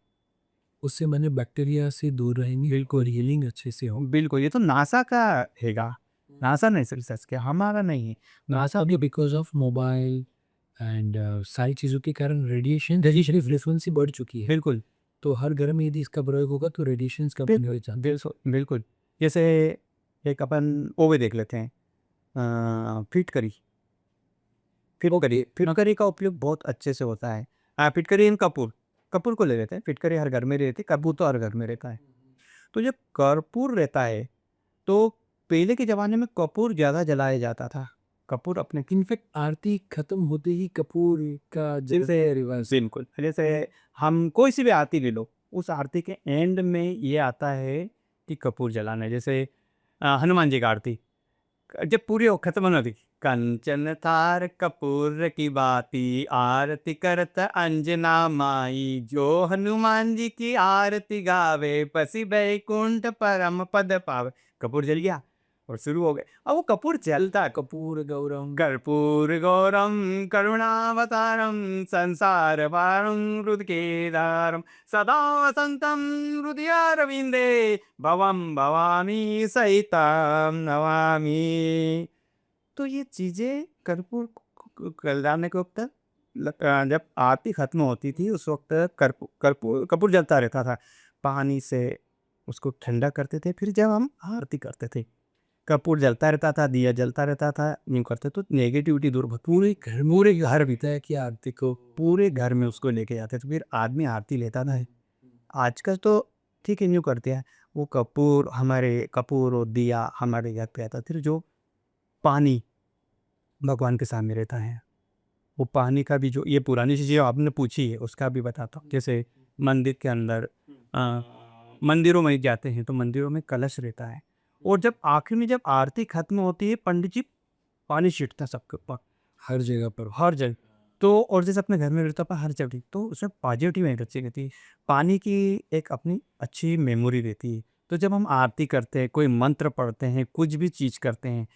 [SPEAKER 1] उससे मैंने बैक्टीरिया से दूर रहेंगे, बिल्कुल हीलिंग अच्छे से हो।
[SPEAKER 2] बिल्कुल, ये तो नासा का हैगा, नासा ने रिसर्च किया, हमारा नहीं है।
[SPEAKER 1] नासा भी बिकॉज़ ऑफ मोबाइल एंड सारी चीज़ों के कारण रेडिएशन फ्रीक्वेंसी बढ़ चुकी है।
[SPEAKER 2] बिल्कुल।
[SPEAKER 1] तो हर घर में यदि इसका प्रयोग होगा तो रेडिएशंस कम हो जाते हैं।
[SPEAKER 2] बिल्कुल। जैसे एक अपन वो भी देख लेते हैं, फिटकरी। फिटकरी का उपयोग बहुत अच्छे से होता है। फिटकरी एंड कपूर, कपूर को ले लेते हैं, फिटकरी हर घर में रहती है, कपूर तो हर घर में रहता है। तो जब कर्पूर रहता है, तो पहले के ज़माने में कपूर ज़्यादा जलाया जाता था। कपूर अपने
[SPEAKER 1] इनफैक्ट आरती खत्म होते ही कपूर का जैसे रिवाज।
[SPEAKER 2] बिल्कुल, जैसे हम कोई सी भी आरती ले लो, उस आरती के एंड में ये आता है कि कपूर जलाना है। जैसे हनुमान जी का आरती जब पूरी हो खत्म होने थी, कंचन थार कपूर की बाती आरती करत अंजना माई, जो हनुमान जी की आरती गावे पसी बैकुंठ परम पद पावे। कपूर जल गया और शुरू हो गए। अब वो कपूर जलता है,
[SPEAKER 1] कपूर गौरम
[SPEAKER 2] कर्पूर गौरम करुणावतारम संसार पारम हृदकेदारम सदा वसंतम हृदयारविंदे भवम भवानी सहिताम नमामि। तो ये चीज़ें कर्पूर जलाने के वक्त जब आरती खत्म होती थी उस वक्त कपूर जलता रहता था। पानी से उसको ठंडा करते थे, फिर जब हम आरती करते थे कपूर जलता रहता था, दिया जलता रहता था, यूँ करते तो नेगेटिविटी दूर भग
[SPEAKER 1] पूरे घर बीता है कि आरती को
[SPEAKER 2] पूरे घर में उसको लेके जाते थे, फिर आदमी आरती लेता था। आजकल तो ठीक है यूँ करते हैं, वो कपूर और दिया हमारे घर पे आता, फिर जो पानी भगवान के सामने रहता है, वो पानी का भी जो ये पुरानी चीज़ें आपने पूछी है उसका भी बताता हूँ। जैसे मंदिर के अंदर मंदिरों में जाते हैं तो मंदिरों में कलश रहता है, और जब आखिर में जब आरती खत्म होती है पंडित जी पानी छींटते हैं सबके ऊपर,
[SPEAKER 1] हर जगह पर
[SPEAKER 2] हर जगह। तो और जैसे अपने घर में रहता है हर जगह, तो उसमें पॉजिटिव एनर्जी रहती है। पानी की एक अपनी अच्छी मेमोरी रहती है। तो जब हम आरती करते हैं, कोई मंत्र पढ़ते हैं, कुछ भी चीज़ करते हैं,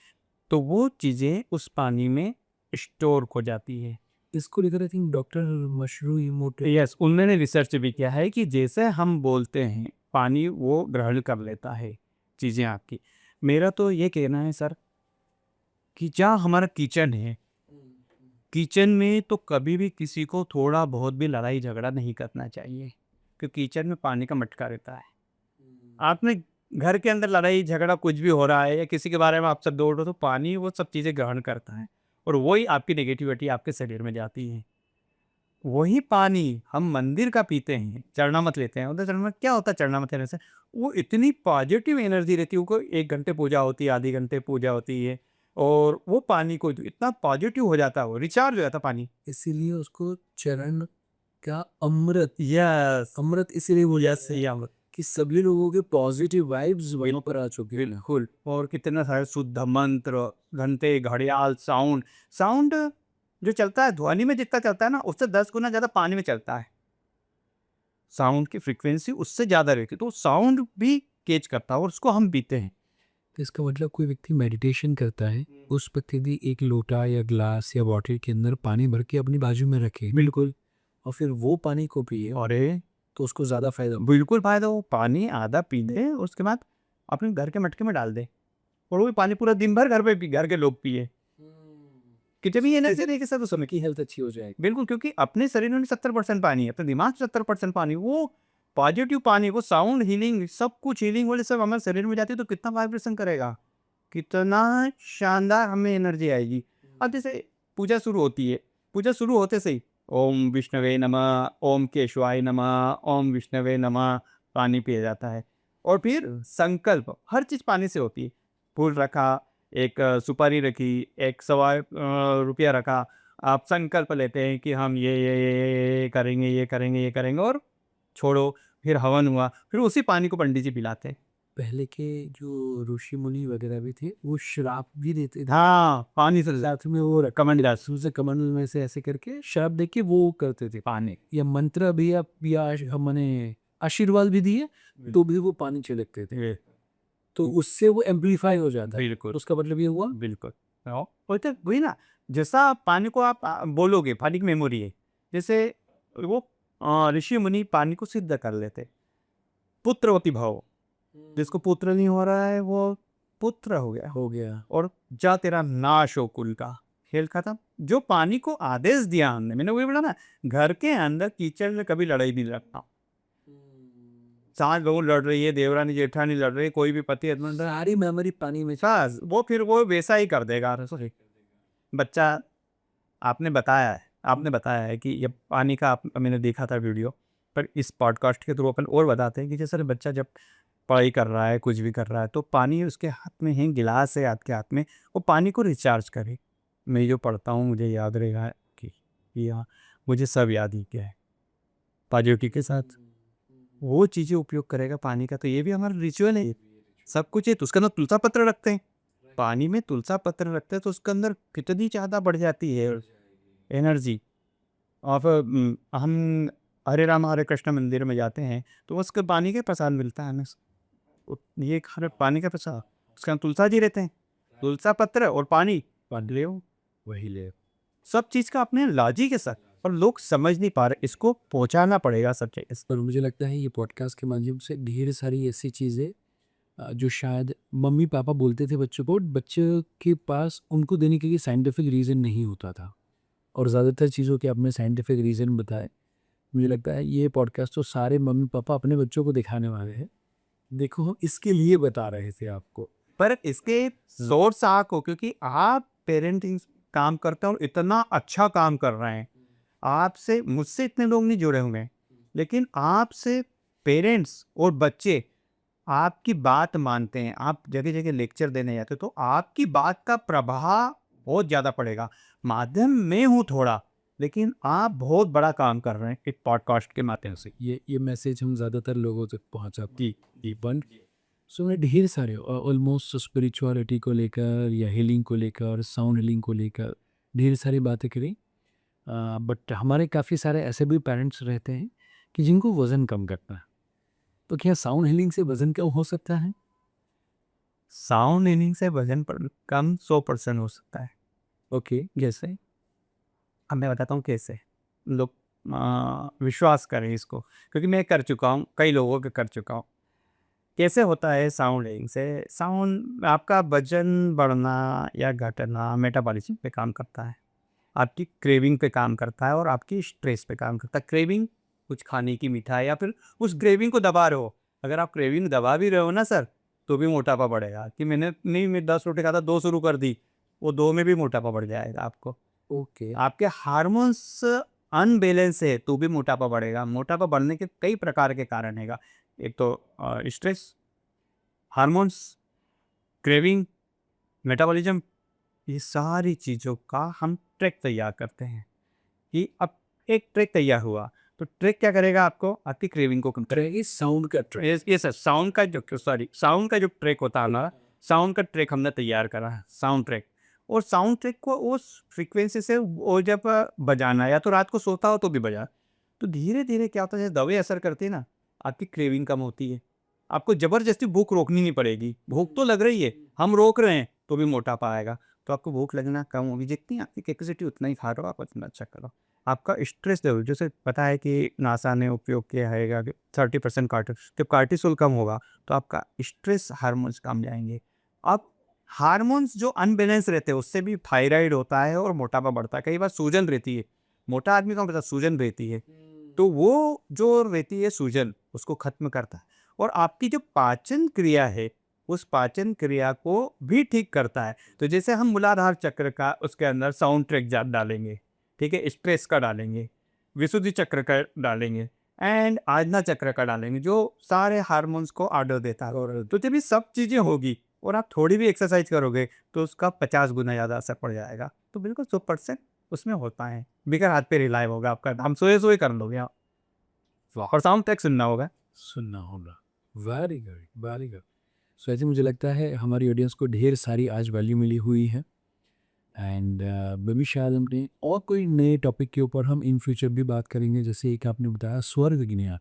[SPEAKER 2] तो वो चीज़ें उस पानी में स्टोर हो जाती है।
[SPEAKER 1] इसको लेकर I think doctor mashru इमोटो
[SPEAKER 2] yes, उन्होंने रिसर्च भी किया है कि जैसे हम बोलते हैं पानी वो ग्रहण कर लेता है चीज़ें आपकी। मेरा तो ये कहना है सर कि जहाँ हमारा किचन है, किचन में तो कभी भी किसी को थोड़ा बहुत भी लड़ाई झगड़ा नहीं करना चाहिए, क्योंकि किचन में पानी का मटका रहता है। आपने घर के अंदर लड़ाई झगड़ा कुछ भी हो रहा है या किसी के बारे में आप सब दौड़ रहे हो, तो पानी वो सब चीज़ें ग्रहण करता है और वही आपकी नेगेटिविटी आपके शरीर में जाती है। वही पानी हम मंदिर का पीते हैं, चरणामत लेते हैं, उधर चरणामत क्या होता है, चरणामत लेने से वो इतनी पॉजिटिव एनर्जी रहती है, वो 1 घंटे पूजा होती है, आधे घंटे पूजा होती है, और वो पानी को जो इतना पॉजिटिव हो जाता है, वो रिचार्ज हो जाता है पानी।
[SPEAKER 1] इसीलिए उसको चरण का अमृत
[SPEAKER 2] यस,
[SPEAKER 1] अमृत इसीलिए बोला जाता है
[SPEAKER 2] या
[SPEAKER 1] कि सभी लोगों के पॉजिटिव वाइब्स वहीं पर आ चुके हैं।
[SPEAKER 2] बिल्कुल। और कितना सारे शुद्ध मंत्र, घंटे, घड़ियाल, साउंड साउंड जो चलता है ध्वनि में जितना चलता है ना, उससे 10 गुना ज़्यादा पानी में चलता है। साउंड की फ्रीक्वेंसी उससे ज़्यादा रहती है, तो साउंड भी कैच करता है और उसको हम पीते हैं।
[SPEAKER 1] तो इसका मतलब कोई व्यक्ति मेडिटेशन करता है, उस वक्त यदि एक लोटा या ग्लास या बॉटल के अंदर पानी भर के अपनी बाजू में रखे
[SPEAKER 2] बिल्कुल।
[SPEAKER 1] और फिर वो पानी को पिए
[SPEAKER 2] अरे!
[SPEAKER 1] तो उसको ज़्यादा फायदा होगा।
[SPEAKER 2] बिल्कुल फ़ायदा हो, पानी आधा पी ले, उसके बाद अपने घर के मटके में डाल दे, और वो पानी पूरा दिन भर घर के लोग पिए। कि जब ये एनर्जी रहेगी सर, उस समय
[SPEAKER 1] की हेल्थ अच्छी हो जाएगी।
[SPEAKER 2] बिल्कुल, क्योंकि अपने शरीर में 70% पानी है, अपने दिमाग में 70% पानी, वो पॉजिटिव पानी, वो साउंड हीलिंग, सब कुछ हीलिंग वाले सब हमारे शरीर में जाती है, तो कितना वाइब्रेशन करेगा, कितना शानदार हमें एनर्जी आएगी। अब जैसे पूजा शुरू होती है, पूजा शुरू होते से ही ओम विष्णवे नमः, ओम केशवाय नमः, ओम विष्णवे नमः, पानी पिया जाता है। और फिर संकल्प, हर चीज़ पानी से होती है। फूल रखा, एक सुपारी रखी, एक सवा रुपया रखा, आप संकल्प लेते हैं कि हम ये करेंगे, ये करेंगे, ये करेंगे, और छोड़ो, फिर हवन हुआ, फिर उसी पानी को पंडित जी पिलाते हैं।
[SPEAKER 1] पहले के जो ऋषि मुनि वगैरह भी थे वो श्राप भी देते थे,
[SPEAKER 2] हाँ, पानी से
[SPEAKER 1] साथ में वो
[SPEAKER 2] कमंड दास
[SPEAKER 1] सूर्य कमल में से ऐसे करके श्राप दे के वो करते थे
[SPEAKER 2] पानी।
[SPEAKER 1] या मंत्र भी या मैंने आशीर्वाद भी दिए तो भी वो पानी छिड़कते थे, तो उससे वो एम्पलीफाई हो जाता है।
[SPEAKER 2] बिल्कुल।
[SPEAKER 1] तो उसका मतलब ये हुआ
[SPEAKER 2] बिल्कुल। वो तो वही ना, जैसा पानी को आप बोलोगे, पानी की मेमोरी है। जैसे वो ऋषि मुनि पानी को सिद्ध कर लेते। पुत्रवती भव, जिसको पुत्र नहीं हो रहा है वो पुत्र हो गया, और जा तेरा नाश हो कुल का, खेल खत्म। जो पानी को आदेश दिया हमने, मैंने वही बोला ना, घर के अंदर किचन में कभी लड़ाई नहीं लड़ता। सास बहू लड़ रही है, देवरानी जेठानी लड़ रही है, कोई भी पति हस्बैंड,
[SPEAKER 1] सारी मेमोरी पानी में
[SPEAKER 2] बस वो फिर वो वैसा ही कर देगा। सॉरी, बच्चा, आपने बताया है कि ये पानी का मैंने देखा था वीडियो, पर इस पॉडकास्ट के थ्रू अपन और बताते हैं कि जैसे बच्चा जब पढ़ाई कर रहा है, कुछ भी कर रहा है, तो पानी उसके हाथ में है, गिलास है आपके हाथ में, वो पानी को रिचार्ज करे। मैं जो पढ़ता हूँ मुझे याद रहेगा कि हाँ, मुझे सब याद ही क्या है, पॉजिटिव के साथ वो चीज़ें उपयोग करेगा पानी का, तो ये भी हमारा रिचुअल है। सब कुछ है, तो उसके अंदर तुलसा पत्र रखते हैं, पानी में तुलसा पत्र रखते हैं, तो उसके अंदर कितनी ज़्यादा बढ़ जाती है एनर्जी। और फिर हम हरे राम हरे कृष्ण मंदिर में जाते हैं, तो उसके पानी का प्रसाद मिलता है हमें। ये खाना पानी का प्रसाद, उसके अंदर तुलसा जी रहते हैं, तुलसा पत्र और पानी ले
[SPEAKER 1] वही ले
[SPEAKER 2] सब चीज़ का अपने लाजी के साथ, और लोग समझ नहीं पा रहे, इसको पहुंचाना पड़ेगा सब चीज़।
[SPEAKER 1] पर मुझे लगता है ये पॉडकास्ट के माध्यम से ढेर सारी ऐसी चीज़ें जो शायद मम्मी पापा बोलते थे बच्चों को, बच्चों के पास उनको देने के लिए साइंटिफिक रीज़न नहीं होता था, और ज़्यादातर चीज़ों के आपने साइंटिफिक रीज़न बताए। मुझे लगता है ये पॉडकास्ट तो सारे मम्मी पापा अपने बच्चों को दिखाने वाले हैं, देखो हम इसके लिए बता रहे थे आपको।
[SPEAKER 2] पर इसके सोर्स आप हो, क्योंकि आप पेरेंटिंग काम करते हैं और इतना अच्छा काम कर रहे हैं। आपसे मुझसे इतने लोग नहीं जुड़े होंगे, लेकिन आपसे पेरेंट्स और बच्चे आपकी बात मानते हैं। आप जगह-जगह लेक्चर देने जाते हो, तो आपकी बात का प्रभाव बहुत ज़्यादा पड़ेगा। माध्यम मैं हूँ थोड़ा, लेकिन आप बहुत बड़ा काम कर रहे हैं इस पॉडकास्ट के माध्यम से।
[SPEAKER 1] ये मैसेज हम ज़्यादातर लोगों तक पहुँचाते
[SPEAKER 2] जी,
[SPEAKER 1] हैं। वन सो मैंने ढेर सारे ऑलमोस्ट स्पिरिचुअलिटी को लेकर या हीलिंग को लेकर, साउंड हीलिंग को लेकर ढेर सारी बातें करी। बट हमारे काफ़ी सारे ऐसे भी पेरेंट्स रहते हैं कि जिनको वज़न कम करना है। तो क्या साउंड हीलिंग से वज़न कम हो सकता है?
[SPEAKER 2] साउंड हीलिंग से वज़न पर कम 100% हो सकता है।
[SPEAKER 1] ओके, जैसे?
[SPEAKER 2] अब मैं बताता हूँ कैसे। लोग विश्वास करें इसको, क्योंकि मैं कर चुका हूँ, कई लोगों के कर चुका हूँ। कैसे होता है साउंड हीलिंग से? साउंड आपका वज़न बढ़ना या घटना मेटाबॉलिज़्म पे काम करता है। आपकी क्रेविंग पे काम करता है और आपकी स्ट्रेस पे काम करता है। क्रेविंग कुछ खाने की मिठाई, या फिर उस क्रेविंग को दबा रहे हो। अगर आप क्रेविंग दबा भी रहे हो ना सर, तो भी मोटापा बढ़ेगा। कि मैंने नहीं, मैं 10 रोटी खाता 2 शुरू कर दी, वो 2 में भी मोटापा बढ़ जाएगा आपको।
[SPEAKER 1] ओके।
[SPEAKER 2] आपके हार्मोन्स अनबैलेंस है तो भी मोटापा बढ़ेगा। मोटापा बढ़ने के कई प्रकार के कारण हैगा। एक तो स्ट्रेस, हार्मोन्स, क्रेविंग, मेटाबॉलिज्म, ये सारी चीज़ों का हम ट्रैक तैयार करते हैं। कि अब एक ट्रैक तैयार हुआ, तो ट्रैक क्या करेगा आपको? आपकी क्रेविंग को कम करेगा।
[SPEAKER 1] ट्रैक इज़ साउंड का ट्रैक।
[SPEAKER 2] ये सर साउंड का जो ट्रैक होता है ना, साउंड का ट्रैक हमने तैयार करा है, साउंड ट्रैक। और साउंड ट्रैक को उस फ्रीक्वेंसी से वो जब बजाना है, या तो रात को सोता हो तो भी बजा। तो धीरे-धीरे क्या होता है, जैसे दवाई असर करती है ना, आपकी क्रेविंग कम होती है। आपको ज़बरदस्ती भूख रोकनी नहीं पड़ेगी। भूख तो लग रही है, हम रोक रहे हैं तो भी मोटापा आएगा। तो आपको भूख लगना कम होगी, जितनी आपकी कैपेसिटी उतना ही खा रहे हो आप, उतना अच्छा करो। आपका स्ट्रेस लेवल, जैसे पता है कि नासा ने उपयोग किया है कि 30% जब कार्टिसोल कम होगा, तो आपका स्ट्रेस हार्मोन्स कम जाएँगे। अब हार्मोन्स जो अनबैलेंस रहते हैं, उससे भी थायराइड होता है और मोटापा बढ़ता है। कई बार सूजन रहती है, मोटा आदमी को पता सूजन रहती है, तो वो जो रहती है सूजन, उसको खत्म करता है। और आपकी जो पाचन क्रिया है, उस पाचन क्रिया को भी ठीक करता है। तो जैसे हम मूलाधार चक्र का उसके अंदर साउंड ट्रैक डालेंगे, ठीक है, स्ट्रेस का डालेंगे, विशुद्धि चक्र का डालेंगे, एंड आज्ञा चक्र का डालेंगे, जो सारे हार्मोन्स को ऑर्डर देता है।
[SPEAKER 1] और
[SPEAKER 2] तो जब ये सब चीज़ें होगी और आप थोड़ी भी एक्सरसाइज करोगे, तो उसका 50 गुना ज़्यादा असर पड़ जाएगा। तो बिल्कुल 100% उसमें होता है। बगैर हाथ पे रिलाय होगा आपका, हम सोए-सोए कर लोगे आप।
[SPEAKER 1] वाह!
[SPEAKER 2] और साउंड ट्रैक सुनना होगा।
[SPEAKER 1] सुनना होगा। Very good, very good. So ऐसे मुझे लगता है हमारी ऑडियंस को ढेर सारी आज वैल्यू मिली हुई है। एंड मे बी शायद हमने और कोई नए टॉपिक के ऊपर हम इन फ्यूचर भी बात करेंगे, जैसे एक आपने बताया स्वर्ग ज्ञान।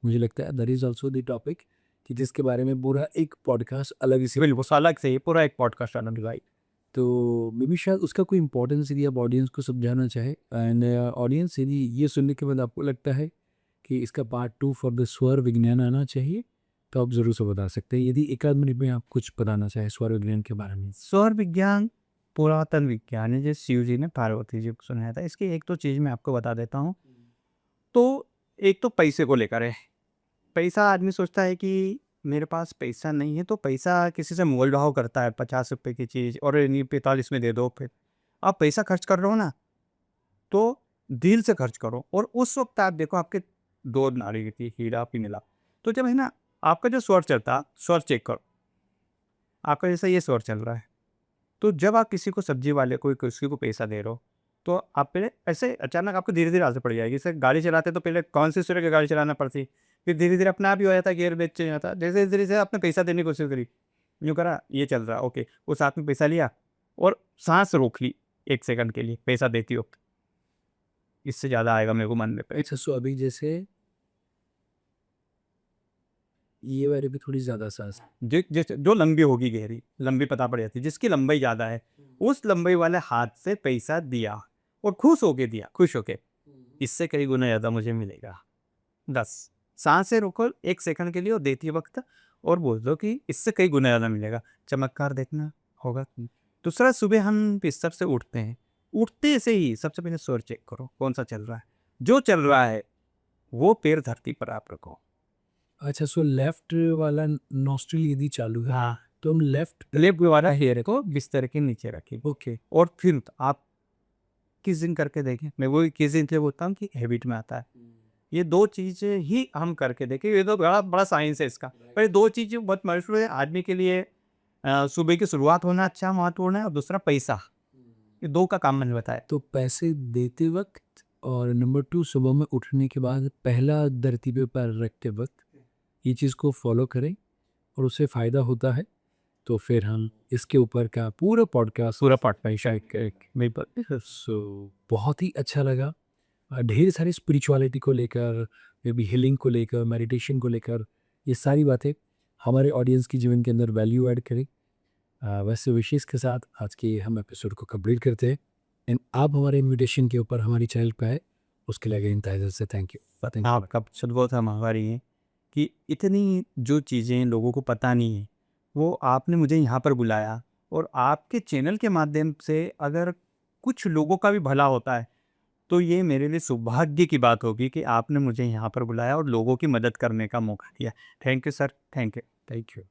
[SPEAKER 1] मुझे लगता है that is also the topic कि जिसके बारे में पूरा एक पॉडकास्ट अलग से।
[SPEAKER 2] बिल्कुल, अलग से ही पूरा एक पॉडकास्ट अलग भाई।
[SPEAKER 1] तो मे बी शायद उसका कोई इम्पोर्टेंस यदि आप ऑडियंस को समझाना चाहे, एंड ऑडियंस यदि ये सुनने के बाद आपको लगता है कि इसका पार्ट 2 फॉर द स्वर विज्ञान आना चाहिए, तो आप ज़रूर से बता सकते हैं। यदि एक आध मिनट में आप कुछ बताना चाहें स्वर विज्ञान के बारे में।
[SPEAKER 2] सौर विज्ञान पुरातन विज्ञान है, जो शिव जी ने पार्वती जी को सुनाया था। इसकी एक तो चीज़ मैं आपको बता देता हूँ। तो एक तो पैसे को लेकर है। पैसा, आदमी सोचता है कि मेरे पास पैसा नहीं है, तो पैसा किसी से मोल भाव करता है, 50 रुपए की चीज़ और नहीं 45 में दे दो। फिर आप पैसा खर्च कर रहे हो ना, तो दिल से खर्च करो। और उस वक़्त आप देखो, आपके 2 नारी थी, हीरा पिंगला। तो जब है ना, आपका जो स्वर चलता, स्वर चेक करो। आपका जैसा ये स्वर चल रहा है, तो जब आप किसी को, सब्जी वाले को, किसी को पैसा दे रहे हो, तो आप पहले ऐसे अचानक आपको धीरे-धीरे आदत पड़ जाएगी। जैसे गाड़ी चलाते तो पहले कौन से स्वर की गाड़ी चलाना पड़ती, फिर धीरे-धीरे अपने आप ही हो जाता, गियर बेच जाता। जैसे-जैसे से आपने पैसा देने की कोशिश करी, यूँ करा, ये चल रहा, ओके, उस हाथ में पैसा लिया और साँस रोक ली 1 सेकंड के लिए पैसा देते वक़्त। इससे ज़्यादा आएगा मेरे को मानने पे।
[SPEAKER 1] अच्छा, सो अभी जैसे ये वाले भी थोड़ी ज़्यादा सांस।
[SPEAKER 2] जैसे जो लंबी होगी गहरी, लंबी पता पड़ जाती है, जिसकी लंबाई ज़्यादा है, उस लंबाई वाले हाथ से पैसा दिया और खुश होके दिया, खुश होके। इससे कई गुना ज़्यादा मुझे मिलेगा। 10 साँसें रोको 1 सेकंड के लिए और देते वक़्त, और बोल दो कि इससे कई गुना ज़्यादा मिलेगा। चमत्कार देखना होगा। दूसरा, सुबह हम बिस्तर से उठते हैं। उठते से ही सबसे पहले स्वर चेक करो, कौन-सा चल रहा है। जो चल रहा है, वो पैर धरती पर आप रखो।
[SPEAKER 1] अच्छा, सो लेफ्ट वाला नॉस्ट्रिल यदि चालू है,
[SPEAKER 2] हाँ।
[SPEAKER 1] तो हम लेफ्ट
[SPEAKER 2] लेफ्ट वाला हेयर को बिस्तर के नीचे रखें
[SPEAKER 1] ओके
[SPEAKER 2] और फिर आप किस दिन करके देखें। मैं वो किस दिन से बोलता हूँ कि हैबिट में आता है। ये 2 चीज़ें ही हम करके देखें, ये तो बड़ा बड़ा साइंस है इसका। पर ये 2 चीज़ें बहुत महत्वपूर्ण है आदमी के लिए। सुबह की शुरुआत होना अच्छा महत्वपूर्ण है और दूसरा पैसा। ये 2 का काम मैंने बताया।
[SPEAKER 1] तो पैसे देते वक्त और नंबर 2 सुबह में उठने के बाद पहला धरती पे पैर रखते वक्त ये चीज़ को फॉलो करें और उससे फ़ायदा होता है तो फिर हम इसके ऊपर का पूरा पॉडकास्ट
[SPEAKER 2] पूरा पॉडकास्ट शायद बिल्कुल।
[SPEAKER 1] सो बहुत ही अच्छा लगा। ढेर सारी स्पिरिचुअलिटी को लेकर, मे बी हीलिंग को लेकर, मेडिटेशन को लेकर, ये सारी बातें हमारे ऑडियंस की जीवन के अंदर वैल्यू ऐड करें। वैसे विशेष के साथ आज के हम एपिसोड को कंप्लीट करते हैं एंड आप हमारे इनविटेशन के ऊपर हमारी चैनल पे आए उसके लिए अगेन तहे दिल से थैंक यू।
[SPEAKER 2] आपका बहुत हम हमारी है कि इतनी जो चीज़ें लोगों को पता नहीं है, वो आपने मुझे यहाँ पर बुलाया और आपके चैनल के माध्यम से अगर कुछ लोगों का भी भला होता है, तो ये मेरे लिए सौभाग्य की बात होगी कि आपने मुझे यहाँ पर बुलाया और लोगों की मदद करने का मौका दिया। Thank you sir, thank you.
[SPEAKER 1] Thank you.